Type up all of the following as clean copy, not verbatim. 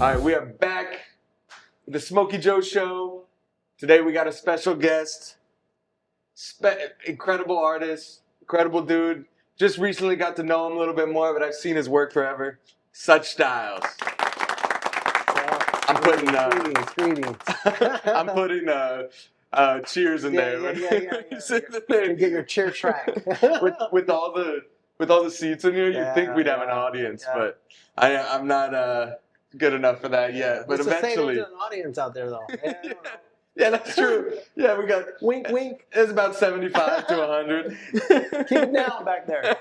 All right, we are back with the Smokey Joe Show. Today we got a special guest, incredible artist, incredible dude. Just recently got to know him a little bit more, but I've seen his work forever. Such Styles. I'm putting greetings. I'm putting cheers in there. You get your cheer track. with all the seats in here, you'd think we'd have an audience, but I'm not good enough for that yet. But eventually, there's an audience out there though. Yeah, that's true. Yeah, we got wink, wink. It's about 75 to 100. Keep it down back there.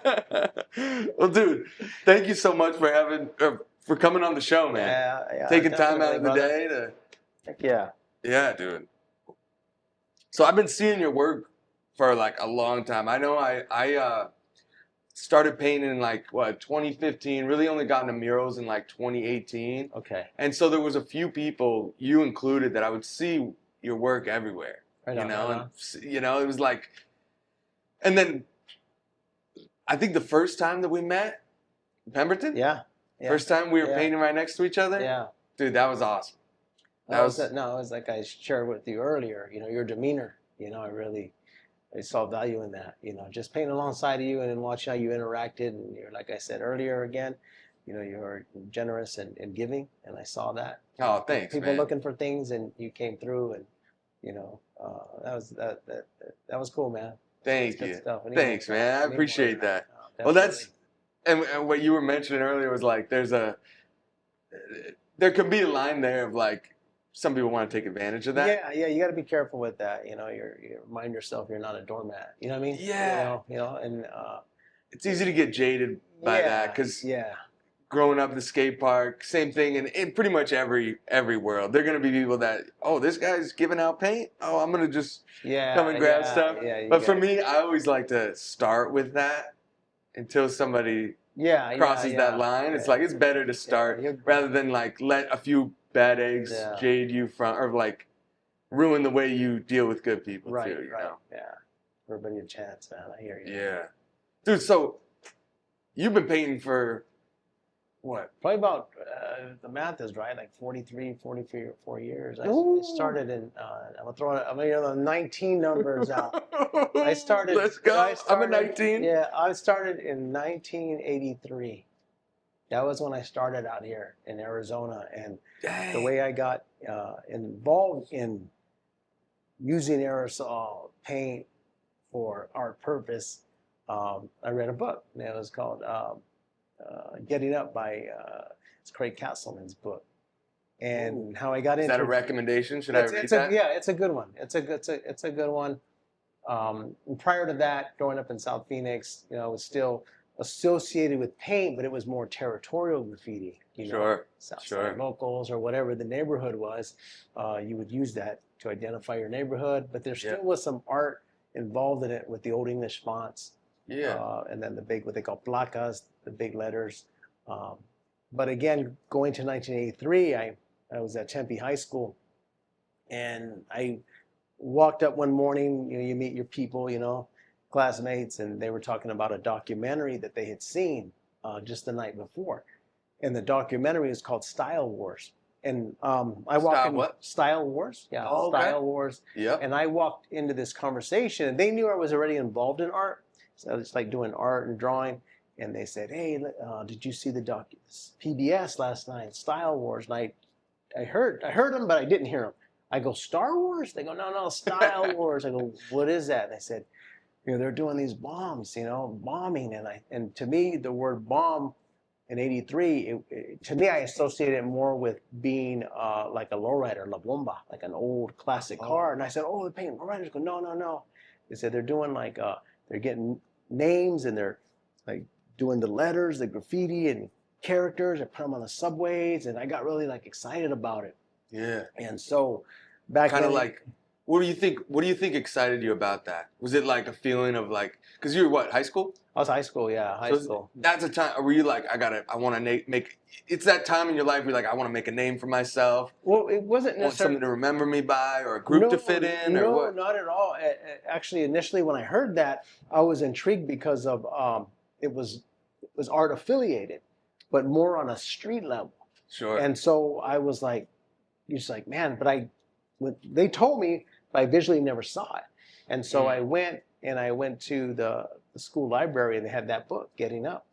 Well, dude, thank you so much for coming on the show, man. Taking time out of the day to. Heck yeah. Yeah, dude. So I've been seeing your work for like a long time. I know I started painting in like 2015. Really only got into murals in like 2018. Okay. And so there was a few people, you included, that I would see your work everywhere. And it was like, and then I think the first time that we met, Pemberton. Yeah. First time we were painting right next to each other. Yeah. Dude, that was awesome. It was like I shared with you earlier. Your demeanor. I saw value in that. Just painting alongside of you and then watching how you interacted. And you're, like I said earlier again, you're generous and giving, and I saw that. Oh, thanks, People man. looking for things, and you came through, and that was cool, man. Thank you. Thanks, man. I appreciate that. Well, and what you were mentioning earlier was like there could be a line there of like some people want to take advantage of that. Yeah, you got to be careful with that. You remind yourself you're not a doormat. You know what I mean? Yeah. And it's easy to get jaded by that because growing up at the skate park, same thing in pretty much every world. There are going to be people that, this guy's giving out paint. Oh, I'm going to just come and grab stuff. But for me, I always like to start with that until somebody crosses that line. It's like it's better to start rather than like let a few bad eggs jade you or like ruin the way you deal with good people too. You know? Yeah. Everybody a chance, man. I hear you. Yeah. Dude, so you've been painting for what? Probably about, the math is right, like 44 years. I started in, I'm gonna 19 numbers out. I started. Let's go. I'm a 19. Yeah, I started in 1983. That was when I started out here in Arizona. And the way I got involved in using aerosol paint for art purpose, I read a book, and it was called Getting Up by it's Craig Castleman's book. And how I got into. Is that a recommendation? Should I read that? Yeah, it's a good one. It's a good one. And prior to that, growing up in South Phoenix, I was still associated with paint, but it was more territorial graffiti. Southside locals or whatever the neighborhood was. You would use that to identify your neighborhood, but there still was some art involved in it with the Old English fonts. Yeah. And then the big, what they call placas, the big letters. But again, going to 1983, I was at Tempe High School, and I walked up one morning. You meet your people, classmates, and they were talking about a documentary that they had seen just the night before, and the documentary is called Style Wars. And I walked in Style Wars, Style Wars. Yeah. And I walked into this conversation, and they knew I was already involved in art. So it's like doing art and drawing. And they said, "Hey, did you see the PBS last night, Style Wars?" And I heard them, but I didn't hear them. I go, "Star Wars?" They go, "No, Style Wars." I go, "What is that?" And they said, they're doing these bombs, bombing. And to me, the word bomb in '83, to me, I associate it more with being like a lowrider, La Bomba, like an old classic car. And I said, "Oh, they're painting lowriders." Go, no. They said they're doing like they're getting names, and they're like doing the letters, the graffiti and characters. I put them on the subways, and I got really like excited about it. Yeah. And so back kind of like, what do you think excited you about that? Was it like a feeling of like, because you were what, high school? I was high school, yeah, high school. That's a time where you like, I want to make. It's that time in your life where you're like, I want to make a name for myself. Well, it wasn't necessarily something to remember me by, or a group to fit in, or what? No, not at all. Actually, initially when I heard that, I was intrigued because of it was art affiliated, but more on a street level. Sure. And so I was like, just like, man, but they told me, but I visually never saw it. And so I went to the school library, and they had that book, Getting Up,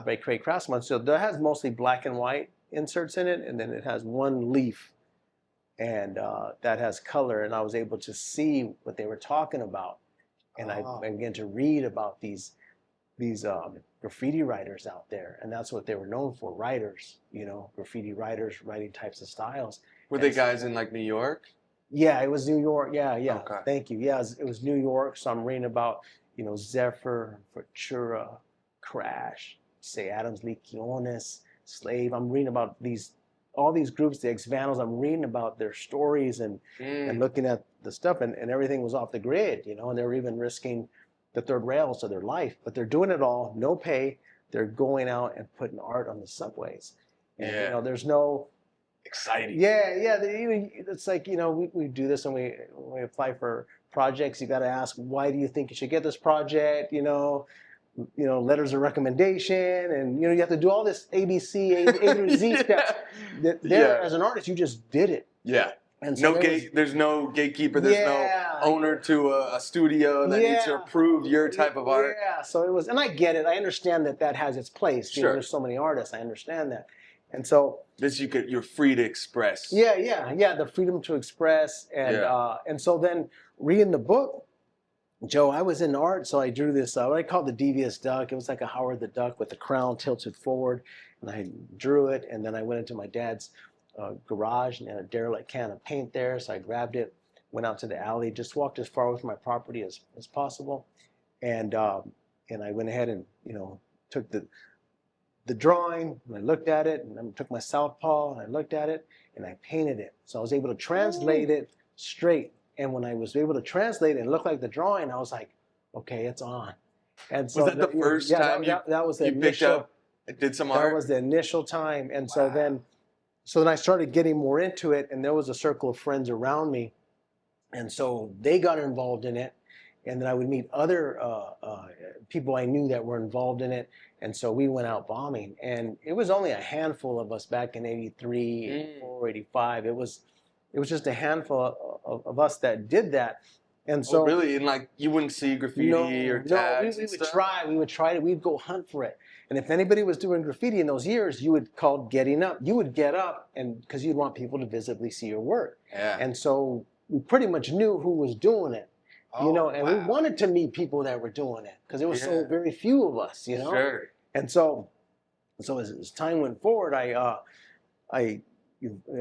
by Craig Craftsman. So that has mostly black and white inserts in it, and then it has one leaf, and that has color. And I was able to see what they were talking about, and I began to read about these graffiti writers out there, and that's what they were known for, writers, graffiti writers, writing types of styles. Were they guys in like New York? Yeah, it was New York. Yeah. Okay. Thank you. Yeah, it was New York. So I'm reading about, Zephyr, Futura, Crash, Say Adams, Lequiones, Slave. I'm reading about all these groups, the Ex-Vandals. I'm reading about their stories and looking at the stuff, and everything was off the grid, and they were even risking the third rails of their life, but they're doing it all, no pay. They're going out and putting art on the subways, and there's no exciting. Yeah. It's like we do this, and when we apply for projects, you got to ask, why do you think you should get this project? Letters of recommendation, and you have to do all this ABC, A through Z steps. As an artist, you just did it. Yeah. And so there's no gatekeeper. There's no owner to a studio that needs to approve your type of art. Yeah. So it was, and I get it. I understand that has its place. Sure. There's so many artists. I understand that, and so you're free to express. Yeah. The freedom to express, and so then reading the book, Joe, I was in art, so I drew this, what I call the devious duck. It was like a Howard the Duck with the crown tilted forward, and I drew it, and then I went into my dad's garage and had a derelict can of paint there, so I grabbed it, went out to the alley, just walked as far away from my property as possible, and I went ahead and took the drawing, and I looked at it, and then took my southpaw, and I looked at it, and I painted it. So I was able to translate it straight. And when I was able to translate it and look like the drawing, I was like, okay, it's on. And so was that the first time that was the you picked initial, up, did some art? That was the initial time. And so then I started getting more into it, and there was a circle of friends around me. And so they got involved in it. And then I would meet other people I knew that were involved in it. And so we went out bombing. And it was only a handful of us back in 83, 84, 85. It was just a handful of us that did that. And so really, and like you wouldn't see graffiti or tags. We would try it. We'd go hunt for it. And if anybody was doing graffiti in those years, you would call getting up. You would get up, and because you'd want people to visibly see your work. Yeah. And so we pretty much knew who was doing it. We wanted to meet people that were doing it because there were so very few of us. Sure. And so as time went forward, I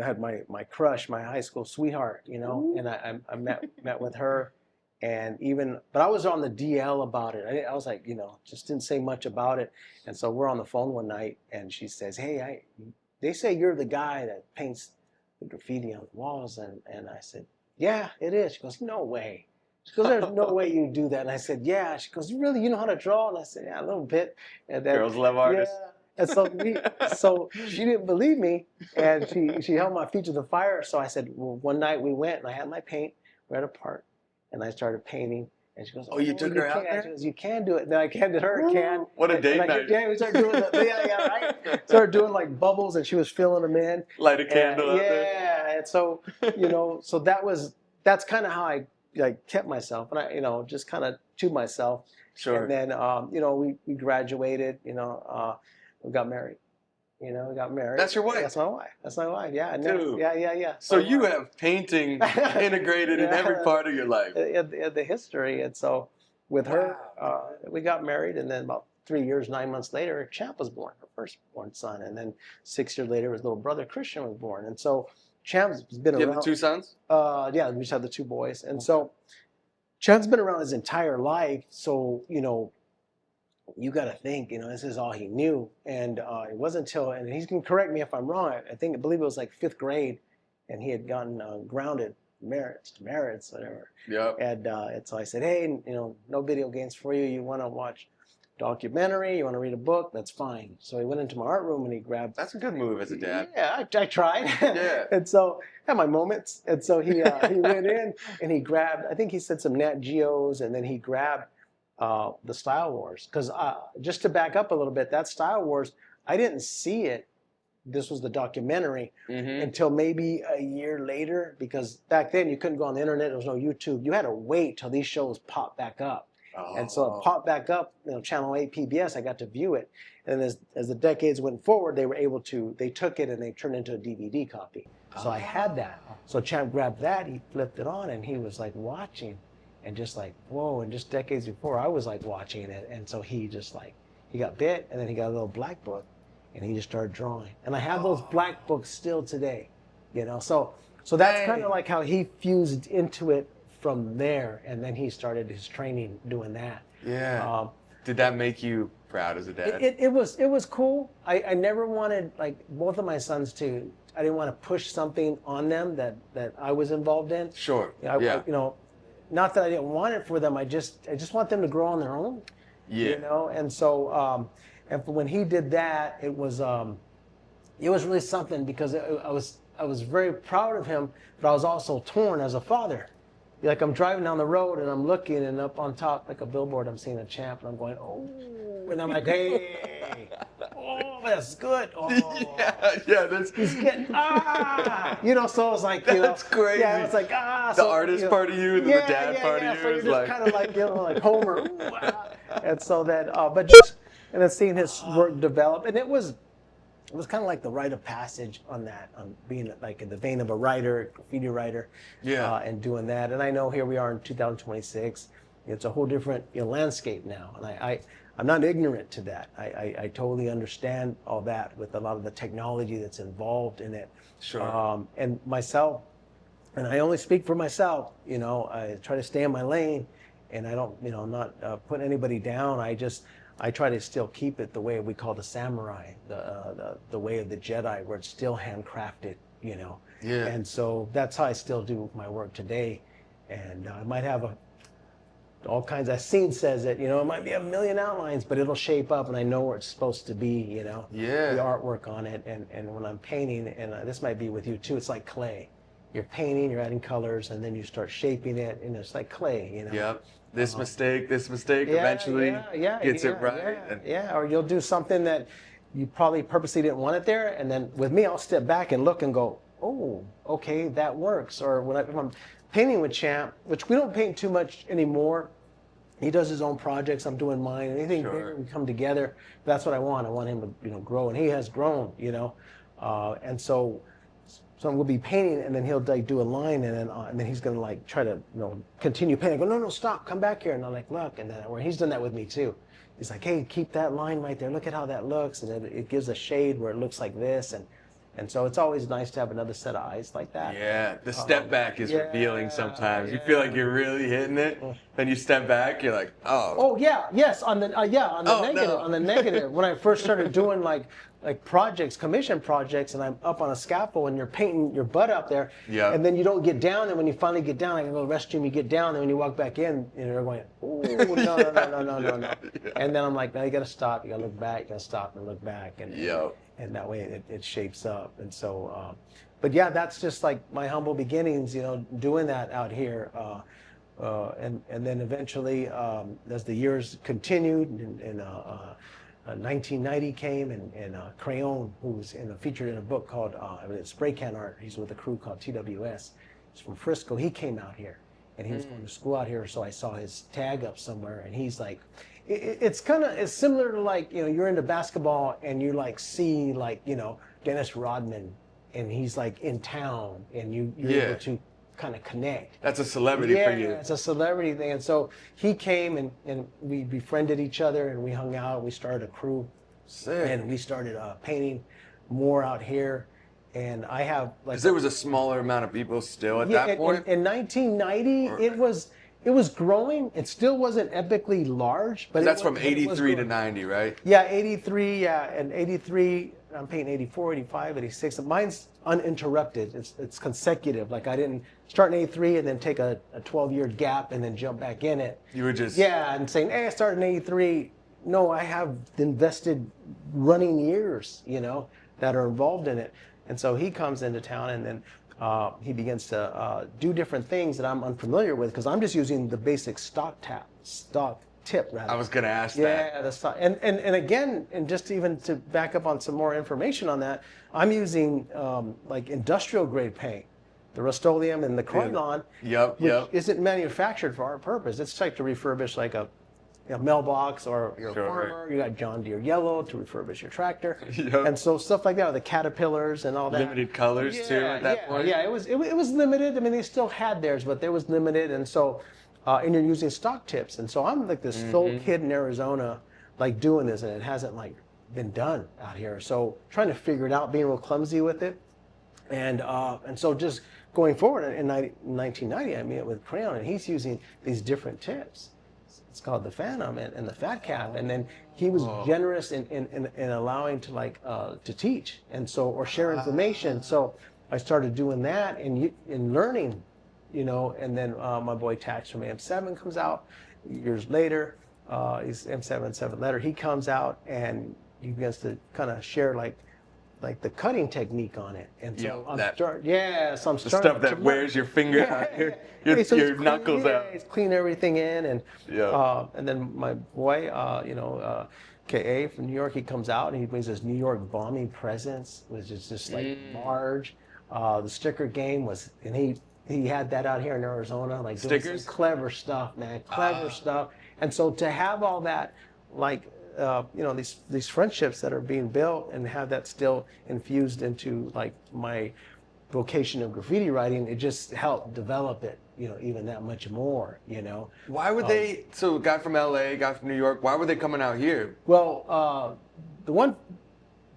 had my crush, my high school sweetheart, and I met with her, but I was on the DL about it. I was like, just didn't say much about it. And so we're on the phone one night, and she says, hey, they say you're the guy that paints the graffiti on the walls. And I said, yeah, it is. She goes, no way. She goes, there's no way you do that. And I said, yeah. She goes, really, you know how to draw? And I said, yeah, a little bit. And then, girls love artists. Yeah. And so she didn't believe me, and she held my feet to the fire. So I said, well, one night we went, and I had my paint. We're at a park, and I started painting. And she goes, oh, you took her out there? She goes, you can do it. And then I handed her a can. What a date night. We started doing right? Started doing like bubbles, and she was filling them in. Light a candle out there. Yeah, and so, so that's kind of how I kept myself, and I, just kind of to myself. Sure. And then, we graduated, we got married. We got married. That's your wife? That's my wife. Yeah. Dude. Yeah. So you have painting integrated in every part of your life. The history. And so with her, we got married, and then about 3 years, 9 months later, Champ was born, her firstborn son. And then 6 years later, his little brother Christian was born. And so Champ's been around. You have the two sons? Yeah, we just have the two boys. And so Champ's been around his entire life. So, you got to think, this is all he knew. And it wasn't until, and he can correct me if I'm wrong, I believe it was like 5th grade, and he had gotten grounded, merits, whatever. Yep. And so I said, hey, no video games for you. You want to watch documentary? You want to read a book? That's fine. So he went into my art room, and he grabbed. That's a good move as a dad. Yeah, I tried. Yeah. And so I had my moments. And so he went in, and he grabbed, I think he said some Nat Geos, and then he grabbed the Style Wars, because just to back up a little bit, that Style Wars, I didn't see it this was the documentary until maybe a year later, because back then you couldn't go on the internet. There was no YouTube. You had to wait till these shows popped back up. And so it popped back up, Channel 8 PBS, I got to view it. And as the decades went forward, they took it and they turned it into a DVD copy. So I had that. So Champ grabbed that, he flipped it on, and he was like watching and just like, whoa. And just decades before, I was like watching it. And so he just like, he got bit, and then he got a little black book, and he just started drawing. And I have those black books still today, So that's kind of like how he fused into it from there, and then he started his training doing that. Yeah. Did that make you proud as a dad? It was cool. I never wanted, like, both of my sons to. I didn't want to push something on them that I was involved in. Sure. Not that I didn't want it for them. I just want them to grow on their own. Yeah. And so and when he did that, it was really something, because I was very proud of him, but I was also torn as a father. Like, I'm driving down the road and I'm looking, and up on top, like a billboard, I'm seeing a Champ, and I'm going, oh, and I'm like, hey, oh, that's good. Oh, yeah, that's. He's getting so I was like, that's crazy. Yeah, it's like the artist part of you and the dad part of you so is you're like just kind of like like Homer, and so that, but just and then seeing his work develop, and it was kind of like the rite of passage on that, on being like in the vein of a writer, graffiti writer, and doing that. And I know here we are in 2026. It's a whole different landscape now, and I'm not ignorant to that. I totally understand all that with a lot of the technology that's involved in it. Sure. And myself, and I only speak for myself. I try to stay in my lane, and I don't, I'm not putting anybody down. I try to still keep it the way we call the samurai, the way of the Jedi, where it's still handcrafted, Yeah. And so that's how I still do my work today. And I might have all kinds, as Scene says it, it might be a million outlines, but it'll shape up, and I know where it's supposed to be, Yeah. The artwork on it. And when I'm painting, and this might be with you too, it's like clay. You're painting, you're adding colors, and then you start shaping it, and it's like clay, Yep. This mistake, eventually gets it right. Or you'll do something that you probably purposely didn't want it there, and then with me, I'll step back and look and go, oh, okay, that works. Or if I'm painting with Champ, which we don't paint too much anymore. He does his own projects, I'm doing mine. Anything bigger, we come together. That's what I want. I want him to grow, and he has grown, and so we'll be painting, and then he'll like do a line, and then he's gonna like try to continue painting. I go, no, stop, come back here, and I'm like, look, and then where he's done that with me too. He's like, hey, keep that line right there. Look at how that looks, and it gives a shade where it looks like this, and so it's always nice to have another set of eyes like that. Yeah, the step back is revealing sometimes. You feel like you're really hitting it, then you step back, you're like, oh. Oh yeah, yes, on the negative, no. on the negative. When I first started doing like projects, commission projects, and I'm up on a scaffold and you're painting your butt up there, and then you don't get down, and when you finally get down, like I go to the restroom, you get down, and when you walk back in, you're going, oh no. Yeah. And then I'm like, now you gotta stop, you gotta look back, you gotta stop and look back, and that way it shapes up. And so, but yeah, that's just like my humble beginnings, doing that out here. And then eventually, as the years continued, and 1990 came, and Crayon, who was featured in a book called Spray Can Art, he's with a crew called TWS, he's from Frisco, he came out here, and he was going to school out here, so I saw his tag up somewhere, and he's like, it's similar to like, you're into basketball, and you like see like, Dennis Rodman, and he's like in town, and you're able to kind of connect. That's a celebrity for you. Yeah, it's a celebrity thing. And so he came, and we befriended each other, and we hung out, and we started a crew. Sick. And we started painting more out here. And I have like... Because there was a smaller amount of people still at that point? In 1990, it was growing. It still wasn't epically large, but that's from 83 to 90, right? Yeah, 83, and 83, I'm painting 84, 85, 86. Mine's uninterrupted. It's consecutive. Like I didn't start in 83 and then take a 12-year gap and then jump back in it. You were just... Yeah, and saying, hey, I started in 83. No, I have invested running years, that are involved in it. And so he comes into town, and then he begins to do different things that I'm unfamiliar with, because I'm just using the basic stock tip rather. I was gonna ask that. Yeah, the stock. And again, and just even to back up on some more information on that, I'm using like industrial grade paint, the Rust-Oleum and the Croydon, which isn't manufactured for our purpose. It's like to refurbish like a mailbox, or you're a farmer, you got John Deere yellow to refurbish your tractor, and so stuff like that, the Caterpillars and all that. Limited colors too at that point. Yeah, it was limited. I mean, they still had theirs, but there was limited, and so and you're using stock tips, and so I'm like this sole kid in Arizona, like doing this, and it hasn't like been done out here. So trying to figure it out, being real clumsy with it, and so just going forward in 1990, I met with Crayon, and he's using these different tips. It's called the Phantom and the Fat Cap, and then he was generous in allowing to like to teach, and so or share information. So I started doing that and learning, you know. And then my boy Tax from AM7 comes out years later. He's M77 letter. He comes out and he begins to kind of share like the cutting technique on it, and so so I'm starting the stuff that wears your finger out, your knuckles out. He's clean everything in, and then my boy, KA from New York, he comes out and he brings this New York bombing presence, which is just like large. The sticker game was, and he had that out here in Arizona, like doing some clever stuff, man, stuff. And so to have all that, like. These friendships that are being built, and have that still infused into like my vocation of graffiti writing, it just helped develop it, even that much more, Why would they, so guy from LA, guy from New York, why were they coming out here? Well, the one,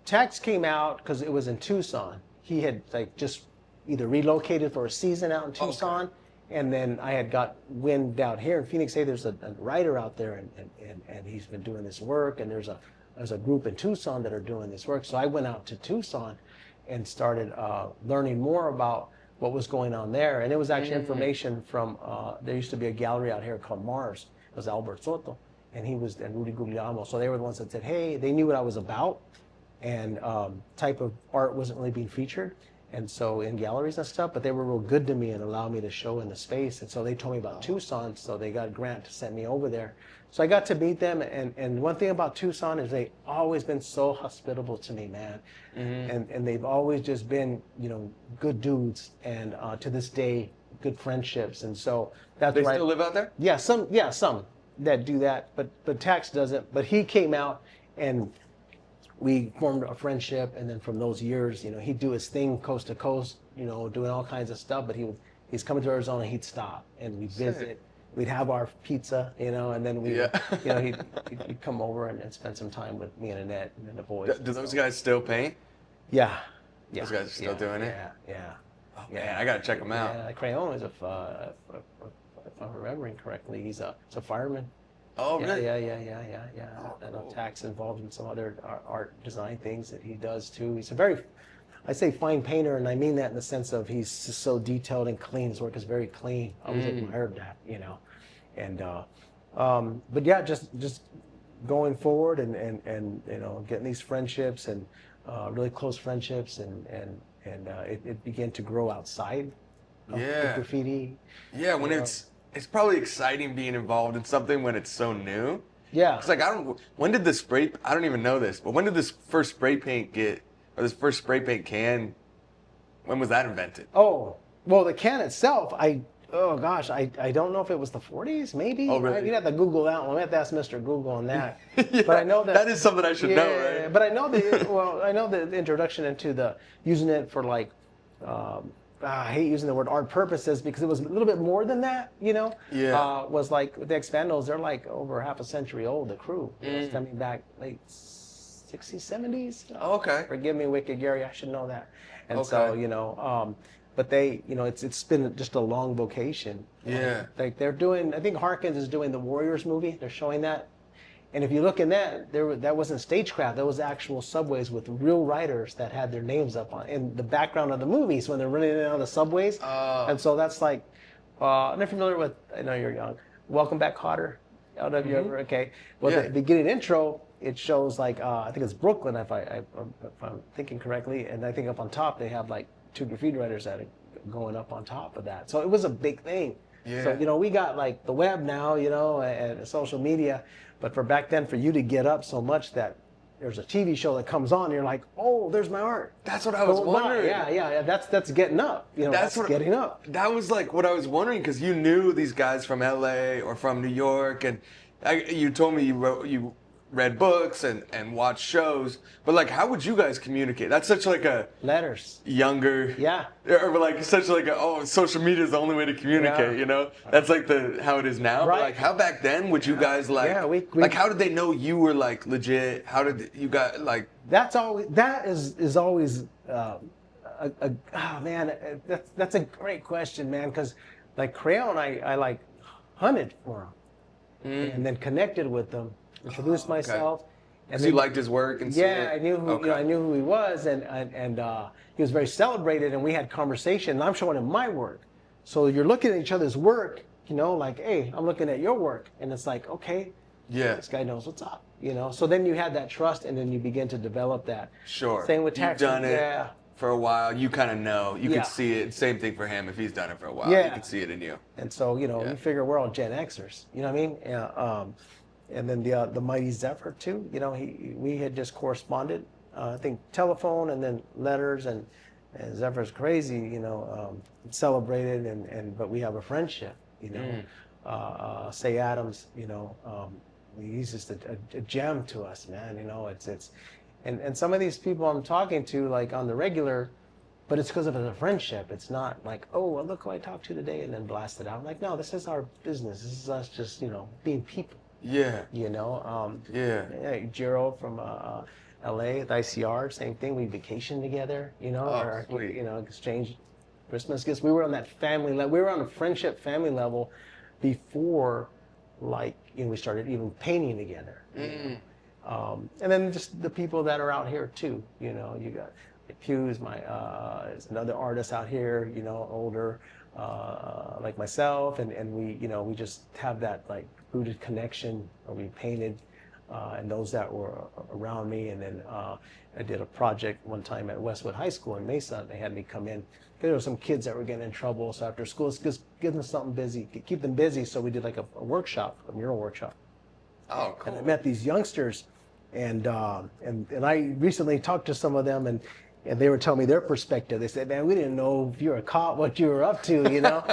Tax came out because it was in Tucson. He had like just either relocated for a season out in Tucson, and then I had got wind out here in Phoenix. Hey, there's a writer out there, and he's been doing this work, and there's a group in Tucson that are doing this work. So I went out to Tucson and started learning more about what was going on there. And it was actually information from, there used to be a gallery out here called Mars. It was Albert Soto, and Rudy Guglielmo. So they were the ones that said, hey, they knew what I was about, and type of art wasn't really being featured. And so in galleries and stuff, but they were real good to me and allowed me to show in the space. And so they told me about Tucson, so they got a grant to send me over there. So I got to meet them, and one thing about Tucson is they've always been so hospitable to me, man. And they've always just been, good dudes, and to this day, good friendships. And so that's They still live out there? Yeah, some that do that, but Tax doesn't. But he came out, and we formed a friendship, and then from those years, he'd do his thing coast to coast, doing all kinds of stuff, but he's coming to Arizona, he'd stop, and we'd visit, we'd have our pizza, and then he'd come over and spend some time with me and Annette and then the boys. Do those guys still paint? Yeah. Those guys are still doing it? Yeah. Oh, man, I got to check them out. Yeah, Crayon is if I'm remembering correctly, he's a fireman. Oh, really? Yeah. I know Tax involved in some other art design things that he does too. He's a very, I say fine painter, and I mean that in the sense of he's just so detailed and clean. His work is very clean. I always admired that, And but yeah, just going forward and getting these friendships and really close friendships, and it began to grow outside of the graffiti. Yeah, when it's probably exciting being involved in something when it's so new. Yeah. It's like, when did the I don't even know this, but when did this first spray paint this first spray paint can, when was that invented? Oh, well, the can itself, I don't know if it was the 40s, maybe. Oh, really? Right? You'd have to Google that one. We have to ask Mr. Google on that. Yeah, but I know that is something I should know, right? But I know the introduction into the using it for like, I hate using the word art purposes because it was a little bit more than that, Yeah. Was like the Expandos, they're like over half a century old, the crew. Stemming back late 60s, 70s. Oh, okay. Forgive me, Wicked Gary, I should know that. And so, but they, it's been just a long vocation. Yeah. Like they're doing, I think Harkins is doing the Warriors movie. They're showing that. And if you look in that, that wasn't stagecraft. That was actual subways with real writers that had their names up on in the background of the movies when they're running in and out of the subways. And so that's like, I'm not familiar with, I know you're young. Welcome Back, Kotter. Okay. Well, the beginning intro, it shows like, I think it's Brooklyn, if I'm thinking correctly. And I think up on top, they have like 2 graffiti writers that are going up on top of that. So it was a big thing. Yeah. So, you know, we got like the web now, you know, and social media. But for back then, for you to get up so much that there's a TV show that comes on, and you're like, oh, there's my art. That's what I was wondering. Yeah. That's getting up. You know, that's getting up. That was like what I was wondering, because you knew these guys from LA or from New York, and you told me you read books and watched shows, but like, how would you guys communicate? That's such like a letters. Younger, or like such like social media is the only way to communicate. You know, that's like how it is now. Right. But like, how back then would you guys like? Yeah, like, how did they know you were like legit? How did you guys like? That is always oh man, that's a great question, man, because like Crayon, I like hunted for him and then connected with them. Introduced myself, and you liked his work and I knew who I knew who he was, and he was very celebrated, and we had conversation. And I'm showing him my work, so you're looking at each other's work, you know, like, hey, I'm looking at your work, and it's like, okay, this guy knows what's up, you know. So then you had that trust, and then you begin to develop that. Sure. Same with tax. You've done it for a while. You kind of know. You could see it. Same thing for him. If he's done it for a while, you could see it in you. And so, you know, we figure we're all Gen Xers. You know what I mean? And then the mighty Zephyr too. You know, we had just corresponded. I think telephone and then letters, and Zephyr's crazy. You know, celebrated but we have a friendship. You know, Say Adams. You know, he's just a gem to us, man. You know, and some of these people I'm talking to like on the regular. But it's because of a friendship. It's not like, oh, well, look who I talked to today, and then blast it out. I'm like, no, this is our business. This is us just, you know, being people. Yeah. You know, Gerald from LA at ICR, same thing. We vacationed together, you know, or you know, exchanged Christmas gifts. We were on that family level. We were on a friendship family level before, like, you know, we started even painting together. You know? And then just the people that are out here too. You know, you got Hughes, is another artist out here. You know, older. Like myself, and we, you know, we just have that like rooted connection, or we painted, and those that were around me. And then I did a project one time at Westwood High School in Mesa. They had me come in. There were some kids that were getting in trouble, so after school, just give them something busy, keep them busy. So we did like a workshop, a mural workshop. Oh, cool. And I met these youngsters, and I recently talked to some of them, and they were telling me their perspective. They said, man, we didn't know if you were a cop, what you were up to, you know?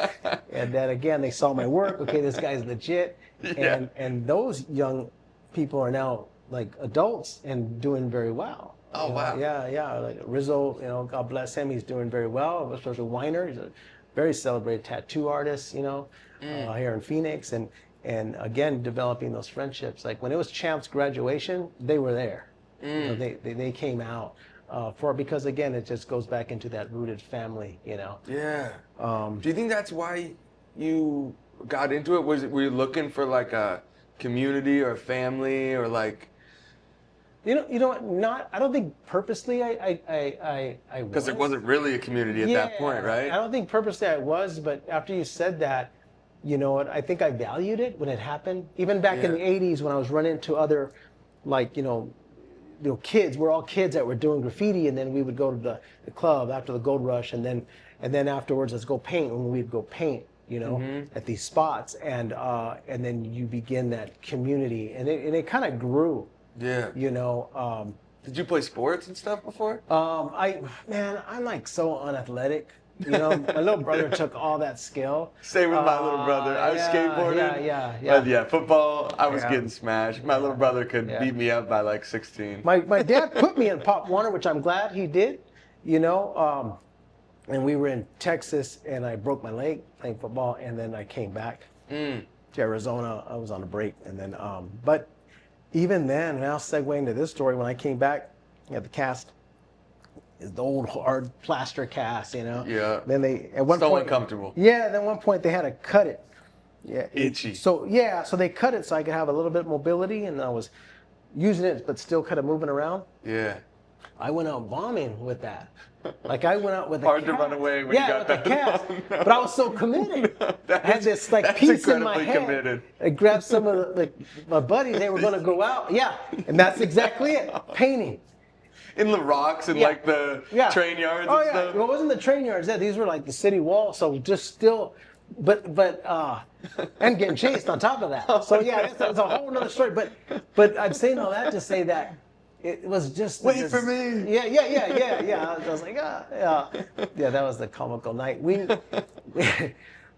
And then again, they saw my work. Okay, this guy's legit. And those young people are now like adults and doing very well. Oh, wow. Yeah. Like Rizzo, you know, God bless him. He's doing very well. Especially Weiner. He's a very celebrated tattoo artist, you know, here in Phoenix. And again, developing those friendships. Like when it was Champ's graduation, they were there. You know, they came out. Because again, it just goes back into that rooted family, you know. Yeah. Do you think that's why you got into it? Were you looking for like a community or a family, or like? You know what? I don't think purposely I because there wasn't really a community at that point, right? I don't think purposely I was, but after you said that, you know what? I think I valued it when it happened. Even back in the '80s when I was running into other, like, you know, kids. We're all kids that were doing graffiti, and then we would go to the club after the Gold Rush, and then afterwards let's go paint. And we'd go paint, you know, at these spots, and then you begin that community, and it kind of grew. Yeah. You know. Did you play sports and stuff before? I'm like so unathletic. You know, my little brother took all that skill. Same with my little brother. I was skateboarding. Yeah. Football, I was getting smashed. My little brother could beat me up by like 16. My dad put me in Pop Warner, which I'm glad he did. You know, and we were in Texas, and I broke my leg playing football, and then I came back to Arizona. I was on a break, and then, but even then, and I'll segue into this story. When I came back, I had the cast. The old hard plaster cast, you know. Yeah. Then they at one so point uncomfortable. Yeah. Then at one point they had to cut it. Yeah. Itchy. So they cut it so I could have a little bit of mobility, and I was using it, but still kind of moving around. Yeah. I went out bombing with that. Like I went out with hard to run away when you got that. Cast. No. But I was so committed. I had this like piece in my head. Committed. I grabbed some of my buddies. They were going to go out. Yeah. And that's exactly it. Painting. In the rocks and like the train yards and stuff? Well, it wasn't the train yards. These were like the city wall. So just still and getting chased on top of that. So yeah, that's a whole nother story. But I'm saying all that to say that it was just wait for me. Yeah. I was like, yeah. That was the comical night.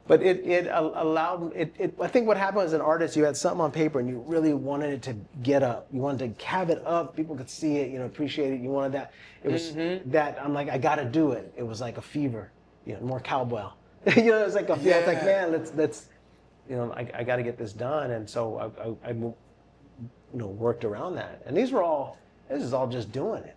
But it allowed it. I think what happened as an artist, you had something on paper and you really wanted it to get up. You wanted to have it up. People could see it, appreciate it. You wanted that. It was that I'm like, I got to do it. It was like a fever, more cowbell. It was like it's like, man, let's I got to get this done. And so I worked around that. And this is all just doing it.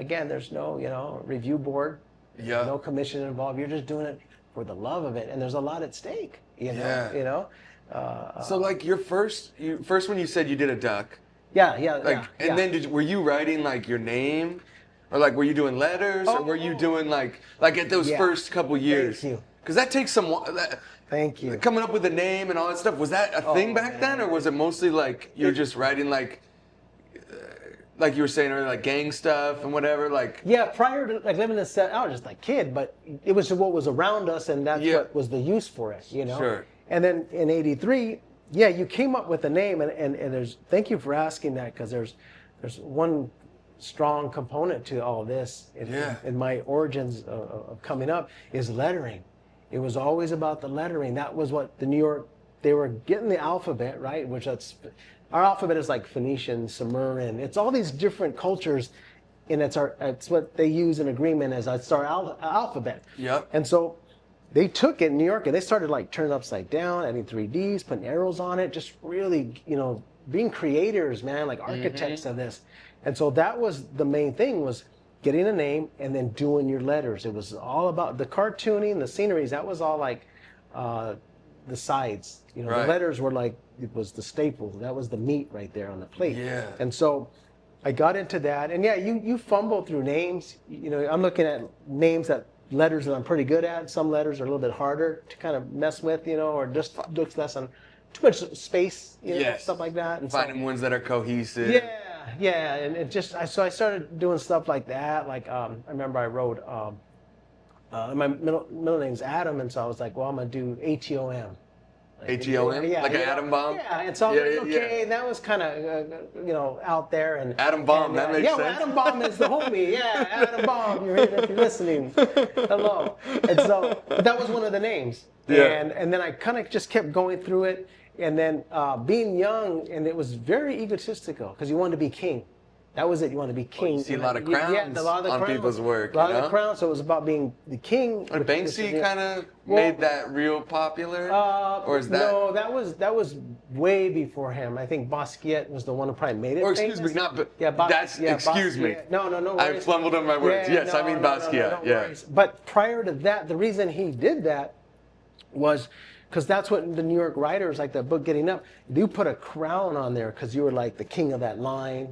There's no review board. Yeah. No commission involved. You're just doing it for the love of it, and there's a lot at stake. So like your first when you said you did a duck. And then were you writing like your name, or like were you doing letters, or were you doing like at those first couple years? Thank you. Because that takes some. Thank you. Coming up with a name and all that stuff, was that a thing back then, or was it mostly like you're just writing like you were saying earlier, like gang stuff and whatever, like? Yeah, prior to like living in the set, I was just like kid, but it was what was around us, and that's what was the use for it, Sure. And then in '83, you came up with a name, and there's, thank you for asking that, because there's one strong component to all this in my origins of coming up is lettering. It was always about the lettering. That was what the New York, they were getting the alphabet, right? Our alphabet is like Phoenician, Sumerian. It's all these different cultures, and it's what they use in agreement as it's our alphabet. Yep. And so they took it in New York and they started like turning it upside down, adding 3Ds, putting arrows on it, just really, being creators, man, like architects of this. And so that was the main thing, was getting a name and then doing your letters. It was all about the cartooning, the sceneries. That was all like the sides. The letters were like, it was the staple. That was the meat right there on the plate. Yeah. And so I got into that. And you fumble through names. I'm looking at names letters that I'm pretty good at. Some letters are a little bit harder to kind of mess with, or just looks less on too much space, stuff like that. And finding ones that are cohesive. Yeah. And it just, so I started doing stuff like that. Like, I remember I wrote, my middle name's Adam. And so I was like, well, I'm going to do ATOM. ATOM? Like an atom bomb? Yeah, and so I was like, okay, that was kind of, out there. And atom bomb, that makes sense. Well, atom bomb is the homie. Yeah, atom bomb. If you're listening, hello. And so, but that was one of the names. Yeah. And then I kind of just kept going through it. And then being young, and it was very egotistical because you wanted to be king. That was it. You want to be king. You see a lot of crowns on people's work. A lot of the crowns. So it was about being the king. And Banksy kind of made that real popular, or is that? No, that was way before him. I think Basquiat was the one who probably made it. Or excuse me, not. Excuse me. No. I fumbled on my words. Yes, I mean Basquiat. No, but prior to that, the reason he did that was because that's what the New York writers, like the book Getting Up, you put a crown on there because you were like the king of that line,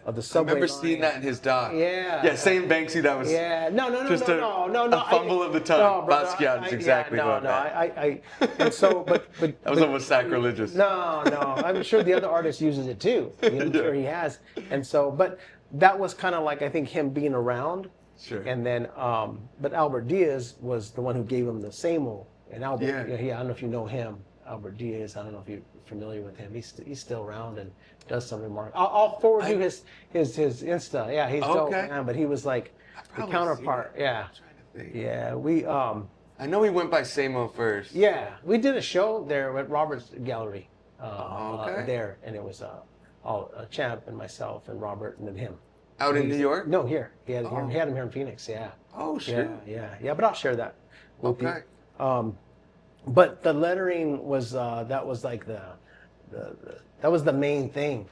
of the subway line. I remember seeing that in his doc. Yeah, same Banksy. That was no, a fumble of the tongue. Basquiat is exactly what I and so, but that was almost sacrilegious. No, I'm sure the other artist uses it too. I'm sure he has, and so, but that was kind of like I think him being around. Sure. And then, but Albert Diaz was the one who gave him the same. And Albert, I don't know if you know him, Albert Diaz. I don't know if you're familiar with him. He's still around and does some remarks. I'll forward you his Insta. Yeah, he's dope, man. But he was like the counterpart. Yeah, we. I know he went by Samo first. Yeah, we did a show there at Robert's Gallery there, and it was all Champ and myself and Robert and then him. Out in New York? No, here. He had him here in Phoenix. Yeah. Oh, sure. Yeah. But I'll share that. Okay. But the lettering was that was like that was the main thing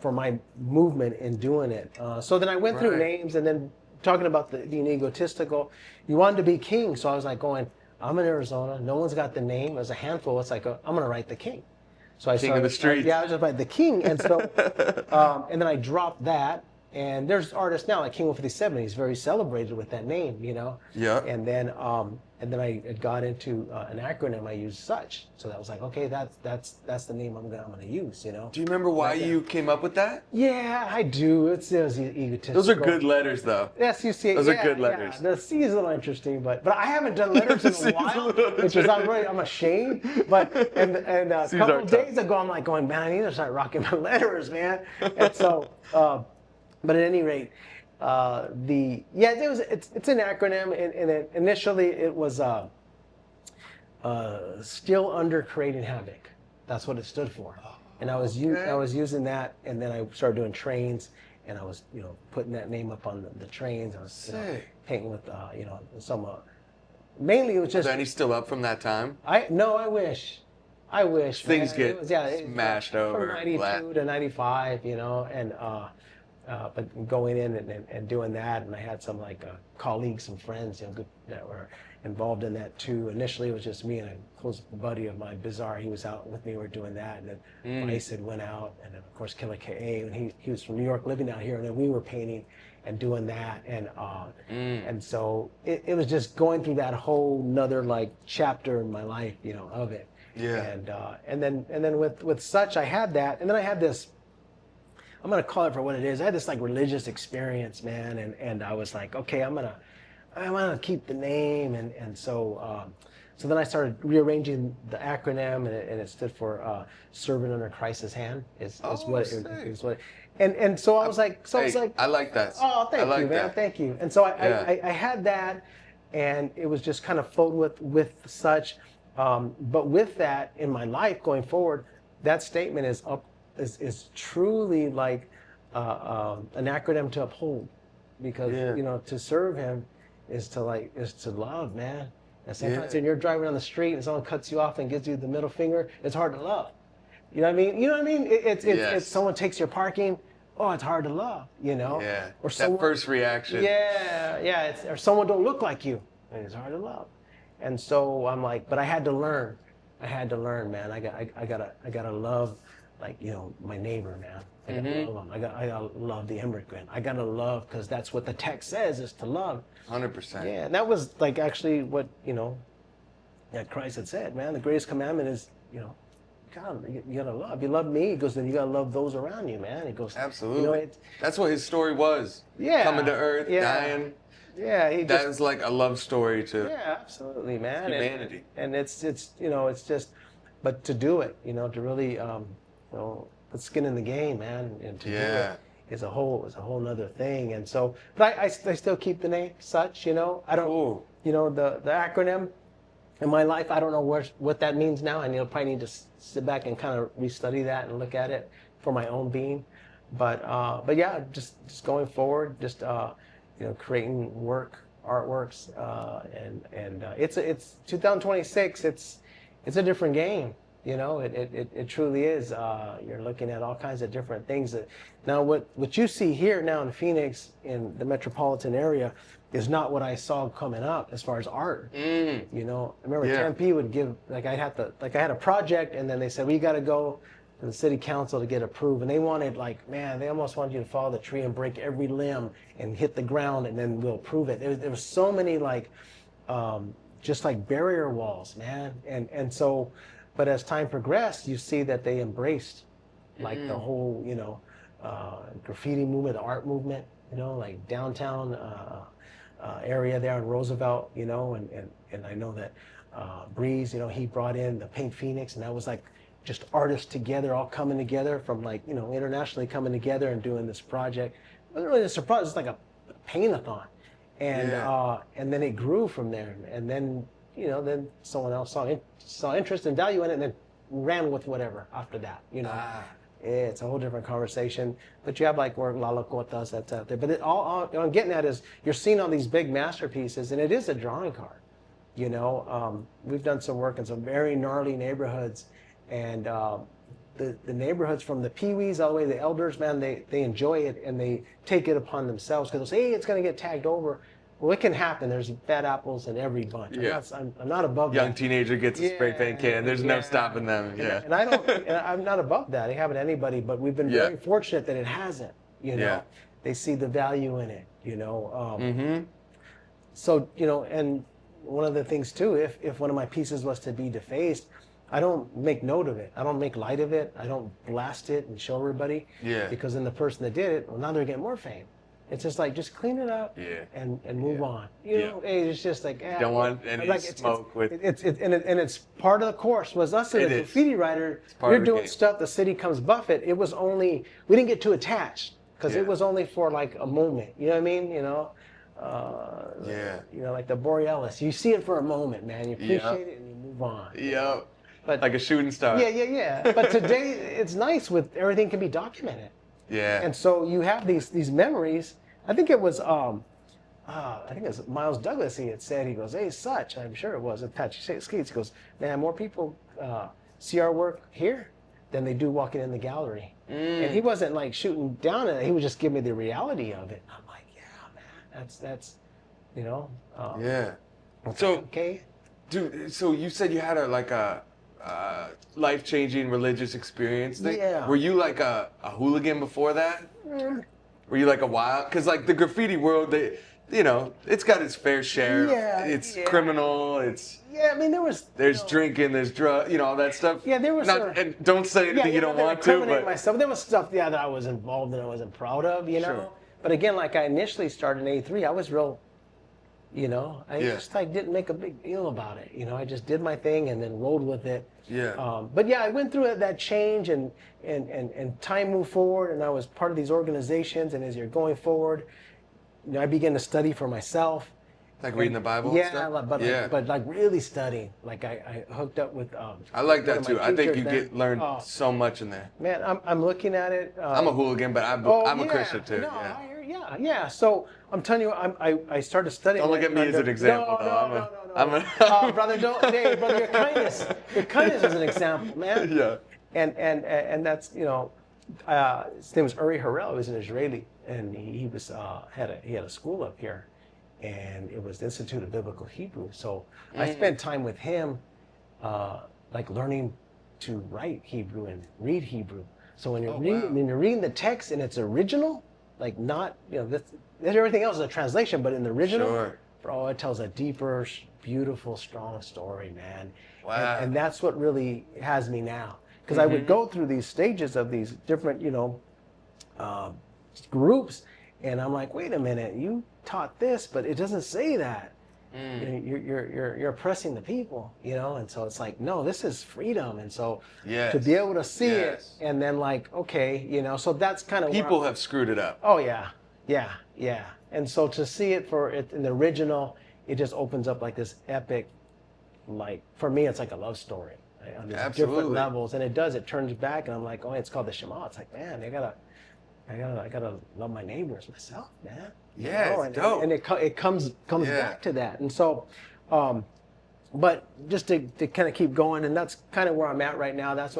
for my movement in doing it. So then I went through names, and then talking about being egotistical. You wanted to be king, so I was like going, I'm in Arizona. No one's got the name. There's a handful. It's like I'm going to write the king. So I King of the streets. I was just like the king, and so and then I dropped that. And there's artists now like King 157. He's very celebrated with that name, you know. Yeah. And then I got into an acronym. I used such. So that was like, okay, that's the name I'm gonna use, you know. Do you remember why you came up with that? Yeah, I do. It was egotistical. Those are good letters, though. Yes, you see. Those are good letters. Yeah. The C is a little interesting, but I haven't done letters in a while, which is I'm ashamed. But and a couple of days ago, I'm like going, man, I need to start rocking my letters, man. And so, but at any rate. It's an acronym, and initially it was still under creating havoc. That's what it stood for. And I was using that, and then I started doing trains, and I was putting that name up on the trains. I was painting with some. Mainly it was just. Are any still up from that time? I wish. Things man. get smashed over. From 92 to 95, and. But going in and doing that, and I had some colleagues, some friends, that were involved in that too. Initially, it was just me and a close buddy of mine, Bizarre. He was out with me. We were doing that, and then Vice had went out, and then of course Killer Ka, and he was from New York, living out here, and then we were painting and doing that, and so it was just going through that whole another chapter in my life, of it. Yeah. And then with such, I had that, and then I had this. I'm gonna call it for what it is. I had this religious experience, man, and I was like, okay, I'm gonna keep the name, and so then I started rearranging the acronym, and it stood for "Serving Under Christ's Hand." Is what. And so I was like, I like that. Oh, thank you, man, that. Thank you. And so I had that, and it was just kind of flowed with such, but with that in my life going forward, that statement is truly an acronym to uphold, because to serve him is to love, man. And sometimes when you're driving on the street and someone cuts you off and gives you the middle finger, it's hard to love. You know what I mean? It's someone takes your parking. Oh, it's hard to love. Yeah. Or that first reaction. Yeah. Or someone don't look like you, and it's hard to love. And so I'm like, but I had to learn. Man. I gotta love. My neighbor, man. I gotta love him. I gotta love the immigrant. I gotta love, because that's what the text says, is to love. 100%. Yeah, and that was actually what that Christ had said, man. The greatest commandment is God, you gotta love. You love me. He goes, then you gotta love those around you, man. He goes, absolutely. That's what his story was. Yeah. Coming to earth, dying. Yeah, that was like a love story to. Yeah, absolutely, man. Humanity. And it's it's just, but to do it, to really. Put skin in the game, man, and to do it is a whole nother thing. And so, but I still keep the name such. I don't. The acronym in my life, I don't know what that means now. I probably need to sit back and kind of restudy that and look at it for my own being. But yeah, just going forward, just creating artworks, and it's 2026. It's a different game. It truly is. You're looking at all kinds of different things. Now, what you see here now in Phoenix, in the metropolitan area, is not what I saw coming up as far as art. I remember Tempe would give, I had a project, and then they said, we got to go to the city council to get approved. And they wanted, they almost wanted you to follow the tree and break every limb and hit the ground, and then we'll approve it. There was so many, just barrier walls, man. And so... But as time progressed, you see that they embraced the whole, graffiti movement, the art movement, downtown area there in Roosevelt, and I know that Breeze, he brought in the Paint Phoenix, and that was just artists together, all coming together from internationally coming together and doing this project. It wasn't really a surprise, it's like a paint-a-thon. And then it grew from there, and then then someone else saw interest and value in it, and then ran with whatever after that. It's a whole different conversation. But you have where Lalo Cotas, that's out there. But all I'm getting at is you're seeing all these big masterpieces, and it is a drawing card. We've done some work in some very gnarly neighborhoods, and the neighborhoods from the peewees all the way to the elders, man, they enjoy it, and they take it upon themselves, because they'll say, hey, it's going to get tagged over. Well, it can happen. There's bad apples in every bunch. I'm not above that. Young teenager gets a spray paint can. There's no stopping them. Yeah. And I'm not above that. It haven't anybody, but we've been very fortunate that it hasn't. they see the value in it, you know. Mm-hmm. So, you know, and one of the things too, if one of my pieces was to be defaced, I don't make note of it. I don't make light of it. I don't blast it and show everybody. Yeah. Because then the person that did it, well, now they're getting more fame. It's just like, just clean it up and move on. You know, hey, it's just like, don't want any like smoke with and it's part of the course. Was us as a graffiti writer, you're doing stuff, the city comes buffet. It was only, we didn't get too attached because it was only for like a moment. You know what I mean? You know? You know, like the Borealis. You see it for a moment, man. You appreciate it and you move on. Yep. But like a shooting star. Yeah. But today it's nice with everything can be documented. Yeah. And so you have these memories. I think it was Miles Douglas. He had said, he goes, "Hey, such." I'm sure it was Apache Skates. He goes, "Man, more people see our work here than they do walking in the gallery." And he wasn't like shooting down at it. He would just give me the reality of it. I'm like, yeah, man, that's you know. So okay. Dude, so you said you had a life-changing religious experience thing. Yeah. Were you like a hooligan before that? Were you like a wild? Because like the graffiti world, you know, it's got its fair share. It's criminal. It's I mean, there's drinking, there's drugs, you know, all that stuff. Yeah, there was. And don't say anything you don't want to. But myself. There was stuff that I was involved in, I wasn't proud of, you know. Sure. But again, like I initially started in '83, I was real. You know, I just like didn't make a big deal about it. You know, I just did my thing and then rolled with it. Yeah. But yeah, I went through that change and time moved forward, and I was part of these organizations. And as you're going forward, you know, I began to study for myself. Like reading the Bible. Yeah, and stuff? but like really studying. Like I hooked up with. I like that too. I think you learn so much in there. Man, I'm looking at it. I'm a hooligan, but I'm a Christian too. No, yeah. So I'm telling you, I started studying. Don't look at me as an example, though. No, brother, don't. Hey, brother, your kindness is an example, man. Yeah. And that's, you know, his name was Uri Harel. He was an Israeli, and he was had a school up here, and it was the Institute of Biblical Hebrew. So I spent time with him, like learning to write Hebrew and read Hebrew. So when you're reading the text in its original, like not, you know, this everything else is a translation, but in the original, bro, it tells a deeper, beautiful, strong story, man. Wow. And that's what really has me now. Because I would go through these stages of these different, you know, groups, and I'm like, wait a minute, you taught this, but it doesn't say that. You're oppressing the people, you know, and so it's like, no, this is freedom, and so to be able to see it, and then like, okay, you know, so that's kind of people have screwed it up. Oh yeah, and so to see it for it in the original, it just opens up like this epic, like for me, it's like a love story on these different levels, and it turns back, and I'm like, oh, it's called the Shema. It's like, man, I gotta love my neighbors myself, man. Yeah, it's dope. And it comes back to that. And so, but just to kind of keep going, and that's kind of where I'm at right now. That's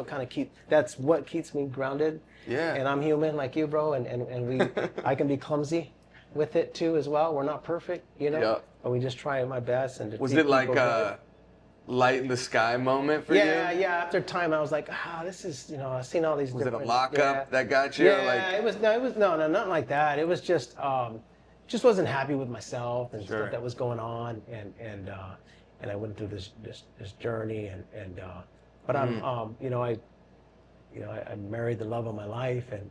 what keeps me grounded. Yeah. And I'm human like you, bro. And I can be clumsy with it too as well. We're not perfect, you know. Yep. But we just try my best. And was it like a light in the sky moment for you? Yeah. After time, I was like, this is, you know, I've seen all these. Was it a lockup that got you? Yeah, it was nothing like that. It was just wasn't happy with myself and stuff that was going on, and I went through this journey, but I'm I married the love of my life, and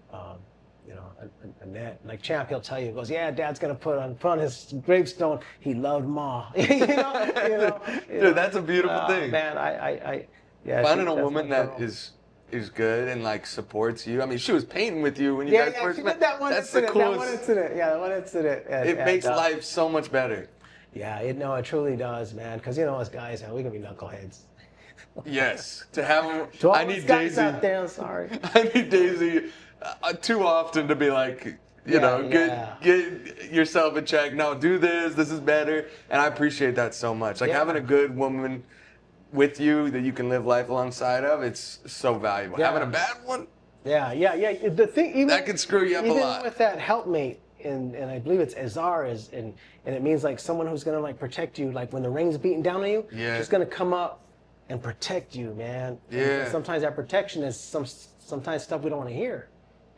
Annette, like Champ, he'll tell you, he goes, yeah, Dad's gonna put on his gravestone, he loved Ma. you know, Dude, that's a beautiful thing. Man, finding a woman that is good and like supports you. I mean, she was painting with you when you guys first met. That's the coolest. That one incident. It makes life so much better. Yeah, it truly does, man. Because you know, us guys, man, we can be knuckleheads. Yes, to have them. To all I need Daisy out there, I'm sorry. I need Daisy too often to be like, get yourself in check. No, do this. This is better. And I appreciate that so much. Like having a good woman with you that you can live life alongside of, it's so valuable. Having a bad one, the thing, even that can screw you up a lot. Even with that helpmate, and I believe it's Azar, and it means like someone who's gonna like protect you, like when the rain's beating down on you, she's gonna come up and protect you, man. And sometimes that protection is sometimes stuff we don't want to hear,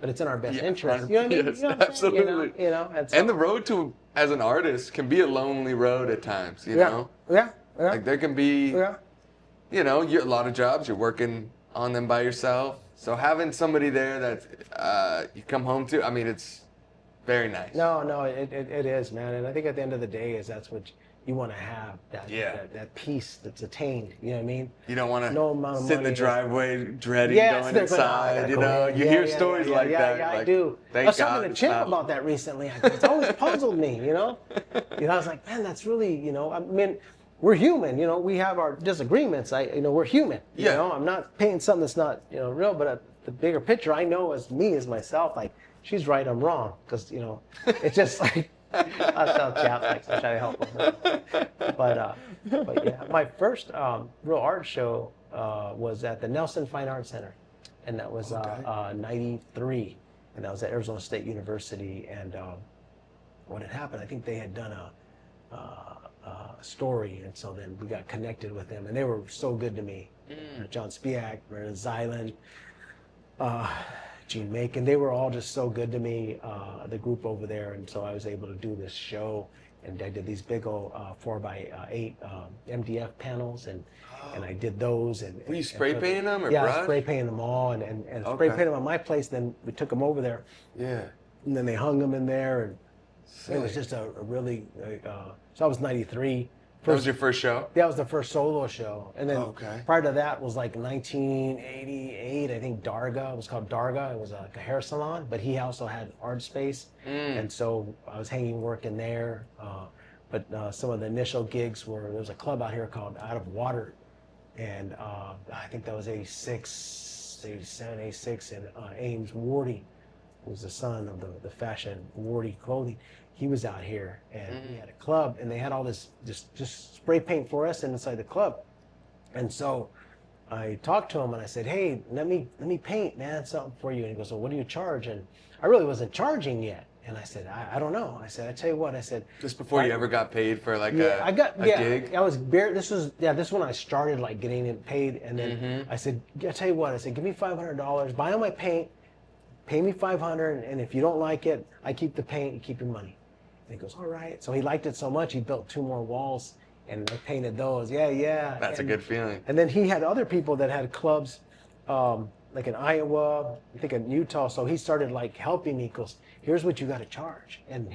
but it's in our best Yeah, interest. You know what I mean? yes, You know what I'm saying? absolutely. And the road to as an artist can be a lonely road at times. You know, like there can be, you know, a lot of jobs you're working on them by yourself. So having somebody there that you come home to, I mean, it's very nice. No, it is, man. And I think at the end of the day that's what you want to have, that peace that's attained. You know what I mean? You don't want to sit in the driveway dreading going inside. You know, you hear stories like that. Yeah, like, I do. I was talking to Chip about that recently. It's always puzzled me, you know? I was like, man, that's really, you know, I mean, we're human, you know, we have our disagreements. We're human. You know, I'm not painting something that's not, you know, real, but the bigger picture I know as me, as myself, like, she's right, I'm wrong. Because, you know, it's just like, I tell chaps like to try to help them. But yeah, my first real art show was at the Nelson Fine Arts Center. And that was 93. And that was at Arizona State University. And what had happened, I think they had done a story. And so then we got connected with them. And they were so good to me. John Spiak, Meredith Zyland, Gene Macon, they were all just so good to me, the group over there, and so I was able to do this show, and I did these big old 4x8 MDF panels, and I did those. And were you spray painting them or brush? brush? I spray painting them all, and spray painted them on my place. Then we took them over there, and then they hung them in there, and it was just a really. So I was 93. That was your first show? That was the first solo show. And then prior to that was like 1988, I think Darga. It was called Darga. It was like a hair salon, but he also had art space. And so I was hanging work in there. But some of the initial gigs were, there was a club out here called Out of Water. And I think that was 86, 87, 86. And Ames Wardy, who was the son of the fashion Wardy clothing. He was out here, and we had a club, and they had all this just spray paint fluorescent inside the club. And so I talked to him, and I said, hey, let me paint, man, something for you. And he goes, well, what do you charge? And I really wasn't charging yet. And I said, I don't know. I said, I tell you what, I said. Just before you ever got paid for like a gig? I was bare, this was when I started like getting it paid. And then I said, I tell you what, I said, give me $500, buy all my paint, pay me $500, and if you don't like it, I keep the paint, you keep your money. And he goes, all right. So he liked it so much, he built 2 more walls, and I painted those. Yeah. That's a good feeling. And then he had other people that had clubs, like in Iowa, I think in Utah. So he started like helping me. He goes, here's what you got to charge, and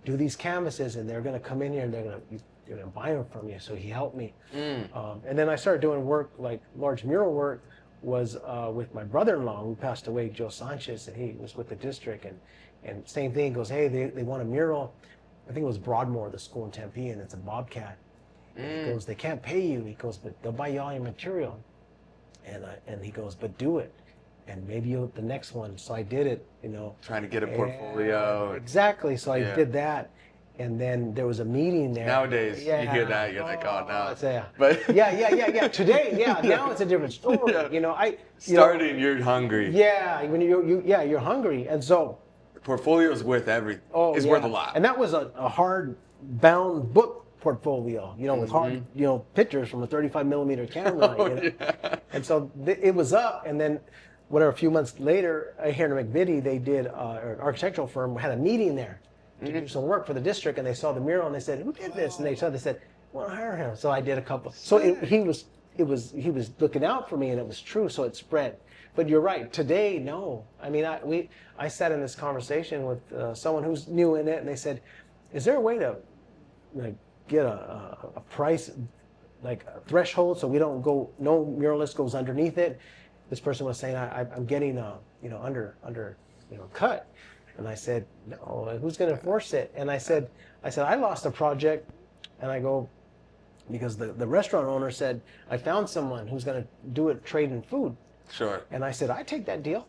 do these canvases, and they're going to come in here and they're going to buy them from you. So he helped me. And then I started doing work, like large mural work, was with my brother-in-law who passed away, Joe Sanchez, and he was with the district, and same thing. Goes, hey, they want a mural. I think it was Broadmoor, the school in Tempe, and it's a bobcat. And he goes, they can't pay you. He goes, but they'll buy you all your material. And he goes, but do it, and maybe the next one. So I did it, you know. Trying to get a portfolio. Exactly. So I did that. And then there was a meeting there. Nowadays, you hear that, you're like, oh no. But yeah. Today, now it's a different story. You know, starting, you're hungry. Yeah, when you're hungry, and so portfolio is worth everything. It's worth a lot. And that was a hard bound book portfolio, you know, with hard, you know, pictures from a 35 millimeter camera. You know? And so it was up, and then whatever, a few months later, here in McVitie, they did an architectural firm had a meeting there to do some work for the district, and they saw the mural and they said, who did this? And they said, well, hire him. So I did a couple. So he was looking out for me, and it was true. So it spread. But you're right. Today, no. I mean, I sat in this conversation with someone who's new in it, and they said, is there a way to like get a price, like a threshold, so we don't go, no muralist goes underneath it? This person was saying, I'm getting under cut. And I said, no, who's going to enforce it? And I said, I lost a project, and I go, because the restaurant owner said, I found someone who's going to do it, trade in food. Sure. And I said, I take that deal.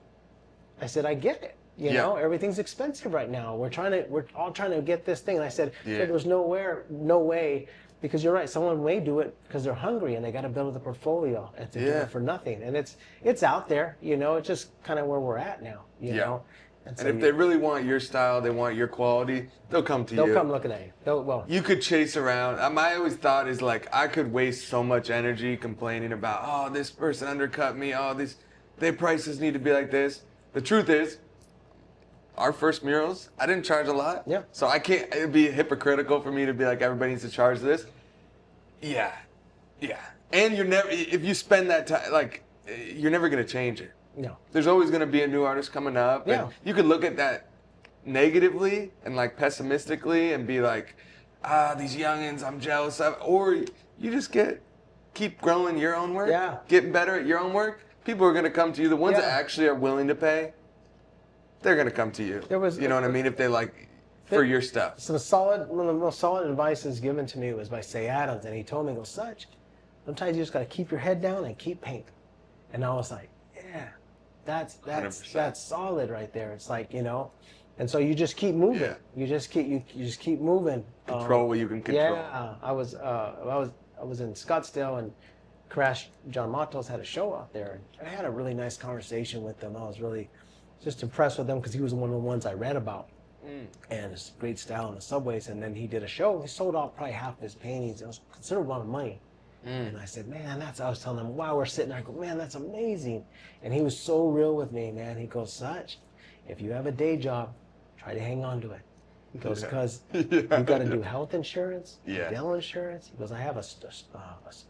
I said, I get it. You know, everything's expensive right now. We're all trying to get this thing. And I said, there's no way, because you're right. Someone may do it because they're hungry and they got to build the portfolio and to do it for nothing. And it's out there. You know, it's just kind of where we're at now. You know. And so if they really want your style, they want your quality, they'll come to you. They'll come looking at you. You could chase around. My always thought is like, I could waste so much energy complaining about, oh, this person undercut me. Oh, their prices need to be like this. The truth is, our first murals, I didn't charge a lot. Yeah. So I can't, it'd be hypocritical for me to be like, everybody needs to charge this. Yeah. Yeah. And you're never, if you spend that time, like, you're never going to change it. No. There's always going to be a new artist coming up. Yeah. And you could look at that negatively and like pessimistically and be like, these youngins, I'm jealous of. Or you just keep growing your own work. Yeah. Getting better at your own work. People are going to come to you. The ones that actually are willing to pay, they're going to come to you. You know what I mean? If they like, for your stuff. So one of the most solid advices given to me was by Say Adams, and he told me, he goes, Such, sometimes you just got to keep your head down and keep painting. And I was like, yeah, that's 100%. solid right there. It's like, you know, and so you just keep moving. Yeah. You just keep moving. Control what you can control. Yeah, I was in Scottsdale, and Crash John Matos had a show out there, and I had a really nice conversation with them. I was really just impressed with them because he was one of the ones I read about. And it's great style in the subways. And then he did a show. He sold off probably half his paintings. It was a considerable amount of money. And I said, man, I was telling him while we're sitting there, I go, man, that's amazing. And he was so real with me, man. He goes, Such, if you have a day job, try to hang on to it. He goes, because you've got to do health insurance, dental insurance. He goes, I have a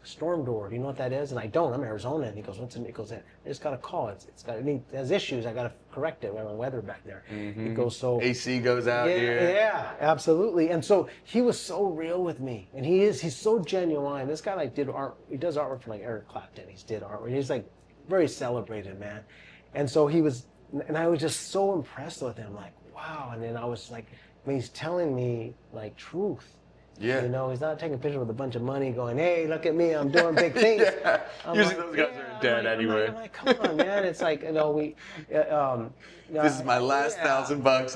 storm door. Do you know what that is? And I don't. I'm in Arizona. And he goes, what's in it? He goes, I just got to call. It has issues. I got to correct it. We have weather back there. He goes, so AC goes out here. Yeah, absolutely. And so he was so real with me, and he's so genuine. This guy like did art. He does artwork for like Eric Clapton. He's did artwork. He's like very celebrated, man. And so he was, and I was just so impressed with him. Like, wow. And then I was like, I mean, he's telling me like truth. Yeah. You know, he's not taking pictures with a bunch of money going, hey, look at me, I'm doing big things. Yeah. Usually those guys are dead anyway. I'm like, come on, man. It's like, you know, this is my last $1,000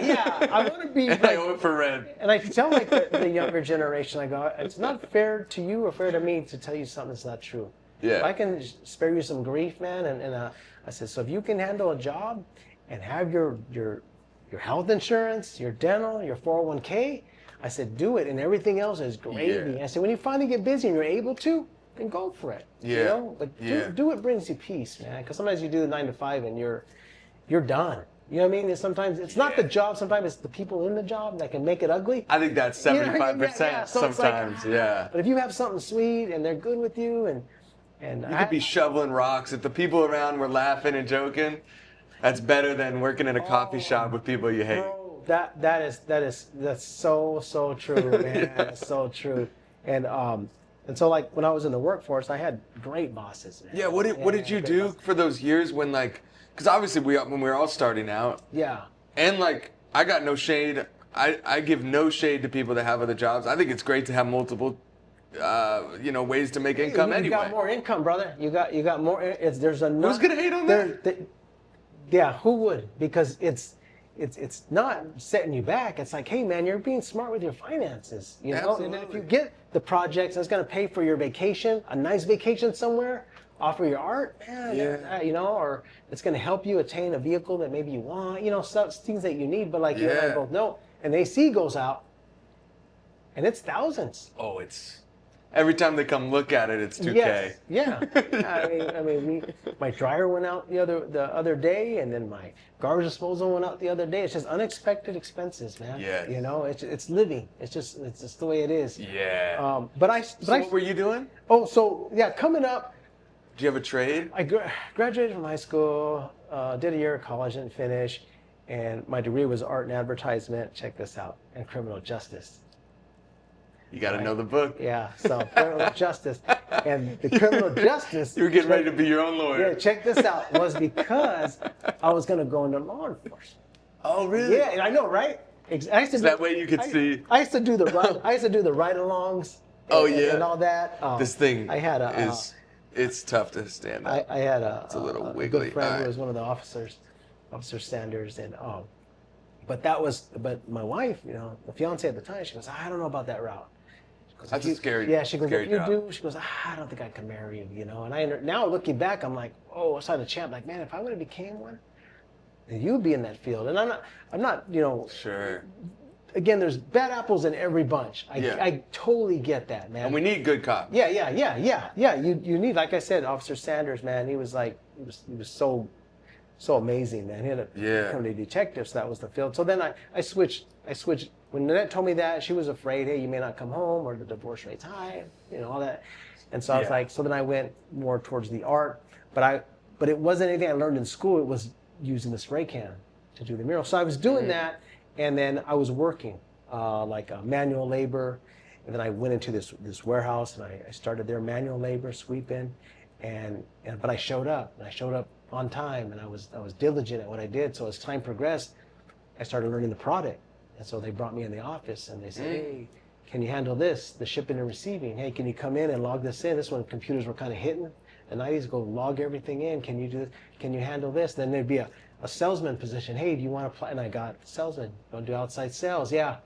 Yeah. I want to be. And I owe it for rent. And I tell like the younger generation, I go, it's not fair to you or fair to me to tell you something that's not true. Yeah. If I can spare you some grief, man. And I said, so if you can handle a job and have your health insurance, your dental, your 401k, I said, do it, and everything else is gravy. Yeah. I said, when you finally get busy and you're able to, then go for it. Yeah. You know? But do what brings you peace, man. Because sometimes you do the 9 to 5 and you're done. You know what I mean? And sometimes it's not the job. Sometimes it's the people in the job that can make it ugly. I think that's 75% So sometimes. But if you have something sweet and they're good with you, and you could be shoveling rocks. If the people around were laughing and joking, that's better than working in a coffee shop with people you hate. Bro, that's so true, man. That's so true. And so like when I was in the workforce, I had great bosses, man. Yeah, what did you do for those years when like, because obviously when we were all starting out. Yeah. And like, I got no shade. I give no shade to people that have other jobs. I think it's great to have multiple, ways to make income anyway. You got more income, brother. You got more. There's enough. Who's gonna hate on that? Yeah, who would? Because it's not setting you back. It's like, hey man, you're being smart with your finances. You know, Absolutely. and if you get the projects that's going to pay for your vacation, a nice vacation somewhere, offer your art, man, or it's going to help you attain a vehicle that maybe you want, things that you need. But like you and I both know, and AC goes out, and it's thousands. Oh, every time they come look at it, it's 2K. Yes. Yeah. I mean, my dryer went out the other day, and then my garbage disposal went out the other day. It's just unexpected expenses, man. Yeah. You know, it's living. It's just the way it is. Yeah. What were you doing? Oh, so yeah, coming up. Do you have a trade? I graduated from high school, did a year of college, didn't finish, and my degree was art and advertisement. Check this out, and criminal justice. You got to know the book. Yeah, so criminal justice. And the criminal justice... You were getting ready to be your own lawyer. Yeah, check this out. Was because I was going to go into law enforcement. Oh, really? Yeah, I know, right? That way you could see... I used to do the ride-alongs. And all that. This thing it's tough to stand up. I had it's a little wiggly. A good friend who was one of the officers, Officer Sanders, and but my wife, the fiance at the time, she goes, I don't know about that route. That's a scary. Yeah, she goes, scary if you job. do, she goes, I don't think I can marry you, And now looking back, I'm like, oh, I saw the champ. Like, man, if I would have became one, then you'd be in that field. And I'm not, Sure. Again, there's bad apples in every bunch. I totally get that, man. And we need good cops. Yeah. You need, like I said, Officer Sanders, man. He was like, he was so so amazing, man. He ended up becoming a detective, so that was the field. So then I switched. When Nanette told me that, she was afraid, hey, you may not come home, or the divorce rate's high, all that. And so I was like, so then I went more towards the art, but it wasn't anything I learned in school. It was using the spray can to do the mural. So I was doing that, and then I was working like manual labor, and then I went into this warehouse, and I started there manual labor, sweeping, but I showed up, on time, and I was diligent at what I did. So as time progressed, I started learning the product, and so they brought me in the office, and they said, hey, can you handle this, the shipping and receiving? Hey, can you come in and log this in? This when computers were kind of hitting. The 90s, go log everything in. Can you do this? Can you handle this? Then there'd be a salesman position. Hey, do you want to apply? And I got salesman. Going to do outside sales. Yeah.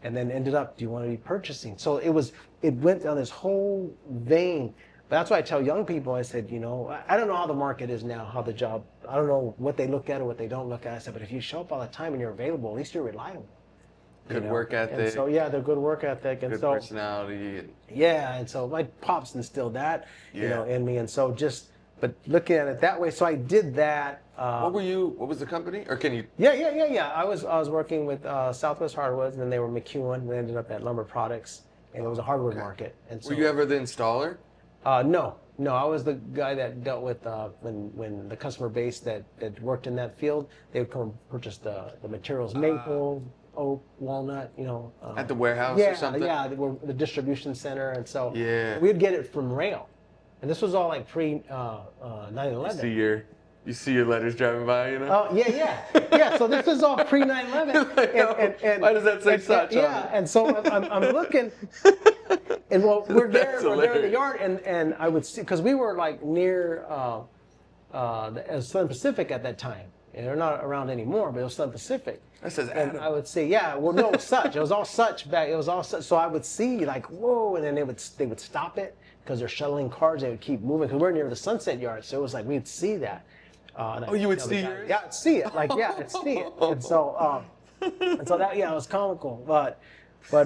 And then ended up, do you want to be purchasing? So it went down this whole vein. But that's why I tell young people, I said, I don't know how the market is now, how the job, I don't know what they look at or what they don't look at. I said, but if you show up all the time and you're available, at least you're reliable. Good work ethic. And so, they're good work ethic. And good personality. Yeah, and so my pops instilled that, in me. And so but looking at it that way, so I did that. What was the company? Or can you? Yeah. I was working with Southwest Hardwoods, and then they were McEwen. We ended up at Lumber Products, and it was a hardwood market. And so, were you ever the installer? No. I was the guy that dealt with when the customer base that worked in that field, they would come purchase the materials, maple, oak, walnut, at the warehouse or something? Yeah, the distribution center. And so we'd get it from rail. And this was all like pre 9/11. You see your letters driving by, Oh, yeah. So this is all pre 9/11. And why does that say such on it? Yeah, and so I'm looking, and we're there in the yard, and I would see, because we were like near Southern Pacific at that time. And they're not around anymore, but it was Southern Pacific. That says and I would say, no, it was such. It was all such back. It was all such. So I would see like, whoa, and then they would stop it because they're shuttling cars. They would keep moving because we're near the Sunset Yard. So it was like we'd see that. You would see yours? Yeah, I'd see it. I'd see it. And so that it was comical. But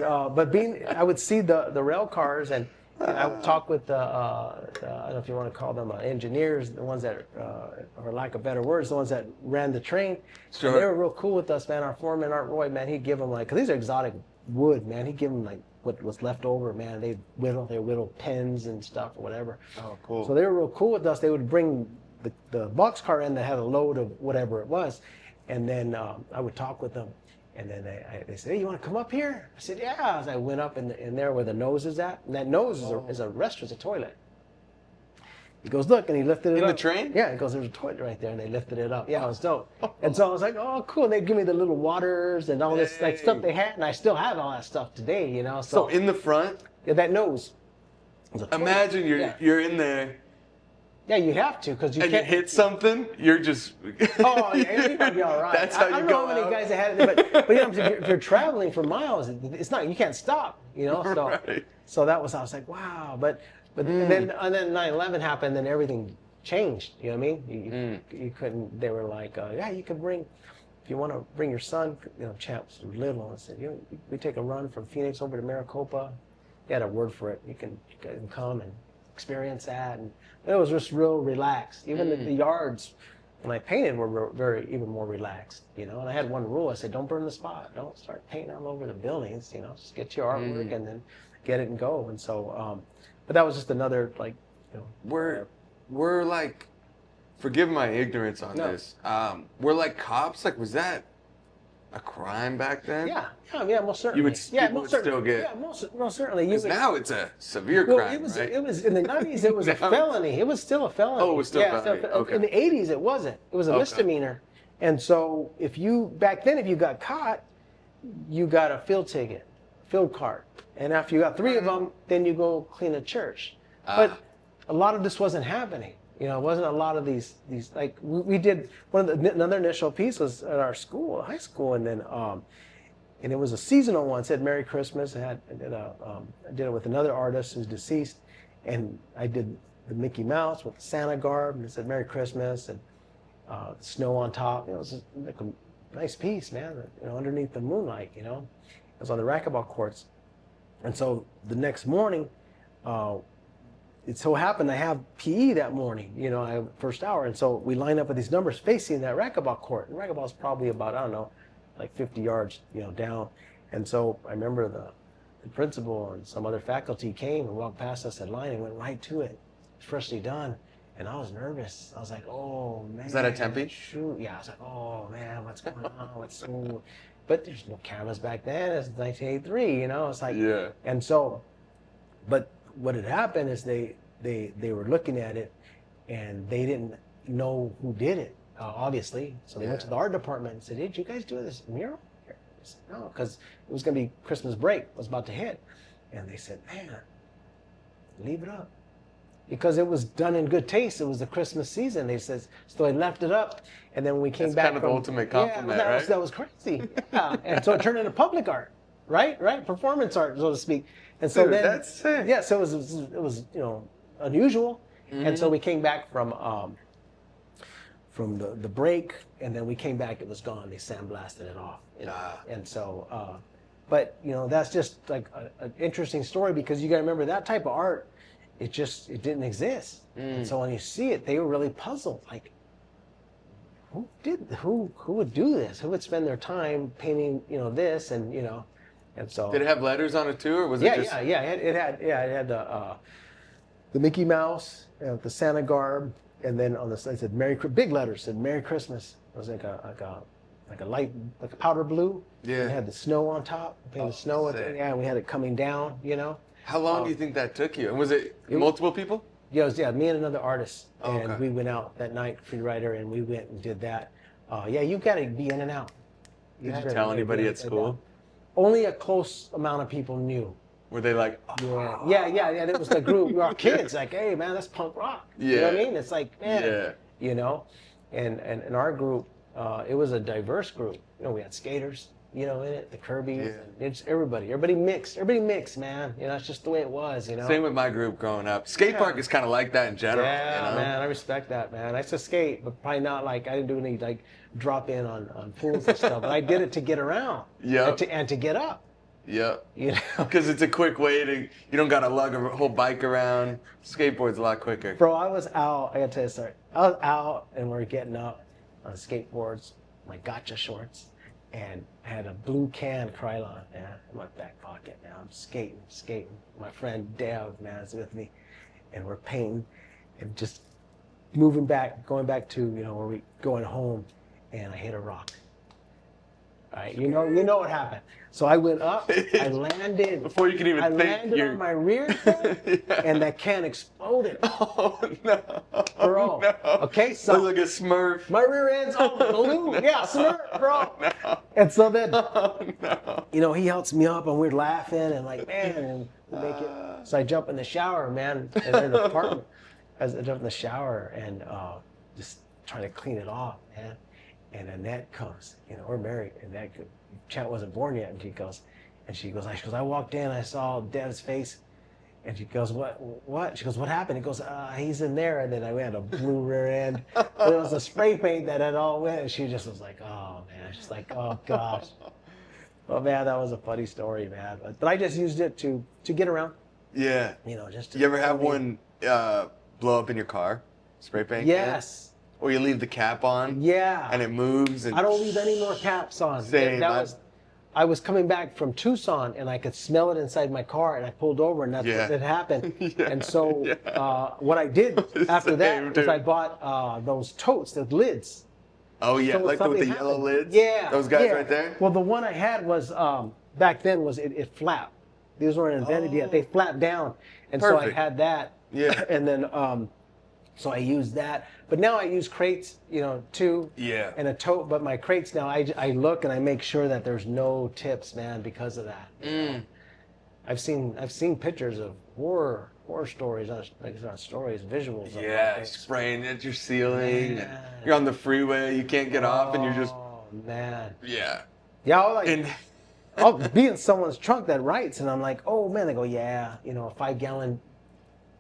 I would see the rail cars, and I would talk with I don't know if you want to call them engineers, the ones that, or lack of better words, the ones that ran the train. Sure. And they were real cool with us, man. Our foreman, Art Roy, man, he'd give them because these are exotic wood, man. He'd give them what was left over, man. They'd whittle pens and stuff or whatever. Oh, cool. So they were real cool with us. They would bring the boxcar in that had a load of whatever it was, and then I would talk with them. And then they said, hey, you want to come up here? I said, yeah. As I went up in there where the nose is at, and that nose is a restroom, a toilet. He goes, look, and he lifted it up. In the train? Yeah, he goes, there's a toilet right there, and they lifted it up. Yeah, it was dope. And so I was like, oh, cool. And they'd give me the little waters and all this stuff they had, and I still have all that stuff today, So in the front? Yeah, that nose. Imagine you're in there. Yeah, you have to, because you can't. You hit something, you're just. Oh, yeah, you're gonna be all right. That's how you go. I don't know how many guys that had it, but if you're traveling for miles, it's not. You can't stop, So, right. So that was. I was like, wow. But and then 9/11 happened, then everything changed. You know what I mean? You couldn't. They were like, you could bring. If you want to bring your son, Champs was little, and said, we take a run from Phoenix over to Maricopa. He had a word for it. You can come and experience that, and it was just real relaxed. Even the yards when I painted were very even more relaxed, And I had one rule. I said, don't burn the spot. Don't start painting all over the buildings. Just get your artwork and then get it and go. And so, but that was just another We're like, forgive my ignorance on this. We're like cops. Like, was that a crime back then? Yeah, most certainly. People would still get. Yeah, most certainly. Because now it's a severe crime, right? It was in the 90s. It was a felony. It was still a felony. Oh, it was still a felony. Okay. In the 80s, it wasn't. It was a misdemeanor. And so, back then, if you got caught, you got a field ticket, field card, and after you got 3 of them, then you go clean a church. But a lot of this wasn't happening. It wasn't a lot of these like we did another initial piece was at our school, high school, and then and it was a seasonal one. It said Merry Christmas. I did it with another artist who's deceased, and I did the Mickey Mouse with the Santa garb, and it said Merry Christmas and snow on top. It was like a nice piece, man. Underneath the moonlight. It was on the racquetball courts, and so the next morning. it so happened I have PE that morning, I have first hour. And so we line up with these numbers facing that racquetball court. And racquetball is probably about, I don't know, like 50 yards, down. And so I remember the principal and some other faculty came and walked past us at line and went right to it. It was freshly done. And I was nervous. I was like, oh, man. Is that at Tempe? Shoot. Yeah, I was like, oh, man, what's going on? But there's no cameras back then. It's 1983, It's like, yeah. And so, but what had happened is they were looking at it and they didn't know who did it, obviously. So they went to the art department and said, did you guys do this mural? I said, no, because it was going to be Christmas break. It was about to hit. And they said, man, leave it up. Because it was done in good taste. It was the Christmas season. They said, so they left it up. And then when we came back kind of the ultimate compliment, right? That was crazy. Yeah. And so it turned into public art, right? Performance art, so to speak. And so Dude, then, that's sick. Yeah, so it was unusual. Mm-hmm. And so we came back from the break, and then we came back, it was gone. They sandblasted it off. And so, but that's just like an interesting story, because you got to remember that type of art, it didn't exist. And so when you see it, they were really puzzled, like, who would do this? Who would spend their time painting, this, and and so. Did it have letters on it too, or was it just? Yeah. It had the Mickey Mouse, the Santa garb, and then on the side said big letters said Merry Christmas. It was like a light, like a powder blue. Yeah. It had the snow on top. The snow. And we had it coming down. How long do you think that took you? And was it multiple people? Yeah, it was me and another artist, Oh, and okay. we went out that night, free writer, and we went and did that. You got to be in and out. Did you tell anybody at school? Only a close amount of people knew. Were they like, oh. Yeah. It was the group. We were kids, like, hey, man, that's punk rock. Yeah. You know what I mean? It's like, man, yeah. And in our group, it was a diverse group. We had skaters, in it, the Kirby's, and it's everybody mixed, man. It's just the way it was, Same with my group growing up. Skate park is kind of like that in general. Yeah, man, I respect that, man. I used to skate, but probably not like, I didn't do any like drop in on pools and stuff, but I did it to get around. Yeah. And to get up. Yeah. Because it's a quick way to, you don't got to lug a whole bike around. Skateboard's a lot quicker. Bro, I was out, I got to tell you a story. I was out and we're getting up on skateboards, my gotcha shorts, and I had a blue can Krylon, man, in my back pocket. Now I'm skating. My friend Dev, man, is with me, and we're painting and just going back to, where we going home, and I hit a rock. All right, you know what happened. So I went up, I landed. Before you can even think. I landed on my rear thing, and that can exploded. Oh, no. Bro. No. Okay, so. Look like a Smurf. My rear end's all blue. Yeah, Smurf, bro. No. And so then, no. he helps me up, and we're laughing, and like, man, and we make it. So I jump in the shower, man, in an apartment. I jump in the shower and just trying to clean it off, man. And Annette comes, we're married, and Chat wasn't born yet, and she goes, I walked in, I saw Dev's face, and she goes, what? She goes, what happened? He goes, he's in there, and then I had a blue rear end. But it was a spray paint that had all went, and she just was like, oh, man. She's like, oh, gosh. Oh, man, that was a funny story, man. But I just used it to get around. Yeah. Just to. You ever have one blow up in your car? Spray paint? Yes. Or you leave the cap on? Yeah. And it moves? And I don't leave any more caps on. Same. I was coming back from Tucson, and I could smell it inside my car, and I pulled over, and that's what had happened. Yeah. And so what I did after that is I bought those totes, the lids. Oh, yeah, So like with the yellow happened. lids? Yeah. Those guys right there? Well, the one I had was, back then, was it flapped. These weren't invented yet. They flapped down. And so I had that. Yeah. And then, so I used that. But now I use crates, too. Yeah. And a tote. But my crates now, I look and I make sure that there's no tips, man, because of that. I've seen pictures of horror stories, not stories, visuals. Yeah, spraying at your ceiling. You're on the freeway, you can't get off, and you're just. Oh, man. Yeah. Yeah, I'll be in someone's trunk that writes, and I'm like, oh, man. They go, yeah, a 5-gallon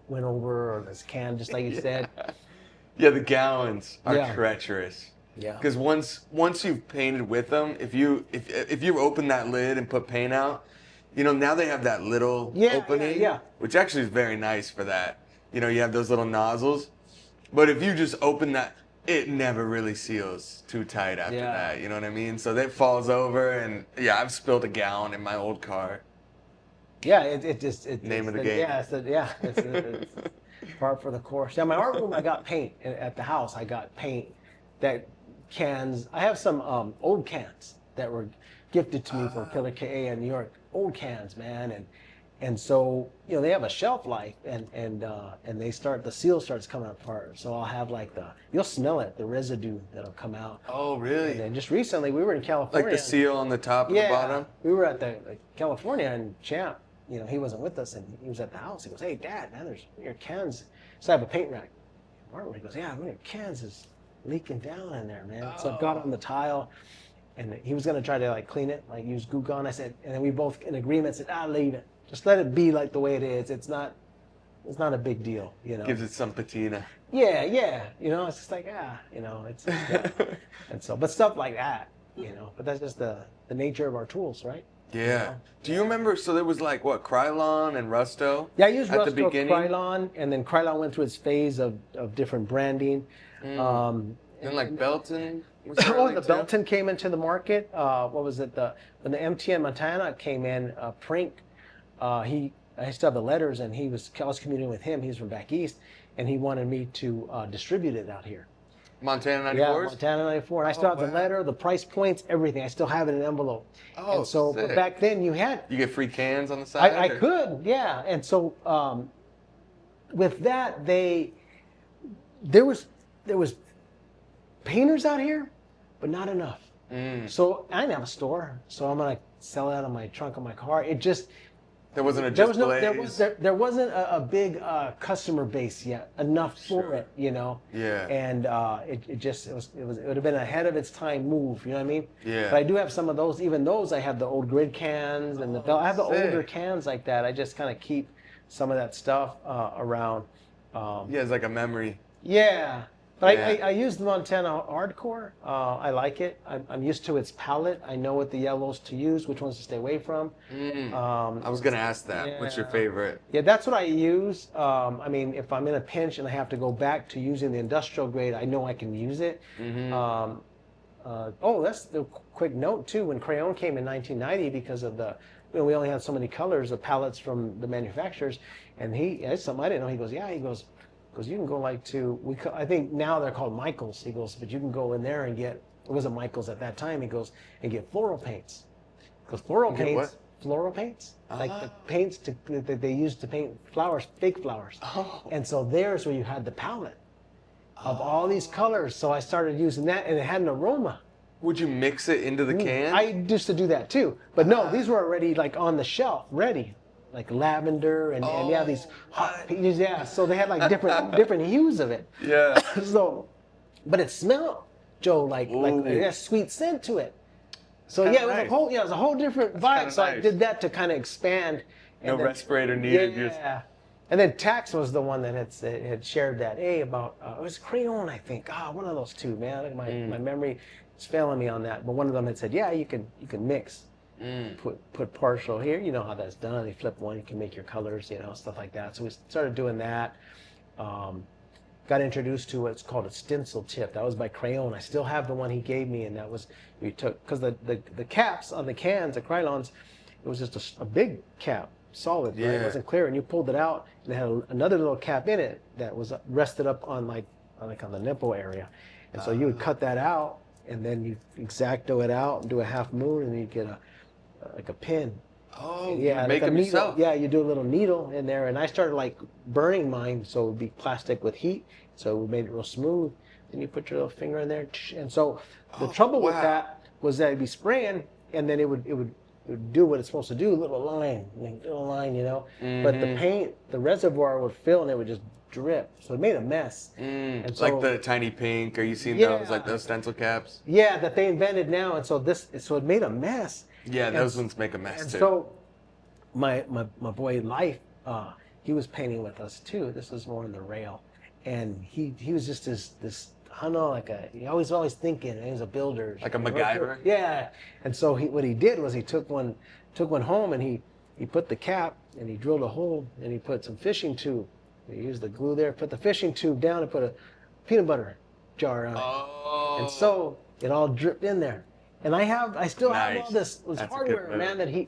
went over, or this can, just like you said. Yeah, the gallons are treacherous. Yeah. Because once you've painted with them, if you open that lid and put paint out, now they have that little opening, which actually is very nice for that. you know, you have those little nozzles. But if you just open that, it never really seals too tight after that. You know what I mean? So that falls over, and yeah, I've spilled a gallon in my old car. Yeah, it just Name of the game. Yeah, it's part for the course. Yeah, my art room, I got paint at the house. I got paint that cans. I have some old cans that were gifted to me from Killer KA in New York. Old cans, man, and so, you know, they have a shelf life, and the seal starts coming apart. So I'll have like you'll smell it, the residue that'll come out. Oh, really? And then just recently we were in California. Like the seal on the top and the bottom? We were at California, and Champ, you know, he wasn't with us, and he was at the house. He goes, "Hey, Dad, man, there's your cans." So I have a paint rack. He goes, "Yeah, one of your cans is leaking down in there, man." So I got on the tile, and he was gonna try to like clean it, like use Goo Gone. I said, and then we both in agreement said, "Leave it. Just let it be like the way it is. It's not a big deal, you know." Gives it some patina. Yeah, you know, it's just like you know, it's and so, but stuff like that, you know. But that's just the nature of our tools, right? Yeah. You know? Do you remember? So there was like what, Krylon and Rusto? Yeah, I used at Rusto, the beginning. Krylon, and then Krylon went through its phase of different branding. And like Belton. Was the Belton came into the market. What was it? When the MTN Montana came in, Prink, I still have the letters, and I was communicating with him. He's from back east, and he wanted me to distribute it out here. Montana 94s? Yeah, Montana 94. And I still have the letter, the price points, everything. I still have it in an envilope. Oh, and so, sick. But back then you get free cans on the side? I could, yeah. And so with that, there was painters out here, but not enough. So I didn't have a store, so I'm gonna sell it out of my trunk of my car. It just there wasn't a display. There wasn't a big customer base yet enough for it, you know. Yeah. And it would have been ahead of its time move, you know what I mean? Yeah. But I do have some of those. Even those, I have the old grid cans and I have the older cans like that. I just kind of keep some of that stuff around. Yeah, it's like a memory. Yeah. But I use the Montana Hardcore. I like it. I'm used to its palette. I know what the yellows to use, which ones to stay away from. I was going to ask that. Yeah. What's your favorite? Yeah, that's what I use. I mean, if I'm in a pinch and I have to go back to using the industrial grade, I know I can use it. That's the quick note, too. When Crayon came in 1990, because of we only had so many colors, the palettes from the manufacturers, and it's something I didn't know. He goes, because you can go I think now they're called Michaels. He goes, but you can go in there and it wasn't Michaels at that time. He goes, and get floral paints. Because floral paints, like the paints that they used to paint flowers, fake flowers. And so there's where you had the palette of all these colors. So I started using that, and it had an aroma. Would you mix it into the can? I used to do that too. But no, these were already like on the shelf, ready. Like lavender and these hot peaches, so they had like different hues of it. Yeah. So, but it smelled, Joe, like it has sweet scent to it. So it was a whole different vibe. So I did that to kind of expand. No respirator needed. Yeah. And then Tax was the one that had shared that about it was Crayon, I think. One of those two, man. My memory is failing me on that. But one of them had said, you can mix. Put partial here, you know how that's done. You flip one, you can make your colors, you know, stuff like that. So we started doing that. Got introduced to what's called a stencil tip. That was by Crayon. I still have the one he gave me, and that was because the caps on the cans, the Krylons, it was just a big cap, solid, right? It wasn't clear, and you pulled it out, and it had another little cap in it that was rested up on on the nipple area, and so you would cut that out, and then you X-Acto it out and do a half moon, and you get a pin. Make them yourself. Yeah, you do a little needle in there, and I started like burning mine, so it would be plastic with heat, so we made it real smooth. Then you put your little finger in there, and so the trouble with that was that it'd be spraying, and then it would do what it's supposed to do, little line, you know. But the paint, the reservoir would fill, and it would just drip, so it made a mess. And so, like the tiny pink. Are you seeing those, like those stencil caps? Yeah, that they invented now, and so it made a mess. Yeah, those ones make a mess too. So my boy Life, he was painting with us too. This was more in the rail, and he was just this I don't know, he always thinking. He was a builder, like a MacGyver. Yeah, and so what he did was he took one home, and he put the cap, and he drilled a hole, and he put some fishing tube You use the glue there, put the fishing tube down, and put a peanut butter jar on it. Oh. And so it all dripped in there. And I still have all this hardware, man, that he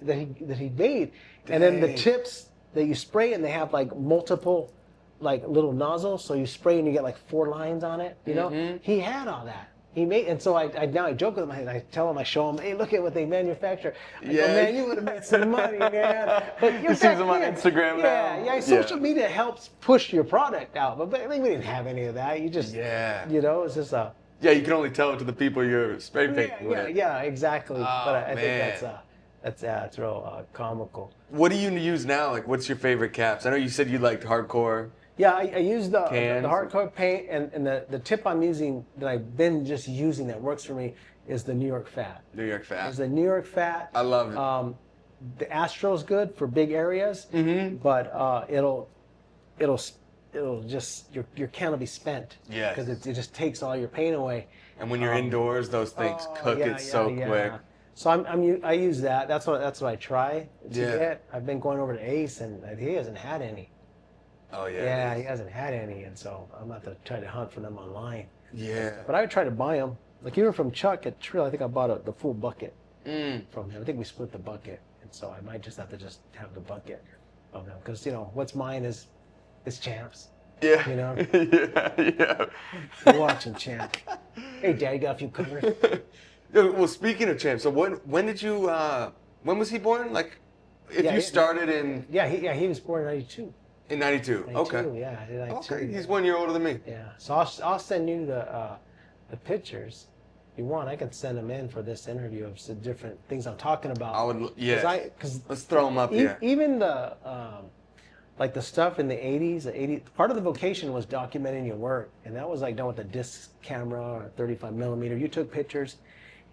made. Dang. And then the tips that you spray, and they have like multiple, like little nozzles. So you spray and you get like 4 lines on it. You know, he had all that. He made, and so now I joke with him. I tell him, I show him, hey, look at what they manufacture. I go, man, you would have made some money, man. But you see them on Instagram now. Yeah, social media helps push your product out. But we didn't have any of that. You just, you know, it's just a. Yeah, you can only tell it to the people you're spray painting with. Yeah, exactly. Oh, but I think that's real comical. What do you use now? Like, what's your favorite caps? I know you said you liked hardcore. Yeah, I use the hardcore paint, and the tip I'm using that I've been just using that works for me is the New York Fat. New York Fat. It's the New York Fat. I love it. The Astro's good for big areas, but it'll just your can will be spent. Yeah. Because it just takes all your paint away. And when you're indoors, those things cook it so quick. So I use that. That's what I try to get. I've been going over to Ace, and he hasn't had any. Oh yeah. Yeah, he hasn't had any, and so I'm about to try to hunt for them online. Yeah. But I would try to buy them. Like even from Chuck at Trill, I think I bought the full bucket from him. I think we split the bucket, and so I might just have to have the bucket of them because what's mine is Champ's. Yeah. You know. yeah. You're watching Champ. Hey, Dad, you got a few colors? Well, speaking of Champ, so when did you? When was he born? Like, if you started in. He was born in '92. In 92. Okay. Yeah, in 92. Okay, he's 1 year older than me. Yeah. So I'll send you the pictures. If you want, I can send them in for this interview of some different things I'm talking about. I would. Yeah. Cause let's throw them up here. Even the like the stuff in the 80s, part of the vocation was documenting your work, and that was like done with a disc camera or 35 millimeter. You took pictures.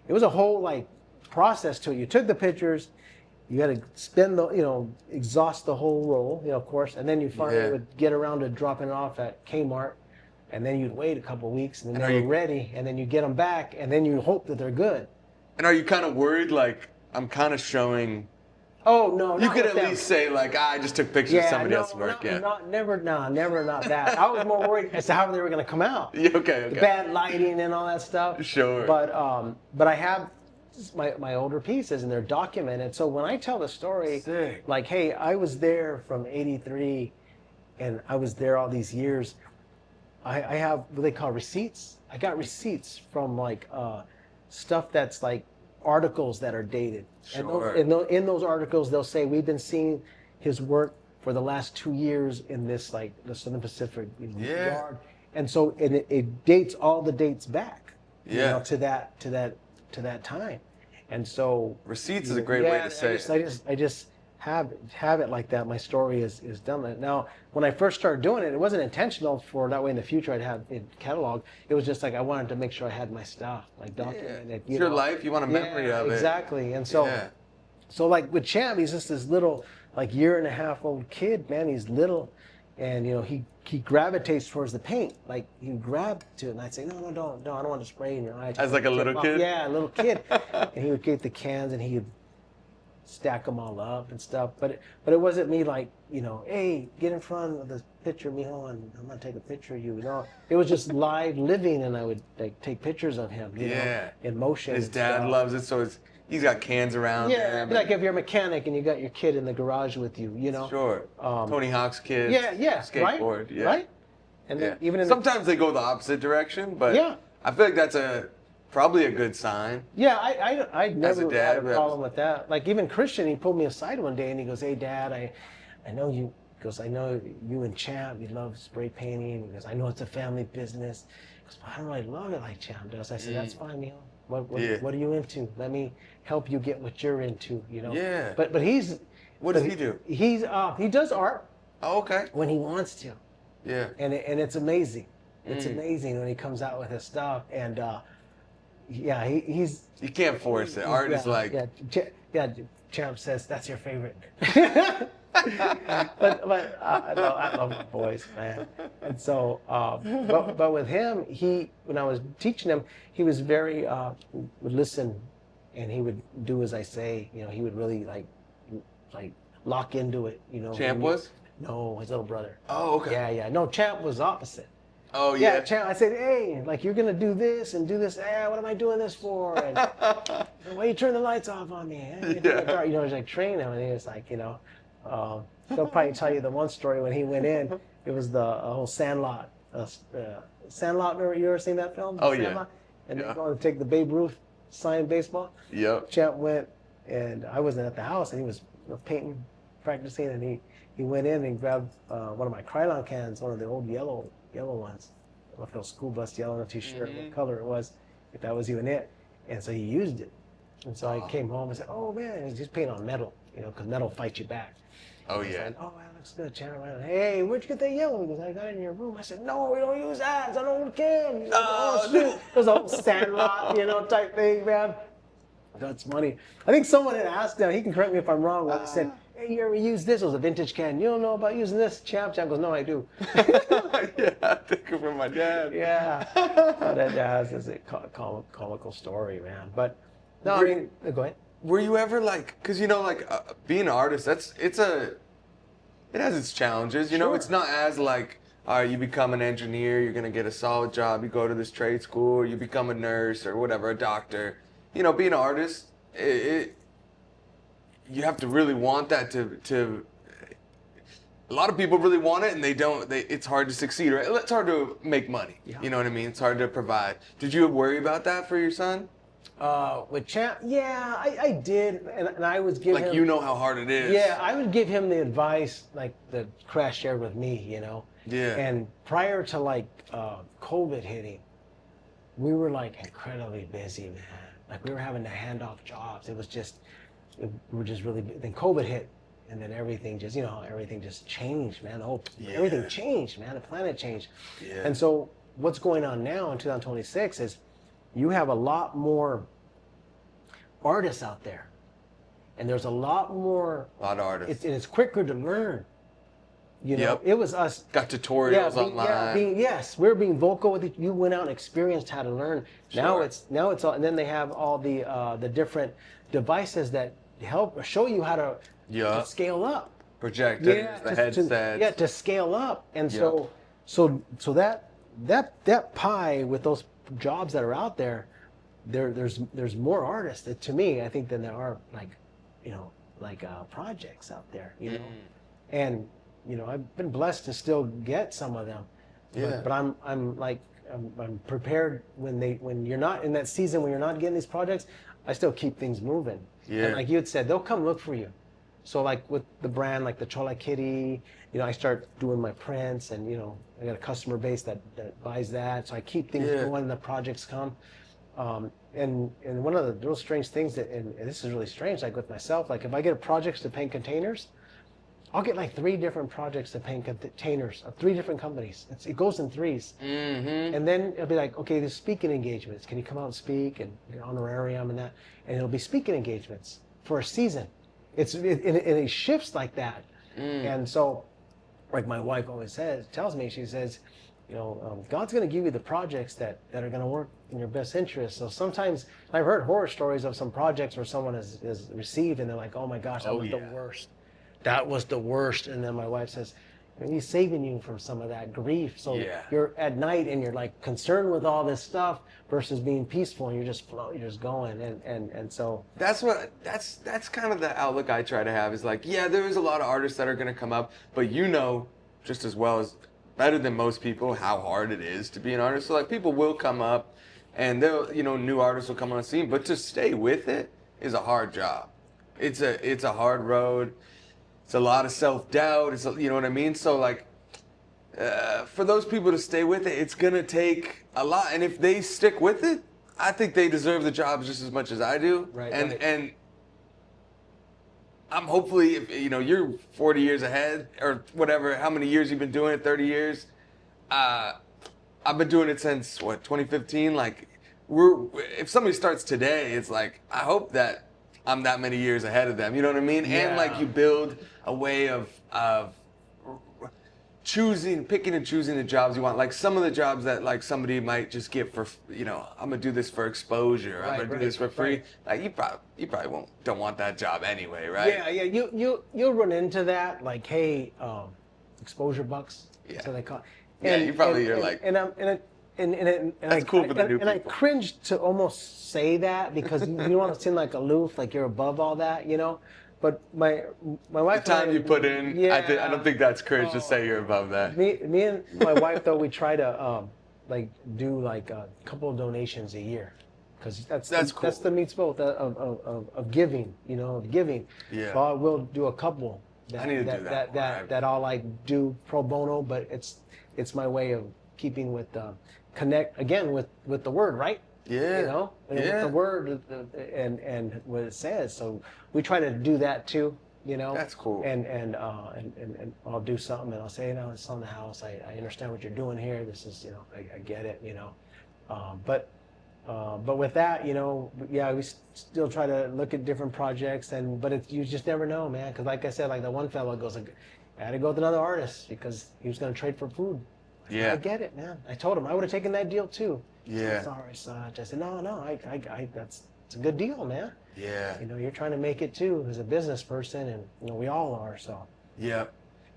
It was a whole like process to it. You took the pictures. You had to spend exhaust the whole roll, of course, and then you finally would get around to dropping it off at Kmart, and then you'd wait a couple of weeks, and then they were ready, and then you get them back, and then you hope that they're good. And are you kind of worried, like, I'm kind of showing... Oh, no, you could at least say, like, I just took pictures of somebody else's work. Never not that. I was more worried as to how they were going to come out. Yeah, okay. The bad lighting and all that stuff. Sure. But I have... my older pieces, and they're documented. So when I tell the story, like, hey, I was there from '83, and I was there all these years. I have what they call receipts. I got receipts from like stuff that's like articles that are dated. Sure. And in those articles, they'll say we've been seeing his work for the last 2 years in this like the Southern Pacific yard, and so it dates all the dates back. To that time. And so receipts is a great way to say it. I just have it like that. My story is done that. Now, when I first started doing it, it wasn't intentional for that way in the future I'd have it cataloged. It was just like I wanted to make sure I had my stuff like documented. It's your life. You want a memory of it. Exactly. And so like with Champ, he's just this little like 1.5 old kid, man. He's little, and he gravitates towards the paint. Like he grabbed to it, and I'd say, no, don't, I don't want to spray in your eye. As like a little kid? Yeah, a little kid. And he would get the cans and he would stack them all up and stuff. But it wasn't me like, hey, get in front of the picture, mijo, and I'm gonna take a picture of you. It was just live living, and I would like take pictures of him, in motion. His dad loves it, so he's got cans around. Yeah, like if you're a mechanic and you got your kid in the garage with you, Sure. Tony Hawk's kids. Yeah. Skateboard. Right? Right? And then even sometimes they go the opposite direction, but I feel like that's probably a good sign. Yeah, I never had a problem with that. Like even Christian, he pulled me aside one day and he goes, "Hey, Dad, I know you." He goes, "I know you and Champ, you love spray painting." He goes, "I know it's a family business." He goes, "But I don't really love it like Champ does." I said, "That's fine, Neil. What are you into? Let me help you get what you're into, Yeah. But he's... What does he do? He does art. Oh, okay. When he wants to. Yeah. And it's amazing. It's amazing when he comes out with his stuff. And he's... You can't force it. Art is like... Yeah, Champ says that's your favorite. but I love my boys, man. And so, but with him, when I was teaching him, he was very would listen, and he would do as I say. He would really like lock into it. Champ was? No, his little brother. Oh, okay. Yeah. No, Champ was opposite. Oh, yeah. Champ, I said, hey, like, you're going to do this and do this. What am I doing this for? And why you turn the lights off on me? Yeah. You know, just like train him. And he was like, you know, they'll probably tell you the one story when he went in. It was the whole Sandlot. Sandlot, you ever seen that film? Oh, Sandlot? yeah. And they're going to take the Babe Ruth signed baseball. Yep. Champ went, and I wasn't at the house, and he was painting, practicing, and he went in and grabbed one of my Krylon cans, one of the old yellow ones. I don't know if it was school bus yellow, I'm not too sure what color it was, if that was even it. And so he used it. And so I came home and said, oh man, he's just painting on metal, you know, because metal fights you back. Oh, yeah. Like, oh, that looks good, Champ. Hey, where'd you get that yellow? He goes, I got it in your room. I said, no, we don't use that. It's an old can. Goes, oh, shoot. There's a whole Sandlot, you know, type thing, man. That's funny. I think someone had asked him, he can correct me if I'm wrong, when he said, hey, you ever use this? It was a vintage can. You don't know about using this? Champ goes, no, I do. Yeah, I think of from my dad. Yeah. So that is a comical story, man. But, no, I mean, go ahead. Were you ever like, because you know, like being an artist, it has its challenges. You know, it's not as like, all right, you become an engineer, you're gonna get a solid job, you go to this trade school, or you become a nurse or whatever, a doctor. You know, being an artist, you have to really want that to. A lot of people really want it, and they don't. It's hard to succeed, right? It's hard to make money. Yeah. You know what I mean? It's hard to provide. Did you worry about that for your son? With Champ, yeah, I did, and I was giving him, you know how hard it is. Yeah, I would give him the advice like that Crash shared with me, you know. Yeah. And prior to like COVID hitting, we were like incredibly busy, man. Like we were having to hand off jobs. We were just really. Then COVID hit, and then everything just, you know, everything just changed, man. Everything changed, man. The planet changed. Yeah. And so what's going on now in 2026 is, you have a lot more artists out there, and there's a lot more. A lot of artists. It's quicker to learn. You know, it was us. Got tutorials online. Yes, we're being vocal with it. You went out and experienced how to learn. Sure. Now it's all, and then they have all the different devices that help show you how to scale up. Projectors, the headsets. To scale up, and so that pie with those jobs that are out there, there's more artists to me, I think, than there are projects out there, you know. And you know, I've been blessed to still get some of them. But I'm prepared when you're not in that season, when you're not getting these projects, I still keep things moving. And like you had said, they'll come look for you. So like with the brand, like the Chola Kitty, you know, I start doing my prints, and you know, I got a customer base that buys that. So I keep things going, and the projects come. And one of the real strange things and this is really strange, like with myself, like if I get a project to paint containers, I'll get like 3 different projects to paint containers of 3 different companies. It goes in threes. And then it'll be like, okay, there's speaking engagements. Can you come out and speak, and honorarium and that? And it'll be speaking engagements for a season. It shifts like that. And so, like my wife always tells me, she says, you know, God's going to give you the projects that are going to work in your best interest. So sometimes I've heard horror stories of some projects where someone has received, and they're like, oh my gosh, that was the worst. That was the worst. And then my wife says, he's saving you from some of that grief. So you're at night and you're like concerned with all this stuff versus being peaceful, and you're just going. And so that's kind of the outlook I try to have, is like, there is a lot of artists that are going to come up, but you know just as well as better than most people how hard it is to be an artist. So like people will come up, and they'll, you know, new artists will come on the scene, but to stay with it is a hard job. It's a hard road. It's a lot of self-doubt. You know what I mean? So like, for those people to stay with it, it's gonna take a lot. And if they stick with it, I think they deserve the job just as much as I do. Right. And I'm hopefully, if you know, you're 40 years ahead or whatever, how many years you've been doing it, 30 years. I've been doing it since 2015. Like, if somebody starts today, it's like, I hope that I'm that many years ahead of them, you know what I mean? Yeah. And like you build a way of picking and choosing the jobs you want. Like some of the jobs that like somebody might just get for, you know, I'm gonna do this for exposure. I'm gonna do this for free. Like you probably don't want that job anyway, right? Yeah. You'll run into that. Like, hey, exposure bucks. Yeah. So they call. And, you're like. That's cool for the new people. And I cringe to almost say that because you don't want to seem like aloof, like you're above all that, you know. But my wife. The time you put in, yeah, I don't think that's cringe to say you're above that. Me and my wife though, we try to do like a couple of donations a year, because that's cool. That's the meat both of giving, you know, of giving. Yeah. So I will do a couple. I need to do that. That I'll like do pro bono, but it's my way of keeping with connect again with the word, right? Yeah. You know, with the word and what it says. So we try to do that too. You know. That's cool. And I'll do something and I'll say, you know, it's on the house. I understand what you're doing here. This is, you know, I get it. You know, but with that, you know, yeah, we still try to look at different projects but you just never know, man. Because like I said, like the one fellow goes, I had to go with another artist because he was going to trade for food. Yeah. I get it, man. I told him I would have taken that deal too. Yeah. Sorry, Saj. I said, no, it's a good deal, man. Yeah. You know, you're trying to make it too as a business person, and you know we all are. So. Yeah.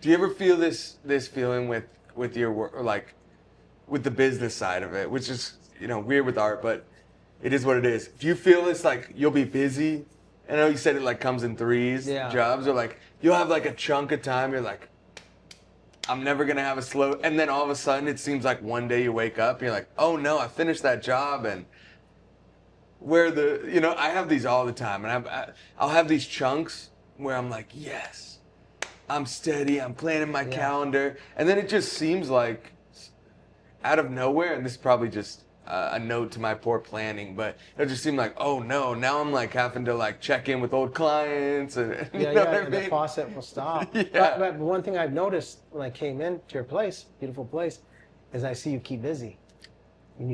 Do you ever feel this feeling with your work, or like with the business side of it, which is, you know, weird with art, but it is what it is. Do you feel this like you'll be busy? I know you said it like comes in threes, jobs, or like you'll have like a chunk of time. You're like, I'm never gonna have a slow, and then all of a sudden it seems like one day you wake up and you're like, oh no, I finished that job, and you know, I have these all the time, and I'll have these chunks where I'm like, yes, I'm steady, I'm planning my calendar, and then it just seems like out of nowhere, and this is probably just a note to my poor planning, but it just seemed like, oh no, now I'm like having to like check in with old clients, and you know what I mean? The faucet will stop. Yeah. But one thing I've noticed when I came into your place, beautiful place, is I see you keep busy, and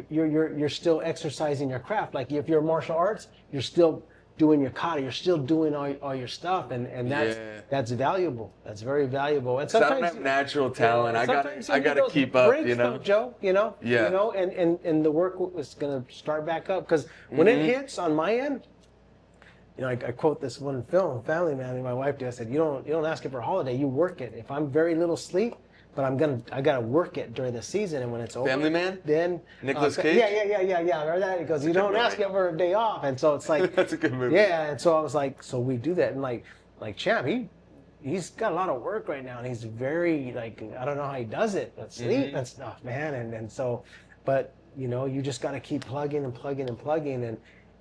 you're still exercising your craft. Like if you're martial arts, you're still doing your kata, you're still doing all your stuff, and that's valuable. That's very valuable. And sometimes I don't have natural talent. Yeah, I gotta keep up, breaks, you know. though, Joe, you know. Yeah. You know, and the work is gonna start back up because when it hits on my end, you know, I quote this one film, Family Man, and my wife did. I said, you don't ask it for a holiday, you work it. If I'm very little sleep, but I gotta work it during the season, and when it's over, Family Man, then Nicolas Cage. Yeah. Remember that? Because you don't ask it for a day off, and so it's like that's a good movie. Yeah, and so I was like, so we do that, and like Champ, he's got a lot of work right now, and he's very like, I don't know how he does it, but sleep and stuff, man, and so, but you know, you just gotta keep plugging,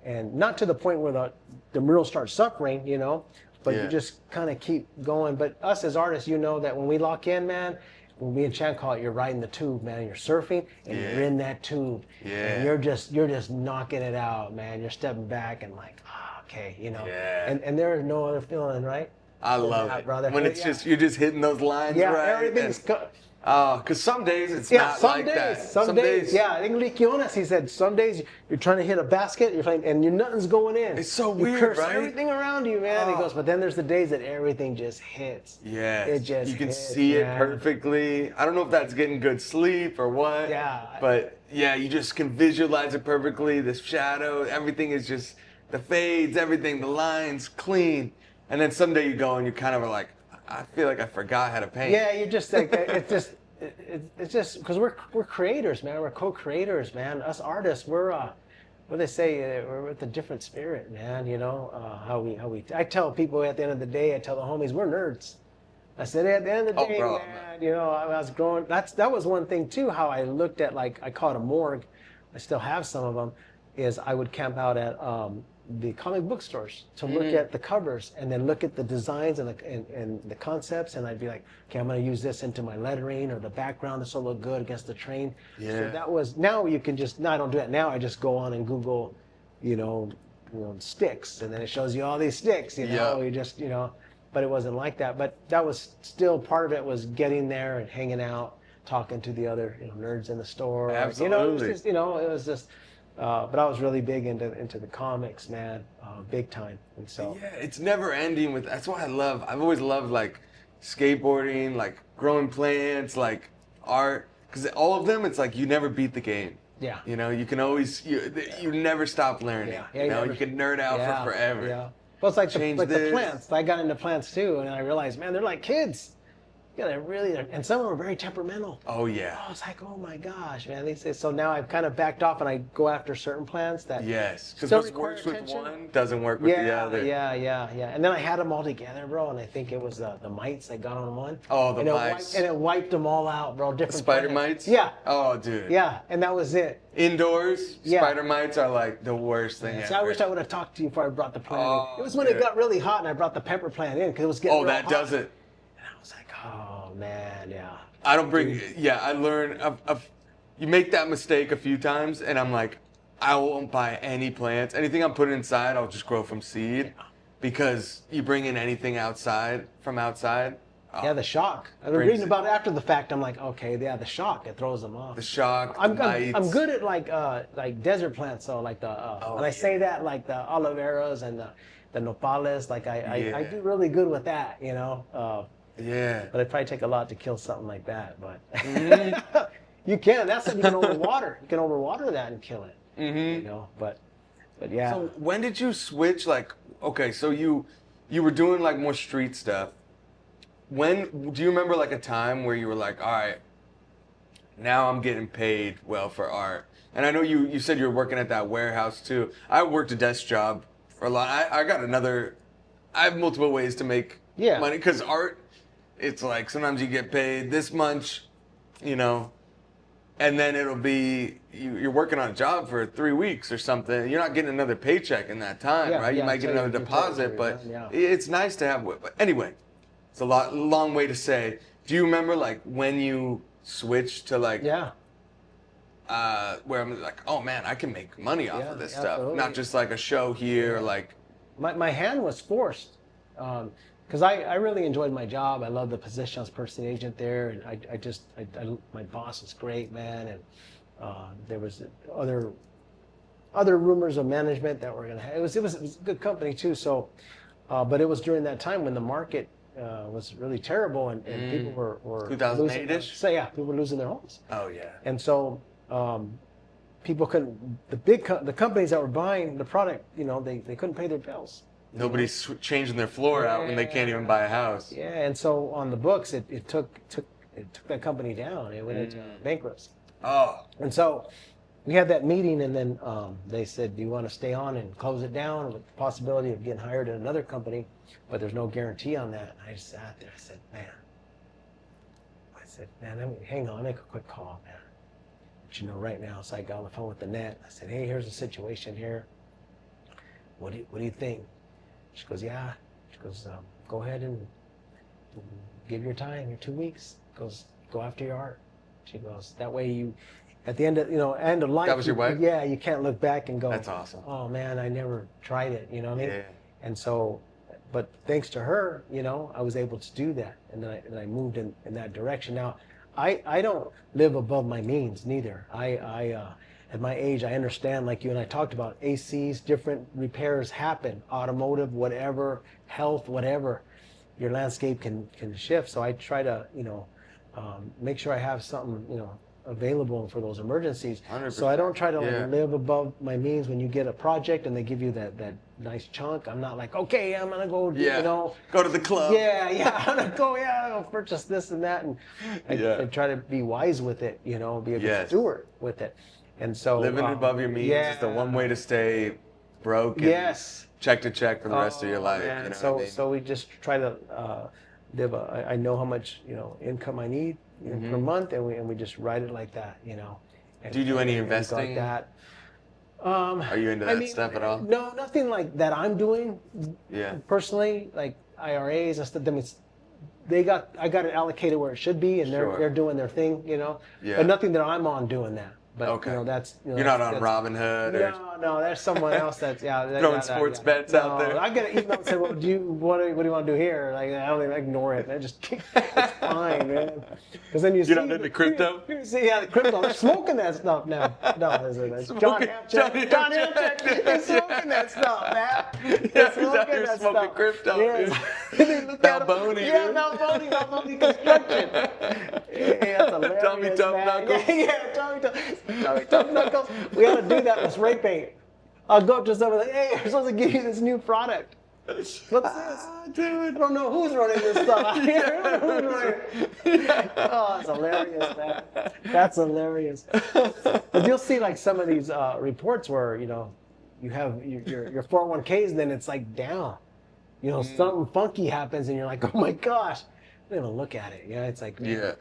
and not to the point where the mural starts suffering, you know, but you just kind of keep going. But us as artists, you know that when we lock in, man. When me and Chan call it, you're riding the tube, man. You're surfing and you're in that tube. Yeah. And you're just knocking it out, man. You're stepping back and like, okay, you know. Yeah. And there is no other feeling, right? I love it. Brother. When it's just, you're just hitting those lines right. Everything's because some days it's not like that. Some days. Yeah, I think Leonis, he said, some days you're trying to hit a basket, and nothing's going in. It's so weird, curse right? Everything around you, man. He goes, but then there's the days that everything just hits. Yeah. It just you can see it perfectly. I don't know if that's getting good sleep or what. Yeah. But yeah, you just can visualize it perfectly. The shadow, everything is just, the fades, everything, the lines, clean. And then someday you go and you kind of are like, I feel like I forgot how to paint. Yeah, you just like it's just because we're creators, man. We're co-creators, man. Us artists, we're what they say, we're with a different spirit, man. You know how we. I tell people at the end of the day, I tell the homies, we're nerds. I said at the end of the day, man. You know, I was growing. That was one thing too. How I looked at, like, I call it a morgue. I still have some of them. Is I would camp out at the comic book stores to look at the covers and then look at the designs and the concepts, and I'd be like, okay, I'm going to use this into my lettering, or the background, this will look good against the train. Yeah. So that was, now you can just, no, I don't do that now. I just go on and Google, you know, sticks, and then it shows you all these sticks, you know, you just, you know, but it wasn't like that. But that was still part of it, was getting there and hanging out, talking to the other, you know, nerds in the store. Absolutely. You know, it was just, you know, it was just, but I was really big into the comics, man, big time. And so yeah, it's never ending with. That's why I've always loved like skateboarding, like growing plants, like art, because all of them, it's like you never beat the game. Yeah. You know, you can always you never stop learning. Yeah. You know, you can nerd out for forever. Yeah. Well, it's like the plants. I got into plants too, and I realized, man, they're like kids. gotta really, and some of them are very temperamental. Oh yeah. I was like, oh my gosh, man. They say, so now I've kind of backed off and I go after certain plants that yes, because still what require works with attention. one doesn't work with the other. Yeah. And then I had them all together, bro, and I think it was the mites that got on one. Oh, the mites. And it wiped them all out, bro. Different Spider plants. mites? Yeah. Oh, dude. Yeah, and that was it. Indoors, Yeah. spider mites are like the worst thing So ever. I wish I would have talked to you before I brought the plant Oh, in. It was when dude. it got really hot and I brought the pepper plant in because it was getting real that hot. does it. And I was like, oh, man, yeah. I don't bring, I learned, you make that mistake a few times, and I'm like, I won't buy any plants. Anything I'm putting inside, I'll just grow from seed, because you bring in anything from outside. Yeah, the shock. I was reading about it after the fact. I'm like, okay, yeah, the shock, it throws them off. The shock, I'm mites. good at like desert plants, though, like when I say that, like the aloe veras and the nopales, like I do really good with that, you know. Yeah. But it'd probably take a lot to kill something like that. But you can. That's what you can overwater. You can overwater that and kill it. You know. But yeah. So when did you switch? Like, okay, so you were doing like more street stuff. When do you remember like a time where you were like, all right, now I'm getting paid well for art? And I know you said you were working at that warehouse too. I worked a desk job for a lot. I have multiple ways to make money, because art, it's like sometimes you get paid this much, you know, and then it'll be you're working on a job for 3 weeks or something. You're not getting another paycheck in that time, right? You might get another deposit, but it's nice to have. But anyway, it's a long way to say. Do you remember like when you switched to like where I'm like, oh man, I can make money off of this stuff, absolutely. Not just like a show here, like. My hand was forced. Because I really enjoyed my job. I loved the position. I was purchasing agent there, and my boss was great, man. And there was other rumors of management that were gonna. It was a good company too. So, but it was during that time when the market was really terrible, and people were 2008-ish. So yeah, people were losing their homes. Oh yeah. And so people couldn't. The companies that were buying the product, you know, they couldn't pay their bills. Nobody's changing their floor out when they can't even buy a house. Yeah, and so on the books, it took that company down. It went into bankruptcy. Oh. And so we had that meeting, and then they said, do you want to stay on and close it down with the possibility of getting hired at another company? But there's no guarantee on that. And I just sat there. I said, man, hang on, make a quick call, man. But you know, right now, so I got on the phone with the net. I said, hey, here's the situation here. What do you think? She goes, yeah. She goes, go ahead and give your time, your 2 weeks. Goes, go after your art. She goes, that way you, at the end of life. That was your wife? Yeah, you can't look back and go, that's awesome. Oh man, I never tried it. You know what I mean? Yeah. And so, but thanks to her, you know, I was able to do that, and then I moved in that direction. Now, I don't live above my means neither. At my age, I understand, like you and I talked about, ACs, different repairs happen, automotive, whatever, health, whatever. Your landscape can shift. So I try to, you know, make sure I have something, you know, available for those emergencies. 100%. So I don't try to like, live above my means. When you get a project and they give you that nice chunk, I'm not like, okay, I'm gonna go, you know, go to the club. I'm gonna go, I'll purchase this and that, and I try to be wise with it, you know, be a good steward with it. And so living above your means is the one way to stay broke. And check to check for the rest of your life. Man. You know so what I mean? so we just try to live. I know how much, you know, income I need per month, and we just write it like that, you know. And, do you do any investing? Like that. Are you into that stuff at all? No, nothing like that. I'm doing. Yeah. Personally, like IRAs and stuff. I mean, I got it allocated where it should be, and they're doing their thing, you know. Yeah. But nothing that I'm on doing that. But you know, that's you're not on Robinhood or no, there's someone else that's throwing sports bets out there. I get an email and say, well, what do you want to do here? Like, I don't even ignore it. I just it's fine, man. Because then you're not into crypto. You see, the crypto. They're smoking that stuff now. No, is it? John Hamchek is smoking that stuff, man. Yeah, he's out here smoking crypto. Yeah. Balboni. Yeah, Balboni Construction. Yeah, that's hilarious. Tommy Tough Knuckles. Yeah, Tommy Tough Knuckles. We ought to do that with spray paint. I'll go up to someone like, hey, I'm supposed to give you this new product. What's this? Dude, I don't know who's running this stuff out here. Oh, it's hilarious, man. That's hilarious. But you'll see like some of these reports where, you know, you have your 401ks and then it's like down. You know, something funky happens and you're like, oh my gosh. I don't even look at it. Yeah, it's like, yeah.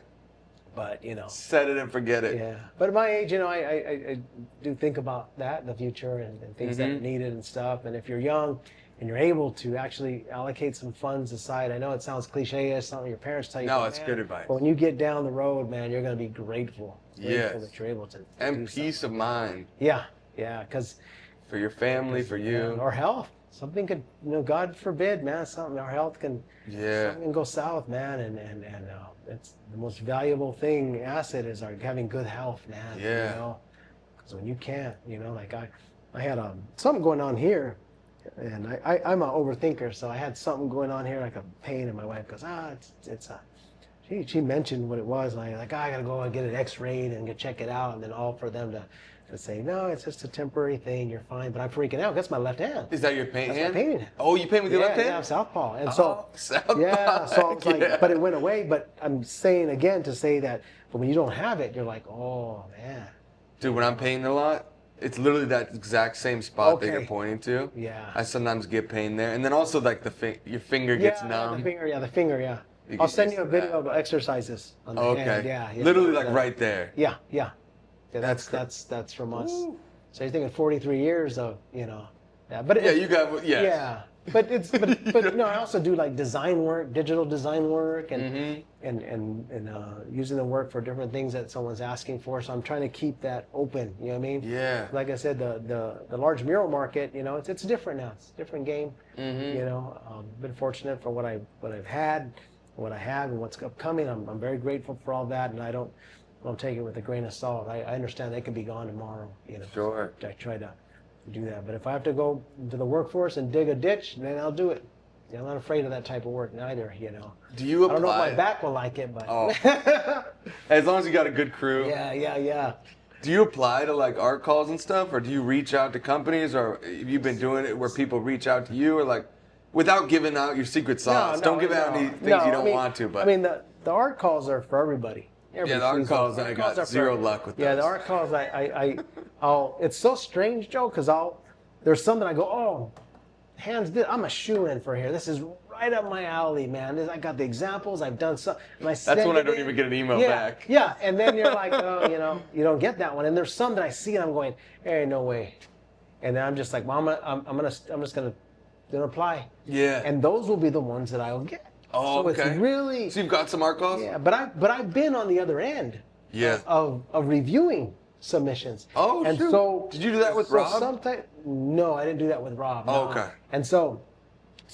But, you know. Set it and forget it. Yeah. But at my age, you know, I do think about that in the future and things that are needed and stuff. And if you're young and you're able to actually allocate some funds aside, I know it sounds cliche as something your parents tell you. No, it's good advice. But when you get down the road, man, you're going to be grateful. Grateful that you're able to and peace of mind. Yeah. Yeah. Because for your family, for you. Or health. Something could, you know, God forbid, man, something, our health can, something can go south, man, and it's the most valuable thing, asset is having good health, man. Yeah. You know, because when you can't, you know, like I had something going on here, and I'm an overthinker, so I had something going on here, like a pain, and my wife goes, she mentioned what it was, and I gotta go and get it x-rayed and check it out, and then all for them to say, no, it's just a temporary thing, you're fine. But I'm freaking out. That's my left hand. Is that your paint hand? My painting hand. Oh, you paint with your left hand? Yeah, I'm southpaw. And so, southpaw. Yeah, so I was like, but it went away. But I'm saying again to say that, but when you don't have it, you're like, oh, man. Dude, when I'm painting a lot, it's literally that exact same spot that you're pointing to. Yeah. I sometimes get pain there. And then also like your finger gets numb. The finger, yeah. I'll send you a video of exercises on the hand. Yeah. Literally like right there. Yeah. Yeah, that's from us. Ooh. So you're thinking 43 years of, you know. Yeah, but you got Yeah. But but no, I also do like design work, digital design work, and using the work for different things that someone's asking for. So I'm trying to keep that open. You know what I mean? Yeah. Like I said, the large mural market, you know, it's different now. It's a different game. You know, been fortunate for what I've had, what I have, and what's upcoming. I'm very grateful for all that, and I don't take it with a grain of salt. I understand they can be gone tomorrow. You know. Sure. So I try to do that. But if I have to go to the workforce and dig a ditch, then I'll do it. You know, I'm not afraid of that type of work neither, you know. Do you apply? I don't know if my back will like it, but... Oh. As long as you got a good crew. Yeah. Do you apply to like art calls and stuff, or do you reach out to companies, or have you been doing it where people reach out to you, or like, without giving out your secret sauce? Don't give out any things you don't want to, but... I mean, the art calls are for everybody. Yeah, the art calls, I got zero luck with those. Yeah, the art calls, I'll it's so strange, Joe, because there's some that I go, oh, I'm a shoe-in for here. This is right up my alley, man. I got the examples, I've done some. That's when I don't even get an email back. Yeah, and then you're like, oh, you know, you don't get that one. And there's some that I see and I'm going, hey, no way. And then I'm just like, well, I'm just gonna apply. Yeah. And those will be the ones that I'll get. Oh, so okay. It's really... So you've got some art calls? Yeah, but I've been on the other end of reviewing submissions. Oh, and shoot. So did you do that with Rob? No, I didn't do that with Rob. Oh, okay. And so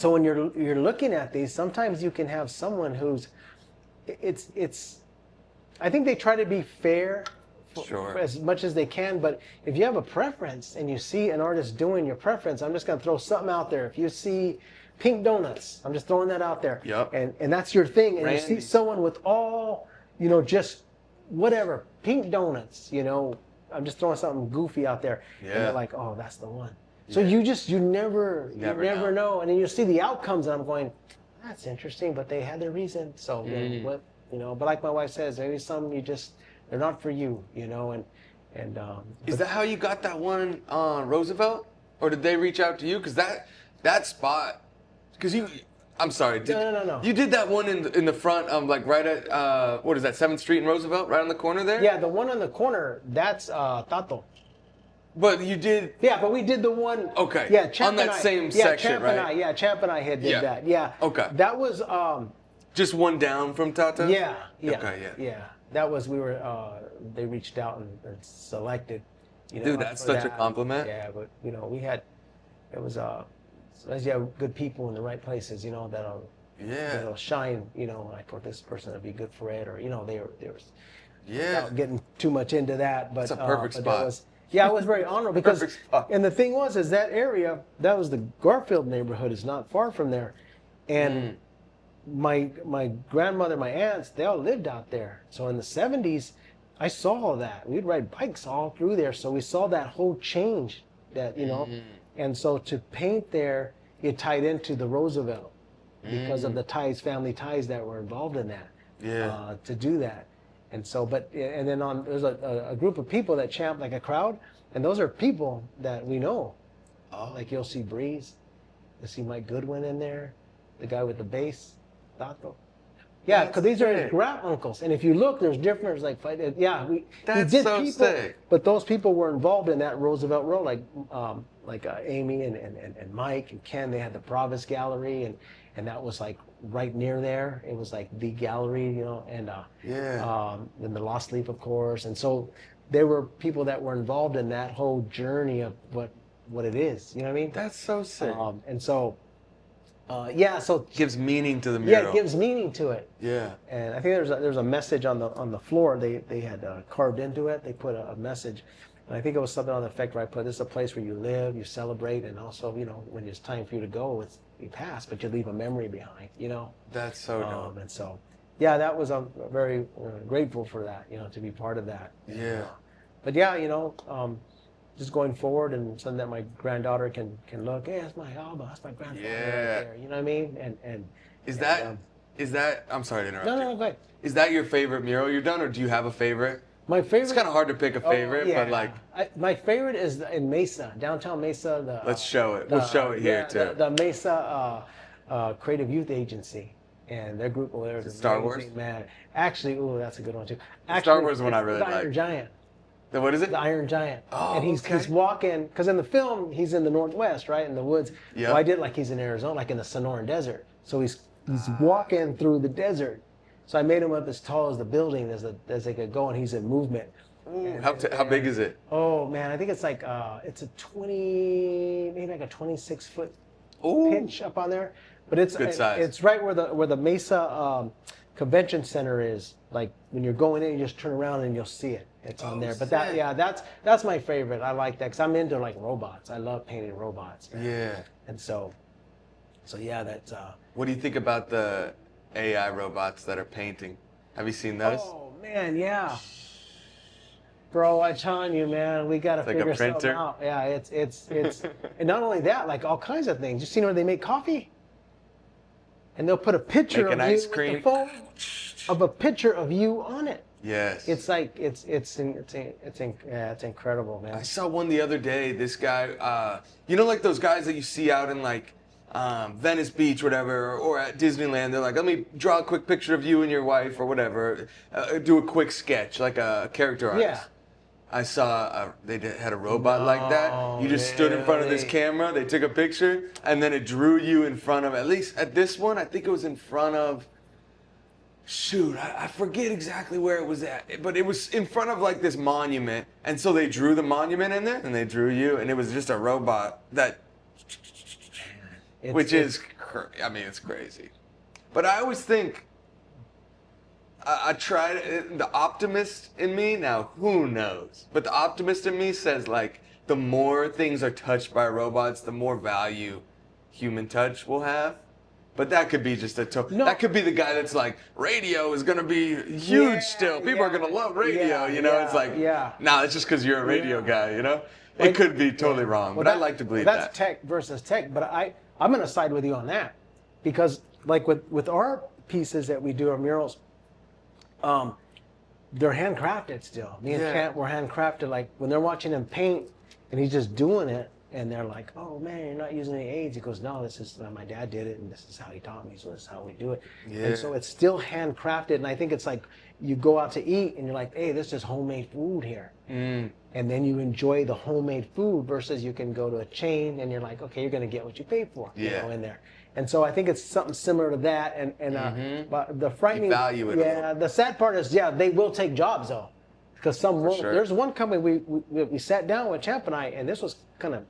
when you're looking at these, sometimes you can have someone who's... I think they try to be fair for as much as they can, but if you have a preference and you see an artist doing your preference, I'm just going to throw something out there. If you see... pink donuts. I'm just throwing that out there. Yep. And that's your thing. And Randy. You see someone with all, you know, just whatever, pink donuts, you know, I'm just throwing something goofy out there. Yeah. And they're like, oh, that's the one. So you never know. And then you see the outcomes and I'm going, that's interesting, but they had their reason. So, you know, but like my wife says, there's some they're not for you, you know, and is that how you got that one on Roosevelt? Or did they reach out to you? Because that spot... Because I'm sorry. No. You did that one in the front of like right at, what is that, 7th Street in Roosevelt, right on the corner there? Yeah, the one on the corner, that's Tato. But you did... Yeah, but we did the one... Okay, yeah, Champ on that same section, right? Champ and I did that, yeah. Okay. That was... just one down from Tato? Yeah. Okay, yeah. That was, they reached out and selected, you know. Dude, that's such a compliment. Yeah, but, you know, as you have good people in the right places, you know, that'll shine, you know, like, for this person to be good for it, or, you know, they were without getting too much into that, but it's a perfect spot. I was very honored because, and the thing was, is that area, that was the Garfield neighborhood, is not far from there, and my grandmother, my aunts, they all lived out there. So in the 70s, I saw all that. We'd ride bikes all through there, so we saw that whole change, that, you know. And so to paint there it tied into the Roosevelt because of the family ties that were involved in that. Yeah. To do that. And so, and then there's a group of people that chant like a crowd, and those are people that we know. Oh. Like you'll see Breeze, you'll see Mike Goodwin in there, the guy with the bass, Tato. Yeah, because these are his grand uncles, and if you look, there's different. Like, he did so people, sick. But those people were involved in that Roosevelt role, like Amy and Mike and Ken. They had the Provis Gallery, and that was like right near there. It was like the gallery, you know, and then the Lost Leaf, of course, and so there were people that were involved in that whole journey of what it is. You know what I mean? That's so sick. And so. So it gives meaning to the mural. Yeah, it gives meaning to it. Yeah. And I think there's a message on the floor. They had carved into it. They put a message, and I think it was something on the effect where I put, "This is a place where you live, you celebrate, and also, you know, when it's time for you to go, you pass, but you leave a memory behind." You know. That's so dope. And so, yeah, that was very grateful for that. You know, to be part of that. Yeah. But yeah, you know. Just going forward and something that my granddaughter can look. Hey, that's my Alba. That's my grandfather right there. You know what I mean? And is that? I'm sorry to interrupt. No, you. go ahead. Is that your favorite mural you've done, or do you have a favorite? My favorite. It's kind of hard to pick a favorite, but like. My favorite is in Mesa, downtown Mesa. Let's show it. We'll show it here too. The Mesa Creative Youth Agency. And their group over there is Star Wars. Man, actually, that's a good one too. Actually, Star Wars is one I really like. The Iron Giant. What is it? The Iron Giant. Oh, and he's walking, because in the film, he's in the Northwest, right, in the woods. Yeah. Well, I did like he's in Arizona, like in the Sonoran Desert. So he's walking through the desert. So I made him up as tall as the building as they could go, and he's in movement. Ooh, how big is it? Oh, man, I think it's like, it's a maybe like a 26-foot pitch up on there. But it's good size. It's right where the Mesa Convention Center is. Like when you're going in, you just turn around and you'll see it. It's on there. But that's my favorite. I like that because I'm into like robots. I love painting robots. Man. Yeah. And so yeah, that's. What do you think about the AI robots that are painting? Have you seen those? Oh man, yeah. Bro, I'm telling you, man, we gotta figure something out. Yeah, it's and not only that, like all kinds of things. You seen where they make coffee? And they'll put a picture of you with the phone of a picture of you on it. Yes. It's like it's incredible, man. I saw one the other day. This guy, you know, like those guys that you see out in like Venice Beach, whatever, or at Disneyland. They're like, let me draw a quick picture of you and your wife, or whatever. Do a quick sketch, like a character artist. Yeah. I saw they had a robot like that. You just stood in front of this camera. They took a picture, and then it drew you in front of. At least at this one, I think it was in front of. Shoot, I forget exactly where it was at, but it was in front of like this monument, and so they drew the monument in there, and they drew you, and it was just a robot that, it's crazy. But I always think, I tried the optimist in me. Now, who knows? But the optimist in me says like, the more things are touched by robots, the more value human touch will have. But that could be just that could be the guy that's like, radio is going to be huge still. People are going to love radio, you know? It's like, nah, it's just because you're a radio guy, you know? It could be totally wrong, but I like to believe that's tech versus tech, but I'm going to side with you on that. Because like with our pieces that we do, our murals, they're handcrafted still. Me and Kent were handcrafted. Like when they're watching him paint and he's just doing it, and they're like, "Oh man, you're not using any aids." He goes, "No, this is my dad did it, and this is how he taught me. So this is how we do it." Yeah. And so it's still handcrafted. And I think it's like you go out to eat, and you're like, "Hey, this is homemade food here," and then you enjoy the homemade food versus you can go to a chain, and you're like, "Okay, you're going to get what you paid for," you know, in there. And so I think it's something similar to that. But the frightening, you value it. The sad part is, they will take jobs though, because some won't. Sure. There's one company we sat down with Champ and I, and this was kind of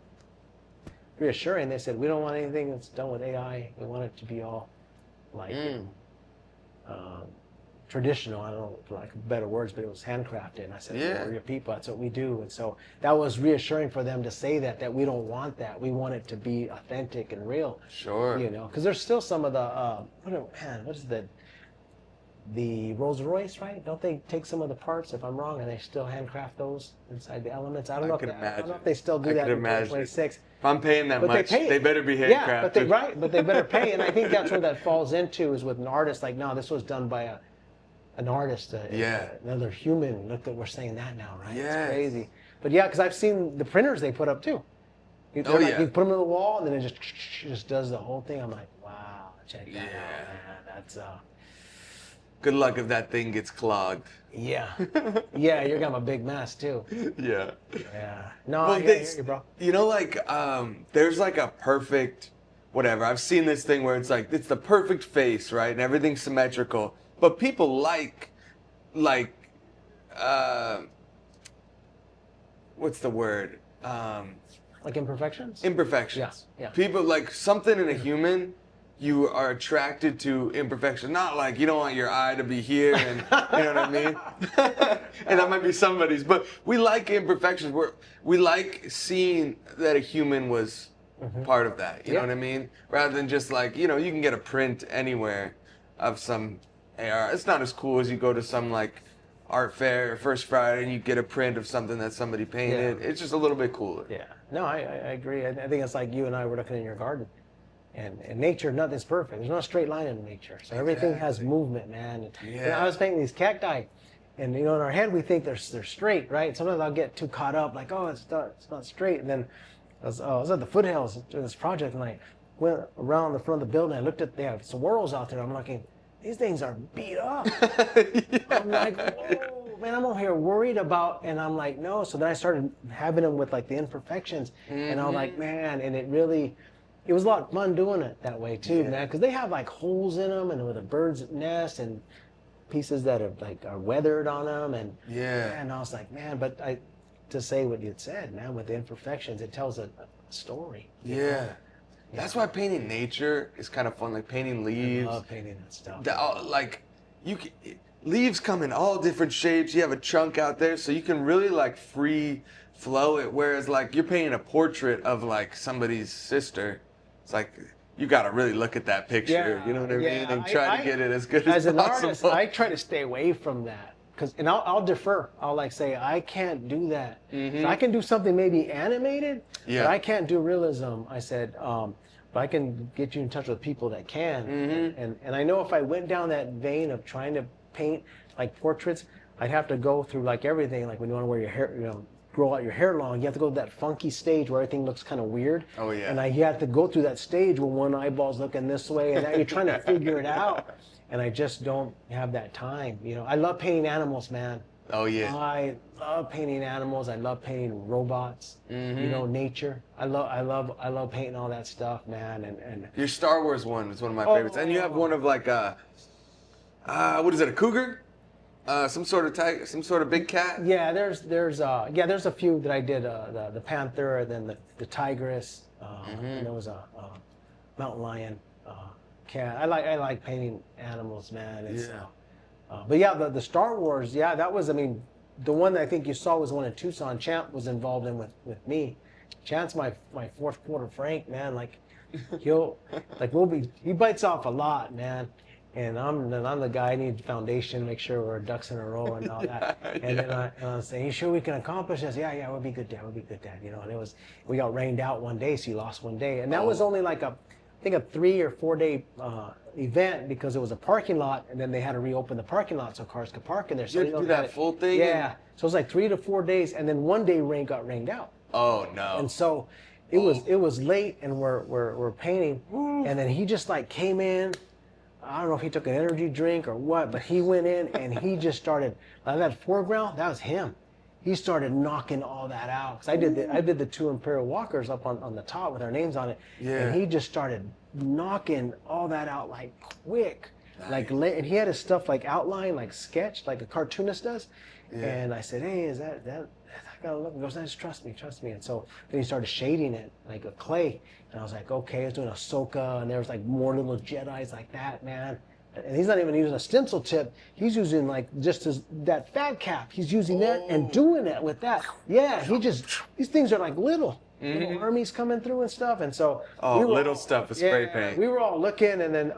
reassuring. They said, we don't want anything that's done with AI. We want it to be all like traditional. I don't know for like better words, but it was handcrafted. And I said, we're your people. That's what we do. And so that was reassuring for them to say that we don't want that. We want it to be authentic and real. Sure. You know, because there's still some of the what is the Rolls Royce, right? Don't they take some of the parts, if I'm wrong, and they still handcraft those inside the elements? I don't know if they still do that in 2026. If I'm paying that much, they better be handcrafted. Yeah, but they better pay. And I think that's where that falls into is with an artist. Like, no, this was done by an artist, another human. Look, that we're saying that now, right? Yeah, it's crazy. But yeah, because I've seen the printers they put up too. You put them on the wall, and then it just does the whole thing. I'm like, wow, check that out, man. That's good luck if that thing gets clogged. Yeah, yeah, you're gonna have a big mess too. Yeah. Yeah. No, I hear you, bro. You know, like, there's like a perfect, whatever. I've seen this thing where it's like it's the perfect face, right, and everything's symmetrical. But people like, what's the word? Like imperfections? Imperfections. Yeah. People like something in a human, you are attracted to imperfection. Not like you don't want your eye to be here and you know what I mean? And that might be somebody's, but we like imperfections. We like seeing that a human was part of that. You know what I mean? Rather than just like, you know, you can get a print anywhere of some AR. It's not as cool as you go to some like art fair or First Friday and you get a print of something that somebody painted. It's just a little bit cooler. Yeah. No, I agree. I think it's like you and I were looking in your garden. And nature, nothing's perfect. There's no straight line in nature. So everything has movement, man. And, you know, I was painting these cacti, and you know, in our head we think they're straight, right? Sometimes I'll get too caught up, like, oh, it's not straight. And then I was at the foothills doing this project, and I went around the front of the building. I looked at, they have some whorls out there. I'm looking, these things are beat up. I'm like, whoa, man, I'm over here worried about, and I'm like, no. So then I started having them with like the imperfections, and I'm like, man, and it was a lot of fun doing it that way too, man, because they have like holes in them and with a bird's nest and pieces that are weathered on them, and I was like, man, but to say what you said, man, with the imperfections, it tells a story. Yeah. That's why painting nature is kind of fun, like painting leaves. I love painting that stuff. Like, leaves come in all different shapes. You have a chunk out there, so you can really like free flow it. Whereas like you're painting a portrait of like somebody's sister, it's like you got to really look at that picture. You know what I mean? And try to get it as good as possible. As an artist, I try to stay away from that. And I'll defer. I'll like say, I can't do that. So I can do something maybe animated, but I can't do realism. I said, but I can get you in touch with people that can. And I know if I went down that vein of trying to paint like portraits, I'd have to go through like everything. Like when you want to wear your hair, you know, grow out your hair long, you have to go to that funky stage where everything looks kind of weird. Oh yeah. And you have to go through that stage where one eyeball's looking this way, and now you're trying to figure it out. And I just don't have that time. You know, I love painting animals, man. Oh yeah. I love painting animals. I love painting robots. You know, nature. I love painting all that stuff, man. And your Star Wars one is one of my favorites. And you have one of like what is it? A cougar? Some sort of tiger, some sort of big cat. Yeah, there's a few that I did. The panther, and then the tigress. And there was a mountain lion. Cat. I like painting animals, man. But yeah, the Star Wars, that was, I mean, the one that I think you saw was the one in Tucson. Champ was involved in with me. Champ's my fourth quarter Frank, man. Like he bites off a lot, man. And I'm the guy. I need foundation, make sure we're ducks in a row and all that. And then I was saying, you sure we can accomplish this? Yeah, we'll be good, Dad. We'll be good, Dad. You know, and we got rained out one day, so you lost one day, and that was only like I think a 3 or 4 day event, because it was a parking lot, and then they had to reopen the parking lot so cars could park in there. So you had to do that full thing? Yeah. So it was like 3 to 4 days, and then one day got rained out. Oh no. And so it was late, and we're painting, and then he just like came in. I don't know if he took an energy drink or what, but he went in and he just started, like that foreground, that was him. He started knocking all that out. Cause I did the 2 Imperial Walkers up on the top with our names on it. Yeah. And he just started knocking all that out like quick. Nice. And he had his stuff like outlined, like sketched, like a cartoonist does. Yeah. And I said, hey, is that I gotta look. He goes, just trust me. And so then he started shading it like a clay. And I was like, okay, I was doing Ahsoka, and there was like more little Jedis like that, man. And he's not even using a stencil tip. He's using like just that fat cap. He's using that and doing it with that. Yeah, these things are like little armies coming through and stuff. And so little stuff with spray paint. We were all looking, and then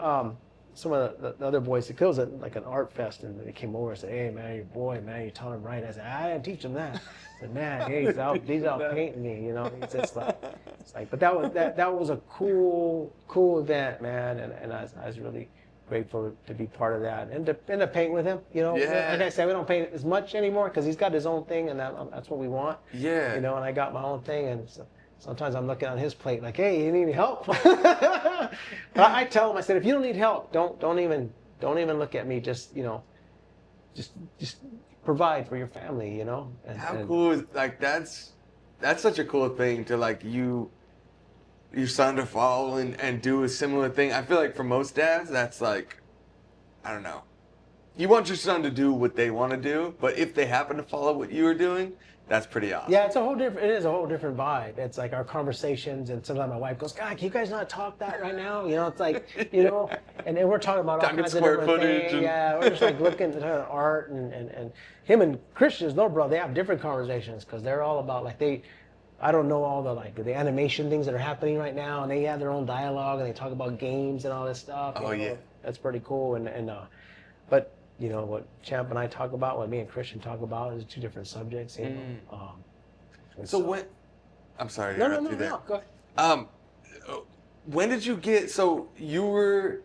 some of the other boys, it was like an art fest, and they came over and said, "Hey man, your boy, man, you taught him right." I said, "I didn't teach him that." I said, "Man, hey, he's out painting me, you know." He's just like, it's like, but that was a cool event, man, and I was really grateful to be part of that and to paint with him, you know. Yeah. Like I said, we don't paint as much anymore because he's got his own thing, and that's what we want. Yeah. You know, and I got my own thing, and so, sometimes I'm looking on his plate like, "Hey, you need any help?" But I tell him, I said, "If you don't need help, don't even look at me. Just, you know, just provide for your family, you know." How cool is, like, that's such a cool thing to, like, your son to follow and do a similar thing. I feel like for most dads, that's like, I don't know. You want your son to do what they want to do, but if they happen to follow what you were doing, that's pretty awesome. Yeah, it is a whole different vibe. It's like our conversations, and sometimes my wife goes, "God, can you guys not talk that right now?" You know, it's like, you know, and then we're talking about all kinds of different things. Yeah, we're just like looking at art, and him and Christian's little brother, they have different conversations because they're all about, like, I don't know all the animation things that are happening right now, and they have their own dialogue, and they talk about games and all this stuff. Oh, yeah. That's pretty cool, but you know, what Champ and I talk about, what me and Christian talk about, is two different subjects. You know. So when, I'm sorry to no, interrupt you there. No, go ahead. When did you get? So you were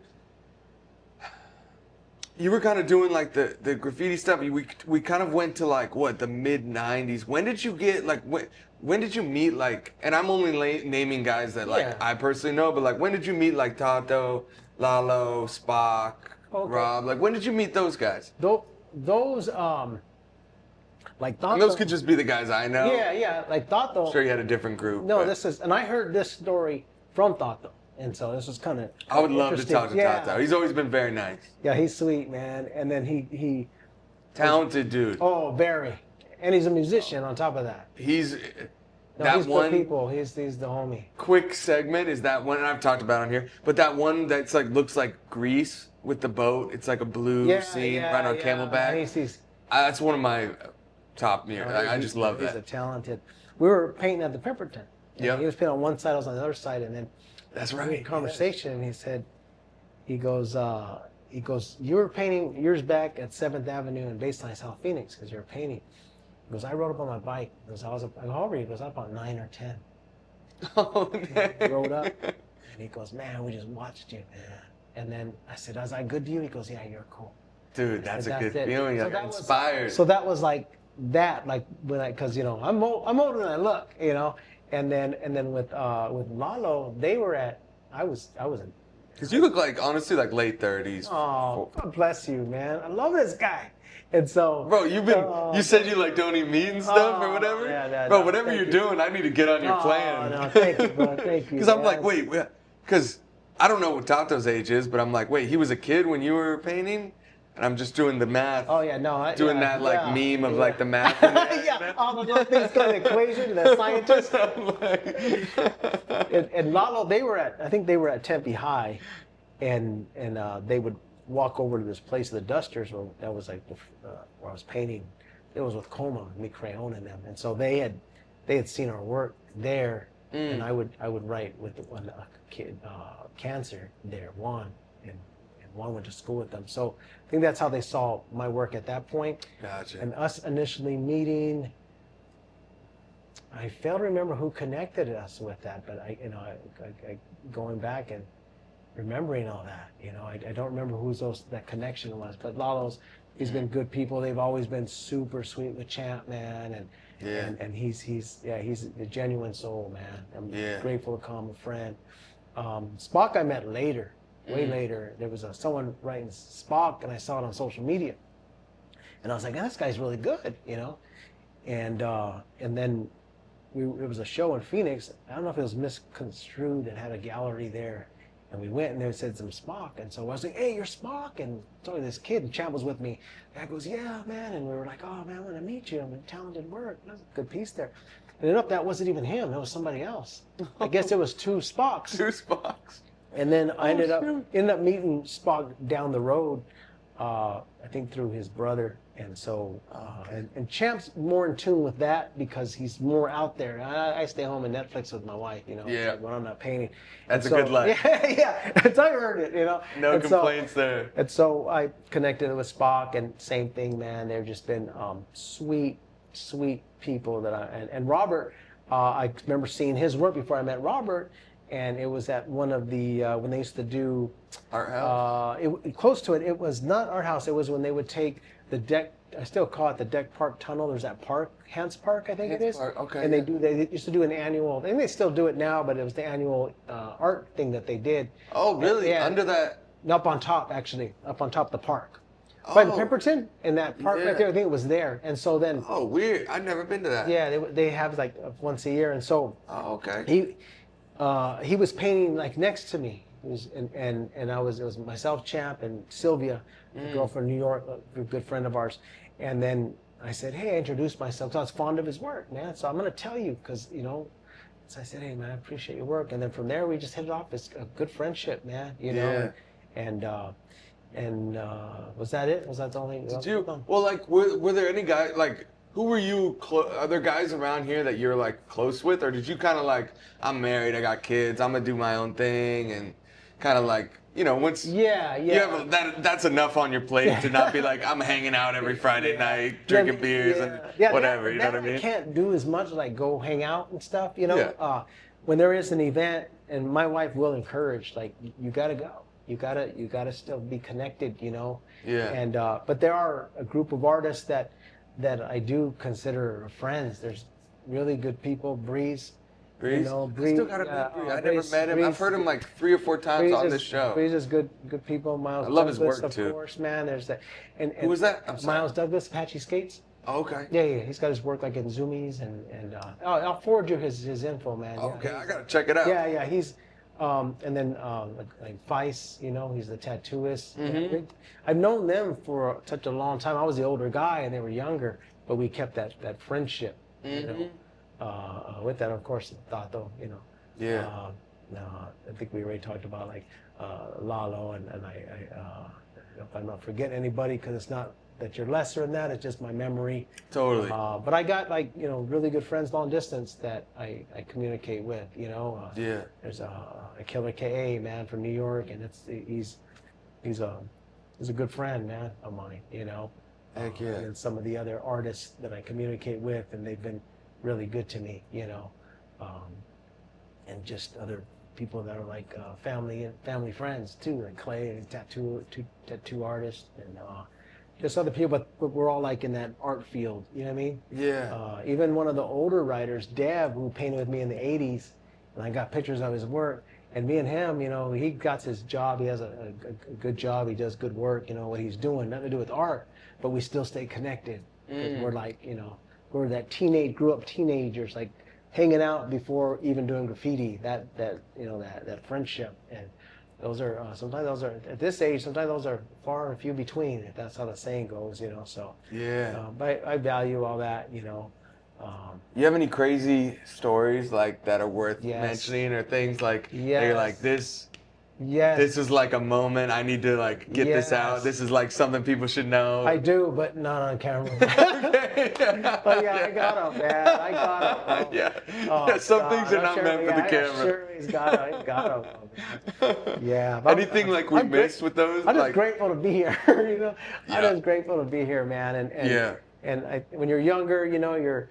kind of doing like the graffiti stuff. We kind of went to like what, the mid '90s. When did you get like when did you meet, like? And I'm only naming guys that like I personally know, but like when did you meet like Tato, Lalo, Spock? Okay. Rob, like, when did you meet those guys? Those, like Tato. And those could just be the guys I know. Yeah, like Tato. I'm sure you had a different group. No, and I heard this story from Tato, and so this was kind of. I would love to talk to Tato. He's always been very nice. Yeah, he's sweet, man. And then he talented dude. Oh, very, and he's a musician on top of that. He's good people. He's the homie. Quick segment is that one, and I've talked about on here, but that one that's like looks like Grease with the boat. It's like a blue scene right on Camelback. That's one of my top mirrors. I just love that. He's a talented. We were painting at the Pepperton. Yeah. He was painting on one side, I was on the other side, and then that's right. We had a conversation, and he said, he goes, "You were painting years back at 7th Avenue in Baseline, South Phoenix, because you were painting." He goes, "I rode up on my bike." He goes, "How old were you?" He goes, "I was about 9 or 10. Oh, he rode up, and he goes, "Man, we just watched you, man." And then I said, "Was I good to you?" He goes, "Yeah, you're cool." Dude, that's a good feeling. You're inspired. So that was like that, like because you know I'm older than I look, you know. And then with Lalo, they were at I was in. Because you look like, honestly, like late 30s. Oh, God bless you, man. I love this guy. And so, bro, you said you like don't eat meat and stuff or whatever. Bro, whatever you're doing, I need to get on your plan. No, thank you, bro. Thank you. Because I'm like, wait, because I don't know what Tato's age is, but I'm like, wait, he was a kid when you were painting, and I'm just doing the math. Oh yeah, no, doing that like meme of like the math. Yeah, all the little things go in the equation. The scientists. and Lalo, I think they were at Tempe High, and they would walk over to this place, the Dusters, that was like where I was painting. It was with Coma, me Crayon and them, and so they had seen our work there, and I would write with one kid, Cancer there, Juan, and Juan went to school with them. So I think that's how they saw my work at that point. Gotcha. And us initially meeting, I fail to remember who connected us with that, but I going back and remembering all that, I don't remember that connection was, but Lalo's, he's been good people. They've always been super sweet with Champ, man, and he's a genuine soul, man. I'm grateful to call him a friend. Spock I met later, way later. There was someone writing Spock, and I saw it on social media, and I was like, this guy's really good, and then it was a show in Phoenix. I don't know if it was misconstrued and had a gallery there. And we went, and they said some Spock. And so I was like, hey, you're Spock. And so this kid, and Champ was with me. The guy goes, yeah, man. And we were like, oh, man, I want to meet you. I'm in talented work. That's a good piece there. And then that wasn't even him. That was somebody else. I guess it was two Spocks. Two Spocks. And then I ended up meeting Spock down the road I think through his brother. And so, and Champ's more in tune with that because he's more out there. I stay home and Netflix with my wife, you know, like when I'm not painting. That's a good life. Yeah, that's how I heard it, you know. No complaints there. And so I connected with Spock, and same thing, man. They've just been sweet people that and Robert, I remember seeing his work before I met Robert, and it was at one of the when they used to do Art House. Close to it. It was not Art House. It was when they would take the deck. I still call it the Deck Park Tunnel. There's that park, Hans Park, I think it is. Park, okay. And they used to do an annual, and they still do it now, but it was the annual art thing that they did. Oh, really? Under that? Up on top, actually, up on top of the park. By the Pemberton, in that park right there, I think it was there. And so then. Oh, weird! I've never been to that. Yeah, they have like once a year, and so. Oh, okay. He was painting like next to me. It was, and it was myself, Champ, and Sylvia, a girl from New York, a good friend of ours. And then I said, hey, I introduced myself because I was fond of his work, man. So I'm going to tell you because, you know, so I said, hey, man, I appreciate your work. And then from there, we just hit it off. It's a good friendship, man, you know. And was that it? Was that the only? Did you? Well, like, were there any guys, like, who were you, are there guys around here that you're, like, close with? Or did you kind of, like, I'm married, I got kids, I'm going to do my own thing, and kind of, like, you know, once you have that's enough on your plate to not be like, I'm hanging out every Friday night, drinking beers and whatever, you know what I mean? I can't do as much, like, go hang out and stuff, you know? When there is an event, and my wife will encourage, like, you got to go. You gotta still be connected, you know? Yeah. And, but there are a group of artists that I do consider friends. There's really good people. Breeze. You know, Breeze. I still gotta meet Breeze. I never met him. Breeze, I've heard him like 3 or 4 times on this show. Breeze is good people. Miles I love Douglas, his work of course, man. There's that. And who was that? Miles Douglas, Apache Skates. Oh, okay. Yeah. He's got his work like in Zoomies and I'll forward you his info, man. Okay, I gotta check it out. Yeah. He's and then like Vice, you know, he's the tattooist. Mm-hmm. I've known them for such a long time. I was the older guy and they were younger, but we kept that friendship, you know. With that, of course, Tato, you know. Yeah. I think we already talked about like Lalo, and I if I'm not forgetting anybody, because it's not that you're lesser than that, it's just my memory. Totally. But I got like, you know, really good friends long distance that I communicate with, you know. There's a Killer KA, man, from New York, and he's a good friend, man, of mine, you know. Heck yeah. And some of the other artists that I communicate with, and they've been really good to me, you know. And just other people that are like family friends too, like Clay, tattoo artist, and just other people, but we're all like in that art field, you know what I mean? Yeah. Even one of the older writers, Deb, who painted with me in the 80s, and I got pictures of his work, and me and him, you know, he got his job, he has a good job, he does good work, you know, what he's doing, nothing to do with art, but we still stay connected, because we're like, you know, we're that grew up teenagers, like hanging out before even doing graffiti, that you know, that friendship. And those are sometimes those are at this age, sometimes those are far and few between, if that's how the saying goes, you know. So but I value all that, you know. You have any crazy stories like that are worth mentioning, or things like that you're like, this is like a moment, I need to like get this out, this is like something people should know? I do, but not on camera. But yeah, I got them, man. I got them. Some things are not meant for the camera. Sure, he's got them. Yeah. Anything like we missed with those? I'm just grateful to be here. You know, I'm just grateful to be here, man. And when you're younger, you know, you're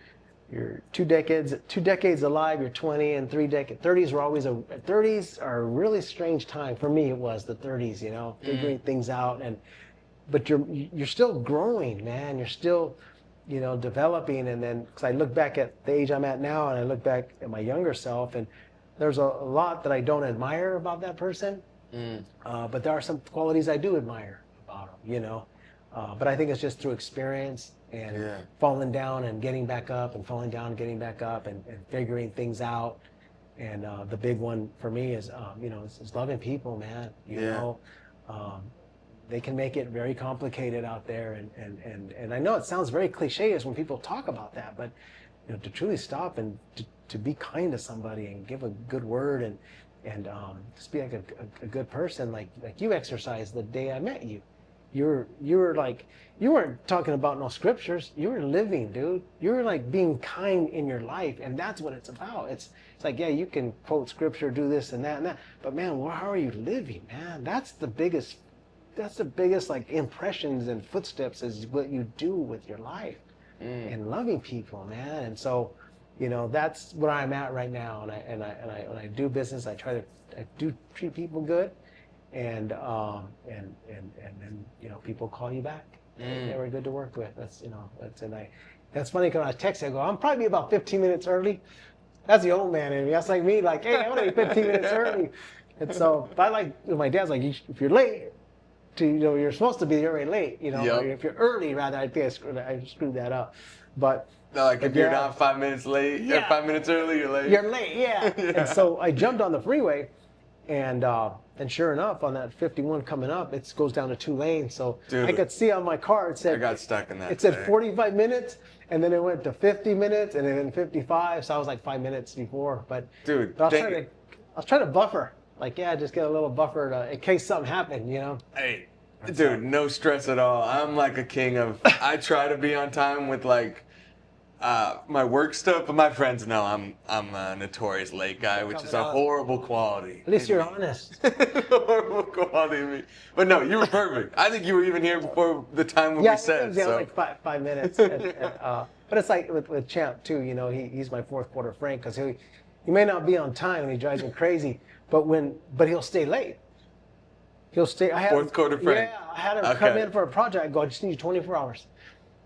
2 decades alive. You're 20 and 3 decades. 30s were always 30s are a really strange time for me. It was the 30s, you know, figuring things out, but you're still growing, man. You're still, you know, developing. And then, because I look back at the age I'm at now, and I look back at my younger self, and there's a lot that I don't admire about that person. But there are some qualities I do admire about him, you know. But I think it's just through experience and falling down and getting back up, and falling down and getting back up, and figuring things out. And the big one for me is, you know, is loving people, man. You know, they can make it very complicated out there. And I know it sounds very cliche as when people talk about that, but you know, to truly stop and to be kind to somebody and give a good word and just be like a good person, like you exercised the day I met you. you were like, you weren't talking about no scriptures. You were living, dude. You were like being kind in your life, and that's what it's about. It's like, yeah, you can quote scripture, do this and that, but man, how are you living, man? That's the biggest like impressions and footsteps is what you do with your life and loving people, man. And so, you know, that's where I'm at right now. And when I do business, I do treat people good, and then, you know, people call you back. They were good to work with. That's funny because when I text, I go, I'm probably about 15 minutes early. That's the old man in me. That's like me, like, hey, I want to be 15 minutes early. And so, but my dad's like, if you're late, you're supposed to be already late, you know. Yep. Or if you're early, rather, I think I screwed that up. But no, like if you're not 5 minutes late, or 5 minutes early, you're late. You're late, yeah. And so I jumped on the freeway, and sure enough, on that 51 coming up, it goes down to 2 lanes. So dude, I could see on my car, it said, I got stuck in that. It said 45 minutes, and then it went to 50 minutes, and then 55. So I was like 5 minutes before. But dude, I was trying to buffer. Like, yeah, just get a little buffer in case something happened, you know? Hey, dude, no stress at all. I'm like a king of, I try to be on time with like my work stuff, but my friends know I'm a notorious late guy, which is a horrible quality. At least you're honest. Horrible quality of me. But no, you were perfect. I think you were even here before the time when we said. Yeah, so. Like 5 minutes. But it's like with Champ too, you know, he's my fourth quarter Frank, because he may not be on time and he drives me crazy, but he'll stay late. He'll stay. Fourth quarter Frank. Yeah, I had him come in for a project. I go, I just need 24 hours.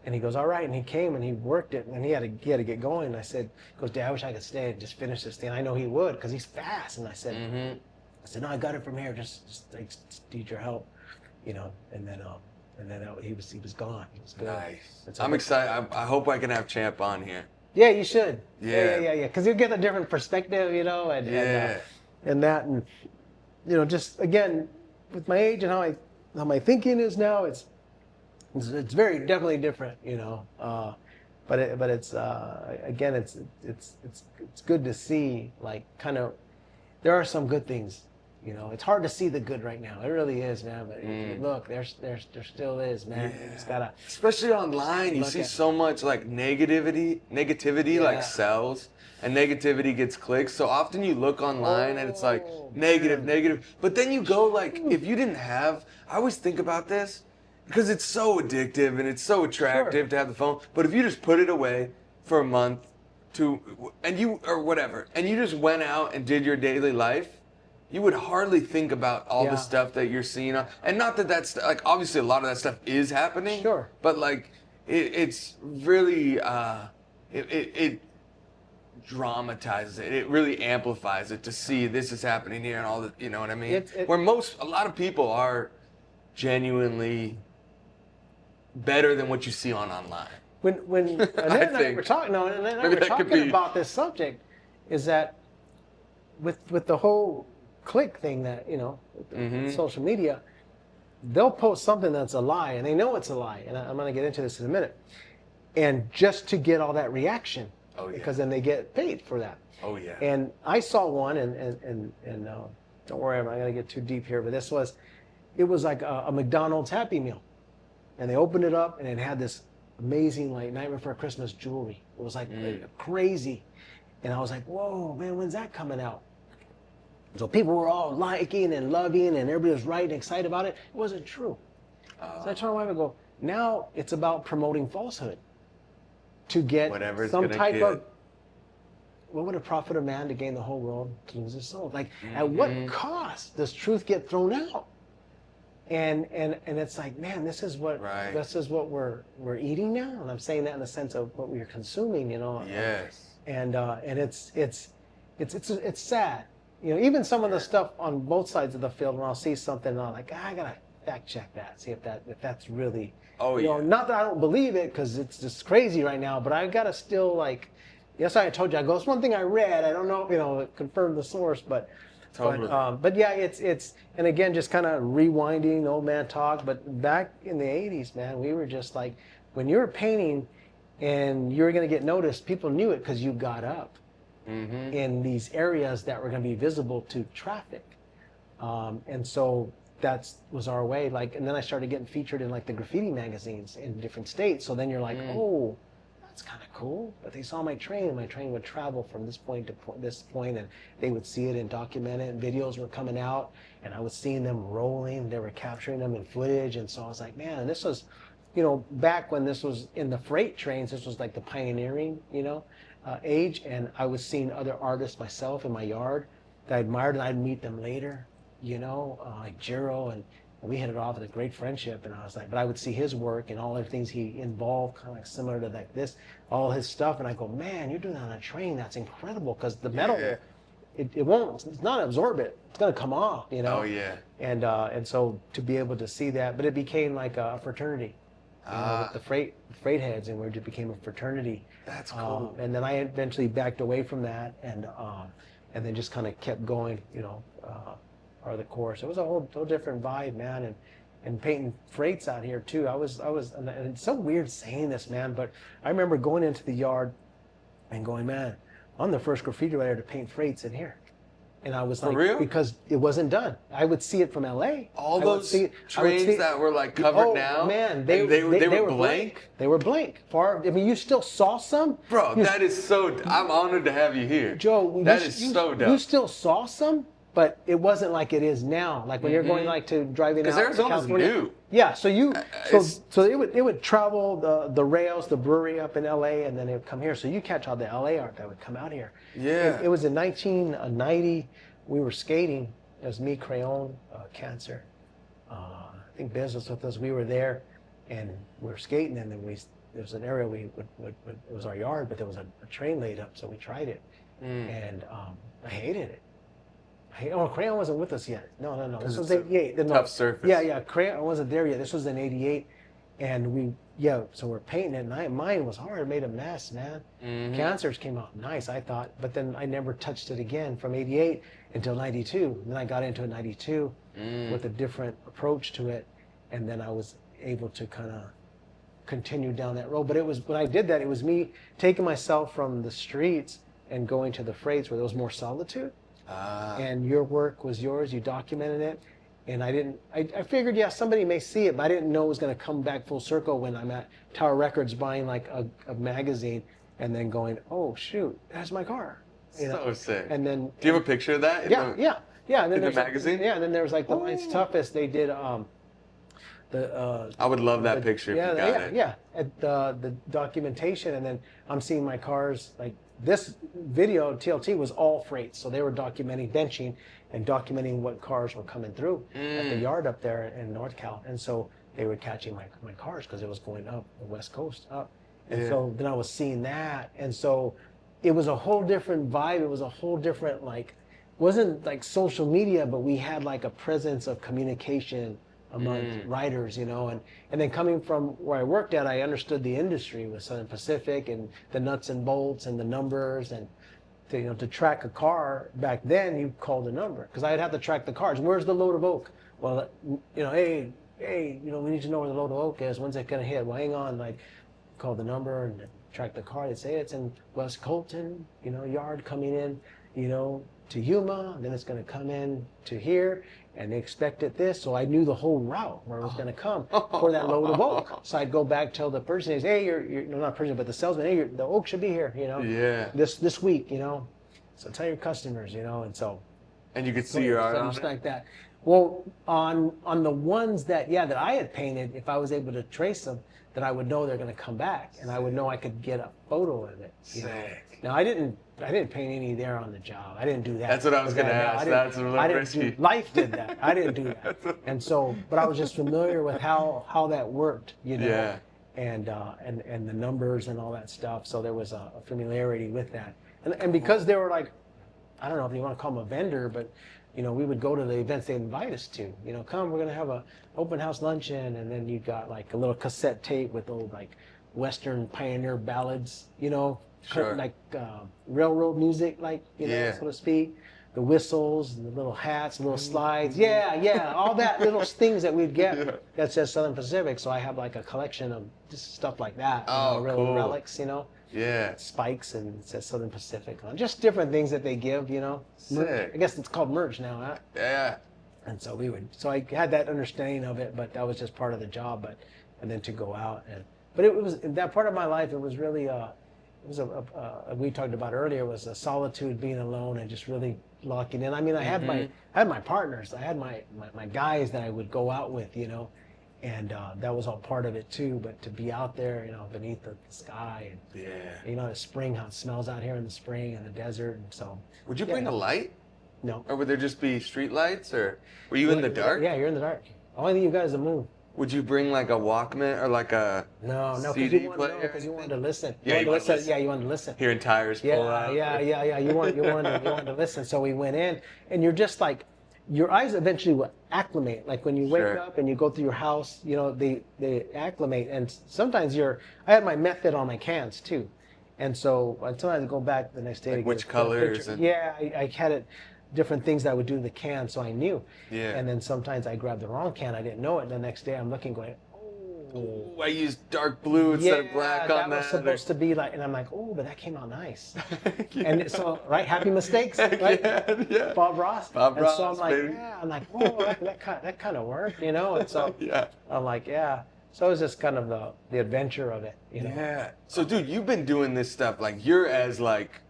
And he goes, all right. And he came and he worked it, and he had to get going. And I said, he goes, Dad, I wish I could stay and just finish this thing. I know he would, because he's fast. And I said, no, I got it from here. Just need your help, you know. And then he was gone. He was good. Nice. I'm excited. I hope I can have Champ on here. Yeah, you should. Yeah. Because you get a different perspective, you know, and that, and you know, just again with my age and how my thinking is now, it's very definitely different, you know. But it's again, it's good to see, like, kind of, there are some good things, you know. It's hard to see the good right now. It really is, man. But look, there still is, man. Yeah. It's gotta, especially online, you see so much like negativity like sells, and negativity gets clicks. So often you look online and it's like negative. But then you go like, if you didn't have, I always think about this, because it's so addictive and it's so attractive to have the phone. But if you just put it away for a month, and you just went out and did your daily life, you would hardly think about all the stuff that you're seeing. And not that that's, like, obviously a lot of that stuff is happening. Sure. But like, it's really, it dramatizes it. It really amplifies it to see this is happening here and all the, you know what I mean? Where a lot of people are genuinely better than what you see online. When we're talking about this subject, is that with the whole click thing that, you know, with social media, they'll post something that's a lie, and they know it's a lie, and I'm going to get into this in a minute, and just to get all that reaction, because then they get paid for that. Oh yeah. And I saw one, and don't worry, I'm not going to get too deep here, but it was like a McDonald's Happy Meal, and they opened it up, and it had this amazing, like, Nightmare Before Christmas jewelry. It was like crazy, and I was like, whoa, man, when's that coming out? So people were all liking and loving, and everybody was writing, excited about it. It wasn't true. So I told my wife, I go, now it's about promoting falsehood to get some type of, what would it profit a man to gain the whole world, to lose his soul? Like, at what cost does truth get thrown out? And it's like, man, this is what we're eating now, and I'm saying that in the sense of what we're consuming, you know. Yes. And it's sad, you know. Even some of the stuff on both sides of the field, when I'll see something, I'm like, I gotta fact check that, see if that's really. Oh yeah. You know, not that I don't believe it, because it's just crazy right now, but I gotta still, like. Yes, I told you. I go, it's one thing I read. I don't know, you know, confirm the source, but. Totally. But yeah, it's and again, just kind of rewinding old man talk. But back in the 80s, man, we were just like, when you were painting and you were going to get noticed, people knew it because you got up in these areas that were going to be visible to traffic. And so that was our way. Like, and then I started getting featured in like the graffiti magazines in different states. So then you're like, oh, that's kind of cool. But they saw my train, and my train would travel from this point to this point, and they would see it and document it. And videos were coming out, and I was seeing them rolling. They were capturing them in footage, and so I was like, man, this was, you know, back when this was in the freight trains. This was like the pioneering, you know, age, and I was seeing other artists myself in my yard that I admired, and I'd meet them later, you know, like Jiro, and we hit it off with a great friendship. And I was like, but I would see his work and all the things he involved, kind of like similar to like this, all his stuff, and I go, man, you're doing that on a train. That's incredible, because the metal, it won't, it's not absorbent. It's gonna come off, you know. Oh yeah. And so to be able to see that, but it became like a fraternity. You know, with the freight heads, and we just became a fraternity. That's cool. And then I eventually backed away from that, and then just kind of kept going, you know, part of the course. It was a whole different vibe, man, and painting freights out here too. I was, and it's so weird saying this, man, but I remember going into the yard and going, man, I'm the first graffiti writer to paint freights in here. And I was For like, real? because it wasn't done. I would see it from LA. All those trains that were like covered now, man, they were blank. They were blank. I mean, you still saw some, bro. That is so. I'm honored to have you here, Joe. That is so dope. You still saw some, but it wasn't like it is now. Like when you're going like to driving out. Because Arizona's new. Yeah, so it would travel the rails, the brewery up in LA, and then it would come here. So you catch all the LA art that would come out here. Yeah. It was in 1990. We were skating. It was me, Crayon, Cancer. I think Biz was with us. We were there, and we were skating, and then there was an area it was our yard, but there was a train laid up, so we tried it, and I hated it. Crayon wasn't with us yet. No. This was 88. Tough surface. Yeah. Crayon wasn't there yet. This was in 88. And so we're painting it, and mine was hard. It made a mess, man. Cancers came out nice, I thought. But then I never touched it again from 88 until 92. And then I got into it 92 with a different approach to it. And then I was able to kind of continue down that road. But it was, when I did that, it was me taking myself from the streets and going to the freights where there was more solitude. And your work was yours, you documented it, and I figured, yeah, somebody may see it, but I didn't know it was going to come back full circle when I'm at Tower Records buying like a magazine and then going, oh shoot, that's my car. You know? So sick. And then, do you have a picture of that? Yeah. And then in the magazine? And then there was like the Line's Toughest, they did I would love that picture if you got it. Yeah, at the documentation, and then I'm seeing my cars, like this video, TLT was all freight, so they were documenting benching and documenting what cars were coming through at the yard up there in North Cal, and so they were catching my cars because it was going up the West Coast up, and so then I was seeing that, and so it was a whole different vibe. It was a whole different, like, wasn't like social media, but we had like a presence of communication among writers, you know, and then coming from where I worked at, I understood the industry with Southern Pacific and the nuts and bolts and the numbers, and to track a car back then, you called a number, because I'd have to track the cars. Where's the load of oak? Well, hey, we need to know where the load of oak is. When's it gonna hit? Well, hang on, like, call the number and track the car. They'd say it's in West Colton, yard coming in, to Yuma, and then it's gonna come in to here, and they expected this, so I knew the whole route where it was going to come for that load of oak. So I'd go back, tell the person, hey, you're not person, but the salesman, hey, the oak should be here, Yeah. this week, So tell your customers, and so. And you could see your art on it? Like that. Well, on the ones that I had painted, if I was able to trace them, then I would know they're going to come back, and I would know I could get a photo of it. Now I didn't paint any there on the job. I didn't do that. That's what I was going to ask. That's a little risky. Life did that. I didn't do that. And so, but I was just familiar with how that worked, Yeah. and the numbers and all that stuff. So there was a familiarity with that. And because they were like, I don't know if you want to call them a vendor, but we would go to the events they invite us to. Come, we're going to have a open house luncheon, and then you got like a little cassette tape with old like Western pioneer ballads, Sure. like railroad music, like so to speak. The whistles, and the little hats, the little slides, all that little things that we'd get that says Southern Pacific. So I have like a collection of just stuff like that. Cool. Relics, Yeah. spikes, and it says Southern Pacific on just different things that they give, Sick. I guess it's called merch now, huh? Yeah. And so so I had that understanding of it, but that was just part of the job. And then to go out but it was that part of my life. It was really we talked about earlier, was a solitude, being alone, and just really locking in. I mean, I had my partners, I had my guys that I would go out with, and that was all part of it too. But to be out there, beneath the sky, and the spring, how it smells out here in the spring and the desert, and so. Would you bring a light? No. Or would there just be street lights, or were you in the dark? Yeah, you're in the dark. Only thing you got is the moon. Would you bring like a Walkman or like a CD player? Because you wanted to listen. Yeah, you wanted to listen. Yeah, you wanted to listen. Hearing tires pull out. Yeah. You wanted to listen. So we went in, and you're just like, your eyes eventually will acclimate. Like when you wake up and you go through your house, they acclimate. And sometimes I had my method on my cans too, and so sometimes I go back the next day. Like which colors? I had it. Different things that I would do to the can, so I knew. Yeah. And then sometimes I grabbed the wrong can, I didn't know it. And the next day I'm looking, going, oh, I used dark blue instead of black on that. That was supposed to be like, and I'm like, oh, but that came out nice. And so, right, happy mistakes, right? Yeah. Bob Ross. And so I'm like, baby. I'm like, oh, that kind of worked, And so I'm like, yeah. So it was just kind of the adventure of it, Yeah. So, dude, you've been doing this stuff, like, you're as, like,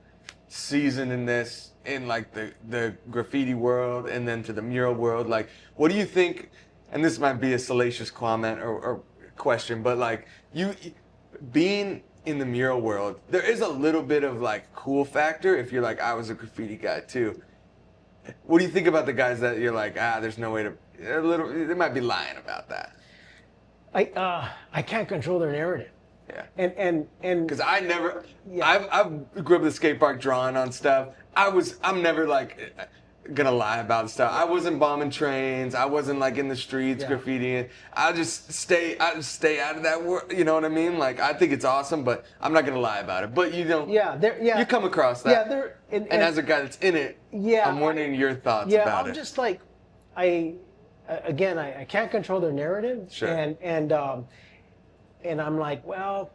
seasoned in this, in like the graffiti world and then to the mural world. Like, what do you think, and this might be a salacious comment or question, but like you being in the mural world, there is a little bit of like cool factor if you're like, I was a graffiti guy too. What do you think about the guys that you're like, there's no way to, they might be lying about that? I can't control their narrative. Yeah. And because I never, I've grew up at the skate park drawing on stuff. I'm never like gonna lie about stuff. I wasn't bombing trains. I wasn't like in the streets graffitiing. I just stay out of that world. You know what I mean? Like, I think it's awesome, but I'm not gonna lie about it. But you come across that. Yeah, and as a guy that's in it, I'm wondering your thoughts about it. Yeah, I'm just like, I can't control their narrative. Sure. And I'm like, well,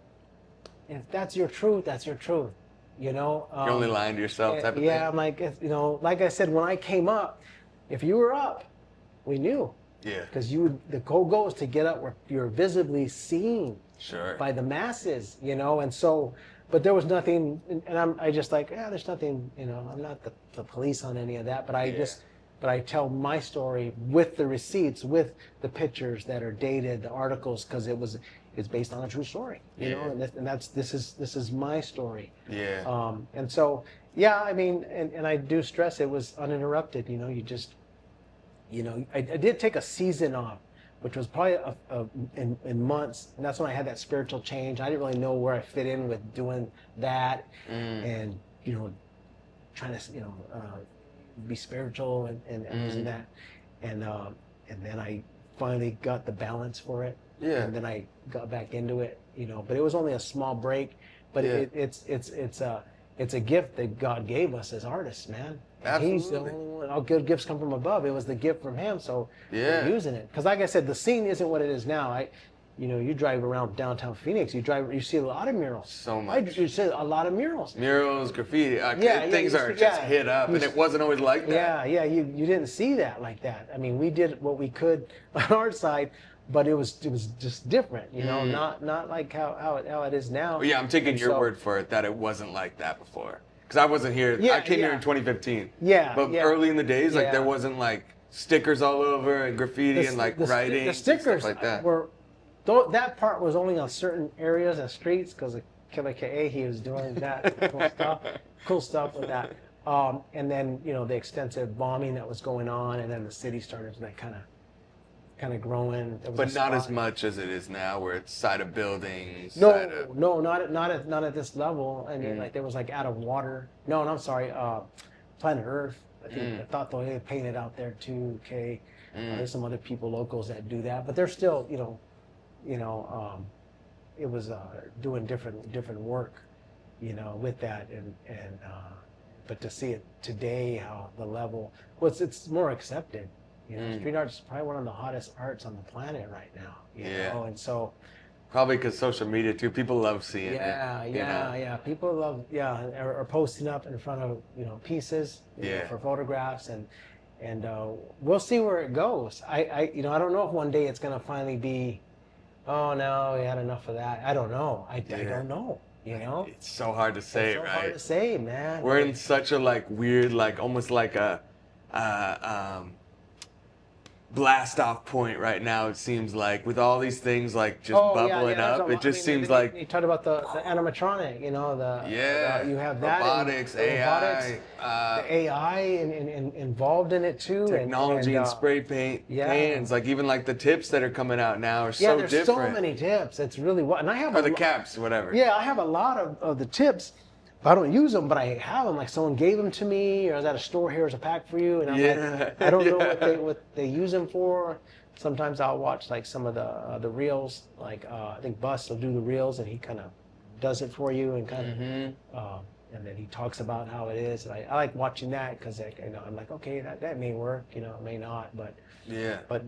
if that's your truth, that's your truth. You're only lying to yourself type of thing. Yeah, I'm like, like I said, when I came up, if you were up, we knew. Yeah. Because the goal is to get up where you're visibly seen by the masses, and so, but there was nothing, and I just like, there's nothing, I'm not the police on any of that, but I tell my story with the receipts, with the pictures that are dated, the articles, because it's based on a true story, and this is my story. Yeah. And so, I mean, and I do stress it was uninterrupted. You just, I did take a season off, which was probably in months, and that's when I had that spiritual change. I didn't really know where I fit in with doing that, and trying to be spiritual and that, and then I finally got the balance for it. Yeah. And then I got back into it, but it was only a small break. But it's a gift that God gave us as artists, man. Absolutely. He's the only one. All good gifts come from above. It was the gift from Him, so we're using it. Because like I said, the scene isn't what it is now. You drive around downtown Phoenix, you see a lot of murals. So much. You see a lot of murals. Murals, graffiti. Things are just hit up, and it wasn't always like that. Yeah. You didn't see that like that. I mean, we did what we could on our side. But it was just different, not like how it is now. Well, yeah, I'm taking your word for it that it wasn't like that before. Because I wasn't here. I came here in 2015. Yeah. But early in the days, like there wasn't like stickers all over and graffiti and like writing. The stickers and stuff like that. That part was only on certain areas and streets because of Killer KA. He was doing that cool stuff with that. And then the extensive bombing that was going on, and then the city started to kind of growing. But not as much as it is now, where it's side of buildings. No, not at this level. I mean, like there was like Out of Water. No, I'm sorry, Planet Earth. I thought they painted out there too. Okay, there's some other people, locals that do that, but they're still, it was doing different work, with that, and but to see it today, how the level, it's more accepted. Street art is probably one of the hottest arts on the planet right now. You know? And so probably because social media too, people love seeing it. Yeah. People love, are posting up in front of pieces for photographs, and and we'll see where it goes. I don't know if one day it's gonna finally be, oh no, we had enough of that. I don't know. I don't know. You know, it's so hard to say, it's so right? hard to say, man. We're in such a like weird, like almost like a blast off point right now. It seems like with all these things like just bubbling up, it just seems like you talked about the animatronic, you know, you have that robotics, AI, the AI involved in it too, technology and spray paint, paints, like even like the tips that are coming out now are so different. There's so many tips. It's really and I have the caps, whatever. Yeah, I have a lot of the tips. I don't use them, but I have them. Like someone gave them to me, or I was at a store. Here's a pack for you, and I'm like, I don't know what they use them for. Sometimes I'll watch like some of the reels. Like I think Bus will do the reels, and he kind of does it for you, and kind of, and then he talks about how it is. And I like watching that because I'm like, okay, that may work, it may not, but but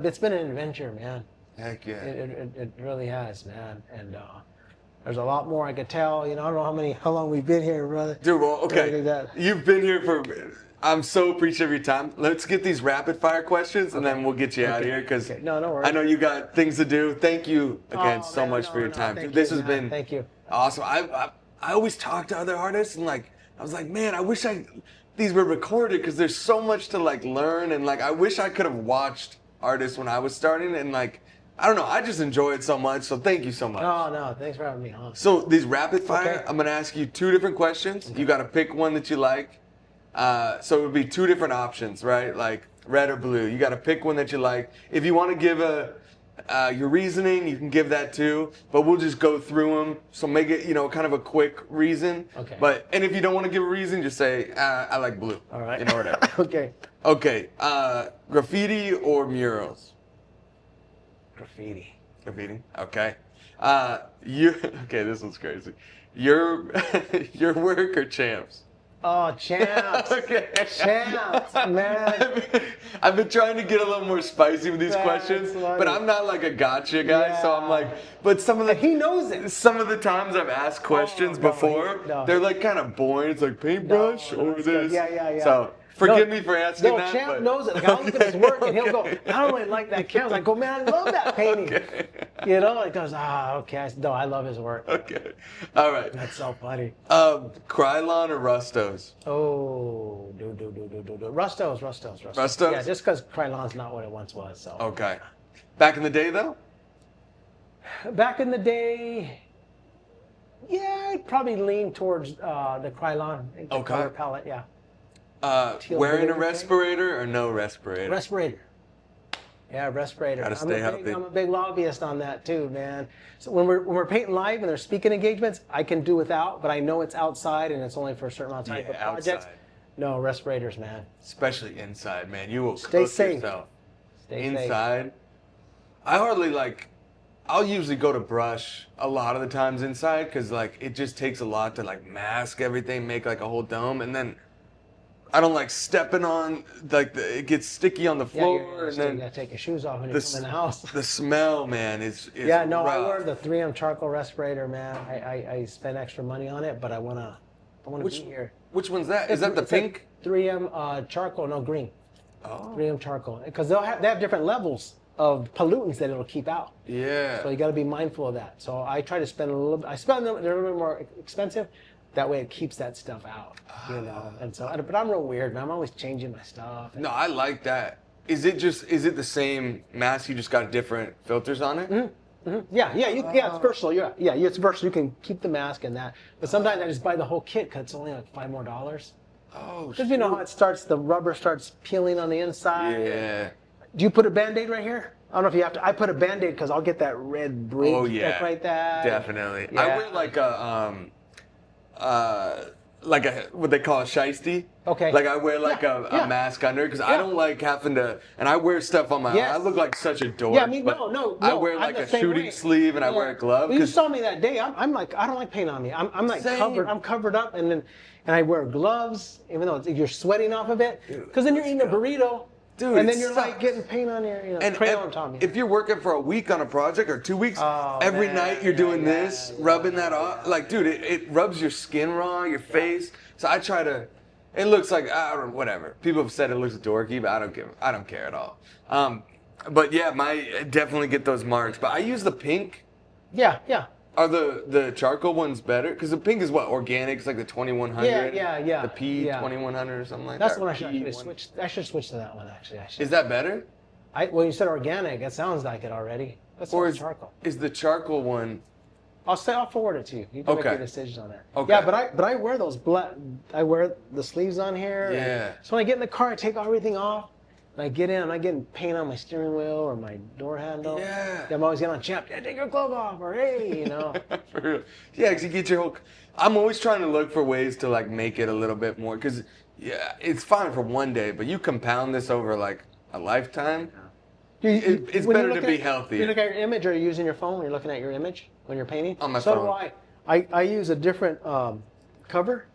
it's been an adventure, man. Heck yeah, it really has, man, and. There's a lot more I could tell. I don't know how long we've been here, brother. Dude, well, okay. You've been here I'm so appreciative of your time. Let's get these rapid fire questions and then we'll get you out of here because no worries. I know you got things to do. Thank you again so much for your time. This has been awesome. I always talk to other artists and like I was like, man, I wish these were recorded because there's so much to like learn and like I wish I could have watched artists when I was starting and like I don't know. I just enjoy it so much. So thank you so much. Oh, no. Thanks for having me on. So these rapid fire, I'm going to ask you 2 different questions. You got to pick one that you like. So it would be 2 different options, right? Like red or blue. You got to pick one that you like. If you want to give your reasoning, you can give that too. But we'll just go through them. So make it, kind of a quick reason. Okay. And if you don't want to give a reason, just say, I like blue. All right. Whatever. Okay. Okay. Graffiti or murals? Graffiti. Okay. Okay, this one's crazy. Your work or Champs? Oh, Champs. Okay. Champs, man. I've been trying to get a little more spicy with these questions, but I'm not like a gotcha guy, so I'm like, but he knows it. Some of the times I've asked questions before, they're like kind of boring. It's like paintbrush or this. Yeah. So forgive me for asking that. Champ knows it. Like, I'll look at his work and he'll go, I don't really like that canvas. I go, man, I love that painting. Okay. It goes, okay. No, I love his work. Okay. All right. That's so funny. Krylon or Rustos? Oh, Rustos. Rustos? Yeah, just because Krylon's not what it once was. So. Okay. Back in the day, though? Back in the day, yeah, I'd probably lean towards the Krylon. The color palette, yeah. Wearing a respirator or no respirator? Respirator. Yeah, respirator. Gotta stay healthy. I'm a big lobbyist on that too, man. So when we're painting live and there's speaking engagements, I can do without, but I know it's outside and it's only for a certain amount of time. Yeah, for projects, outside. No respirators, man. Especially inside, man. You will stay cook safe. Yourself. Stay inside. Safe. I hardly I'll usually go to brush a lot of the times inside because it just takes a lot to mask everything, make a whole dome, and then I don't like stepping on it gets sticky on the floor, and then you gotta take your shoes off when you come in the house. The smell, man, is rough. I wear the 3M charcoal respirator, man. I spend extra money on it, but I wanna be here. Which one's that? Is that the pink? 3M charcoal, no green. Oh. 3M charcoal, because they have different levels of pollutants that it'll keep out. Yeah. So you got to be mindful of that. So I try to spend a little. I spend them. They're a little bit more expensive. That way it keeps that stuff out, And so, but I'm real weird, man. I'm always changing my stuff. No, I like that. Is it the same mask? You just got different filters on it? Mm-hmm. Mm-hmm. Yeah, it's versatile. Yeah, it's versatile. You can keep the mask and that. But sometimes I just buy the whole kit because it's only $5 more. Oh, because you know how it starts. The rubber starts peeling on the inside. Yeah. Do you put a Band-Aid right here? I don't know if you have to. I put a Band-Aid because I'll get that red bridge. Oh yeah. Right there. Definitely. Yeah. I wear what they call a shiesty. Okay. I wear a mask under because I don't like having to, and I wear stuff on my arm. I look like such a dork. Yeah, I mean, no. I wear a shooting sleeve and I wear a glove. Well, you saw me that day. I'm like, I don't like paint on me. I'm covered. I'm covered up, and I wear gloves, even though you're sweating off of it. Because then you're eating a burrito. Dude, and then you're getting paint on your crayon on you. If you're working for a week on a project or 2 weeks, every night you're doing this, rubbing that off. Dude, it rubs your skin raw, your face. So I try to, It looks like whatever. People have said it looks dorky, but I don't care at all. But yeah, I definitely get those marks. But I use the pink. Yeah, yeah. Are the charcoal ones better? Because the pink is what, organic? It's like the 2100. Yeah. The P2100 or something like That's that. the one I should actually switch. I should switch to that one actually. Is that better? Well, you said organic. It sounds like it already. That's charcoal. Is the charcoal one? I'll forward it to you. You can make your decisions on that. Okay. Yeah, but I wear those black. I wear the sleeves on here. Yeah. So when I get in the car, I take everything off. And I get in, I'm not getting paint on my steering wheel or my door handle. Yeah. I'm always getting on Champ, take your glove off, or hey, you know. For real. Yeah, because you get your whole. I'm always trying to look for ways to like make it a little bit more, because it's fine for one day, but you compound this over like a lifetime. It's better to be healthy. You look at your image, or you're using your phone when you're looking at your image when you're painting? On my phone. So do I. I use a different cover.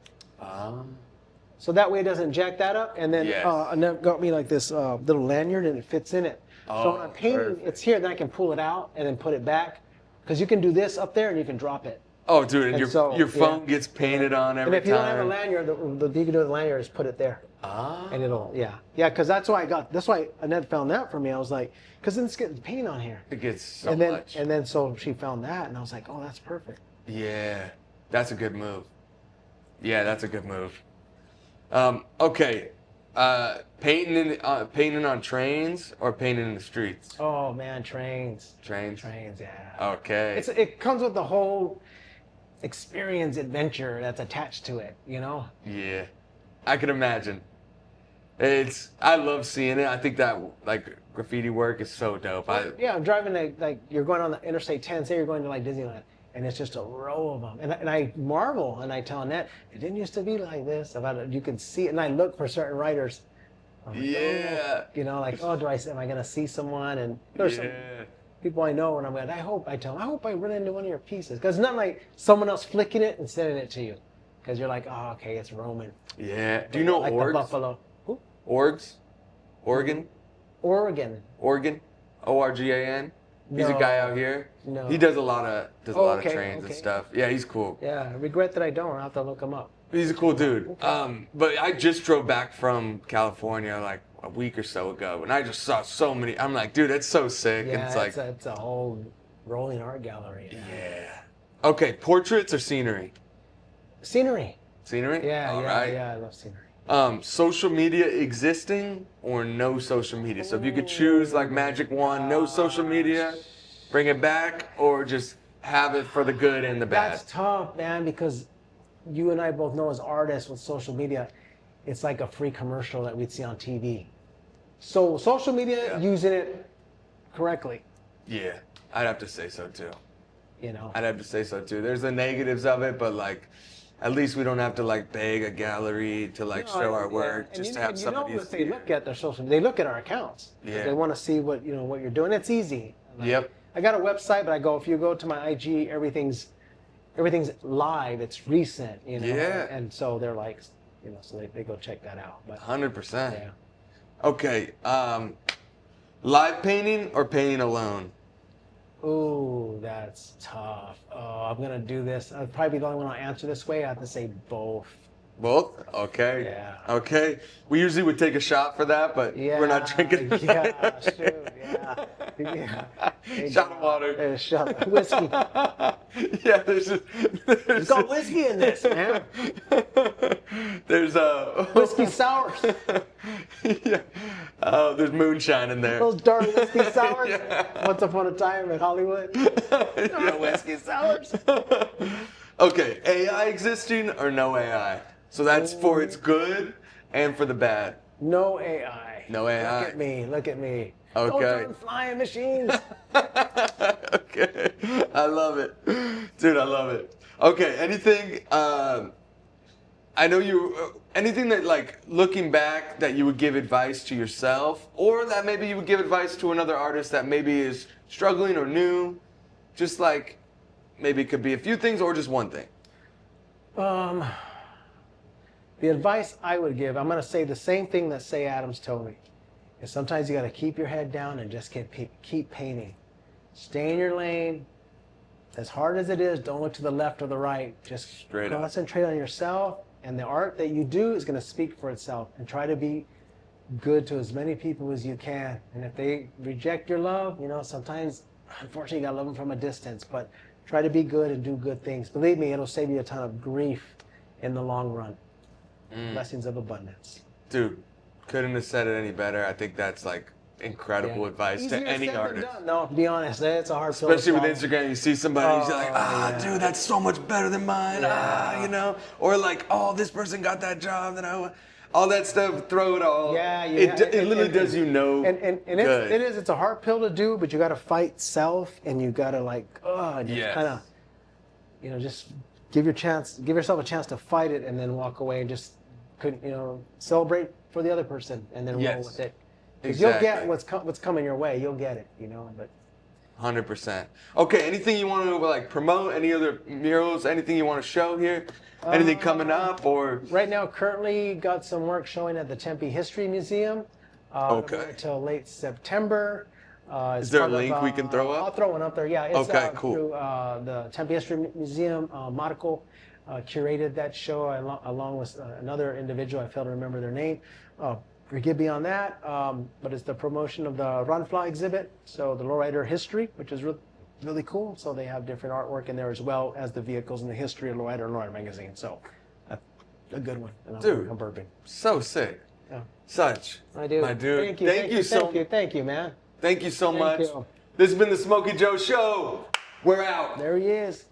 So that way it doesn't jack that up. And then Annette got me like this little lanyard, and it fits in it. So when I'm painting, it's here, then I can pull it out and then put it back. Because you can do this up there and you can drop it. Oh, dude, and your phone gets painted on every time. And if you don't have a lanyard, the you can do with the lanyard is put it there. And it'll, because that's why Annette found that for me. I was like, because then it's getting paint on here. It gets so much. And then so she found that, and I was like, oh, that's perfect. Yeah, that's a good move. Yeah, that's a good move. Okay, painting on trains or painting in the streets? Oh man, trains. Trains, yeah. Okay. It comes with the whole experience, adventure that's attached to it, you know? Yeah, I can imagine. I love seeing it. I think that like graffiti work is so dope. I'm driving you're going on the Interstate 10, say you're going to like Disneyland, and it's just a row of them. And I marvel, and I tell Annette, it didn't used to be like this. You could see it, and I look for certain writers. Like, yeah. You know, like, am I going to see someone? And there's some people I know, and I'm like, I hope I run into one of your pieces. Because it's not like someone else flicking it and sending it to you. Because you're like, oh, okay, it's Roman. Yeah. Do you know like Orgs? The Buffalo. Who? Orgs? Oregon? ORGAN? He's a guy out here. No. He does a lot of trains and stuff. Yeah, he's cool. Yeah, I regret that I don't. I'll have to look him up. He's a cool dude. Okay. But I just drove back from California like a week or so ago, and I just saw so many. I'm like, dude, that's so sick. Yeah, and it's a whole rolling art gallery. Yeah. Okay, portraits or scenery? Scenery. Scenery? Yeah, All right. Yeah, I love scenery. Social media existing or no social media? So if you could choose like magic wand, no social media, bring it back, or just have it for the good and the bad? That's tough, man, because you and I both know as artists with social media, it's like a free commercial that we'd see on TV. So social media, using it correctly. Yeah, I'd have to say so too. You know? I'd have to say so too. There's the negatives of it, but like, at least we don't have to like beg a gallery to like show our work, just to have somebody. What they look at their social media, they look at our accounts. Yeah. They want to see what you're doing. It's easy. Yep. I got a website, but if you go to my IG, everything's live. It's recent, you know. Yeah. And so they're like, so they go check that out. But 100%. Yeah. Okay. Live painting or painting alone? Ooh, that's tough. Oh, I'm gonna do this. I'd probably be the only one I'll answer this way. I have to say both. Both? Okay. Yeah. Okay. We usually would take a shot for that, but we're not drinking. Yeah, shoot, yeah. Shot of water. Shot of whiskey. Yeah, there's got whiskey in this, man. There's whiskey sours. Yeah. There's moonshine in there. Those dark whiskey sours. Once upon a time in Hollywood. Whiskey sours. Okay, AI existing or no AI? So that's for its good and for the bad. No AI. No AI. Look at me. Okay. Those flying machines. Okay. I love it. Dude, I love it. Okay, anything, I know anything that like looking back that you would give advice to yourself, or that maybe you would give advice to another artist that maybe is struggling or new, just like maybe it could be a few things or just one thing. The advice I would give, I'm going to say the same thing that Say Adams told me, is sometimes you got to keep your head down and just keep painting. Stay in your lane. As hard as it is, don't look to the left or the right. Just concentrate on yourself And the art that you do is going to speak for itself. And try to be good to as many people as you can. And if they reject your love, you know, sometimes, unfortunately, you got to love them from a distance. But try to be good and do good things. Believe me, it'll save you a ton of grief in the long run. Blessings of abundance. Dude, couldn't have said it any better. I think that's like incredible advice to any artist. No, to be honest, it's a hard pill. Especially with Instagram, you see somebody, you're like, dude, that's so much better than mine. You know, or like, oh, this person got that job that I want. All that stuff, throw it all. It literally does you no good. It's a hard pill to do, but you got to fight self, and you got to like, kind of, you know, just give yourself a chance to fight it, and then walk away and just, you know, celebrate for the other person, and then roll with it. Because you'll get what's coming your way. You'll get it, you know. But 100%. Okay, anything you want to like promote? Any other murals? Anything you want to show here? Anything coming up or? Right now, currently got some work showing at the Tempe History Museum. Until late September. Is there a link we can throw up? I'll throw one up there. Yeah. It's, cool. Through the Tempe History Museum. Marco curated that show along with another individual. I failed to remember their name. Forgive me on that. But it's the promotion of the Runfly exhibit. So the lowrider history, which is really cool. So they have different artwork in there as well as the vehicles and the history of lowrider and lowrider magazine. So a good one. Dude, I'm burping. So sick. Yeah. Such. I do. My dude. Thank you. Thank you, man. Thank you so much. This has been the Smokey Joe Show. We're out. There he is.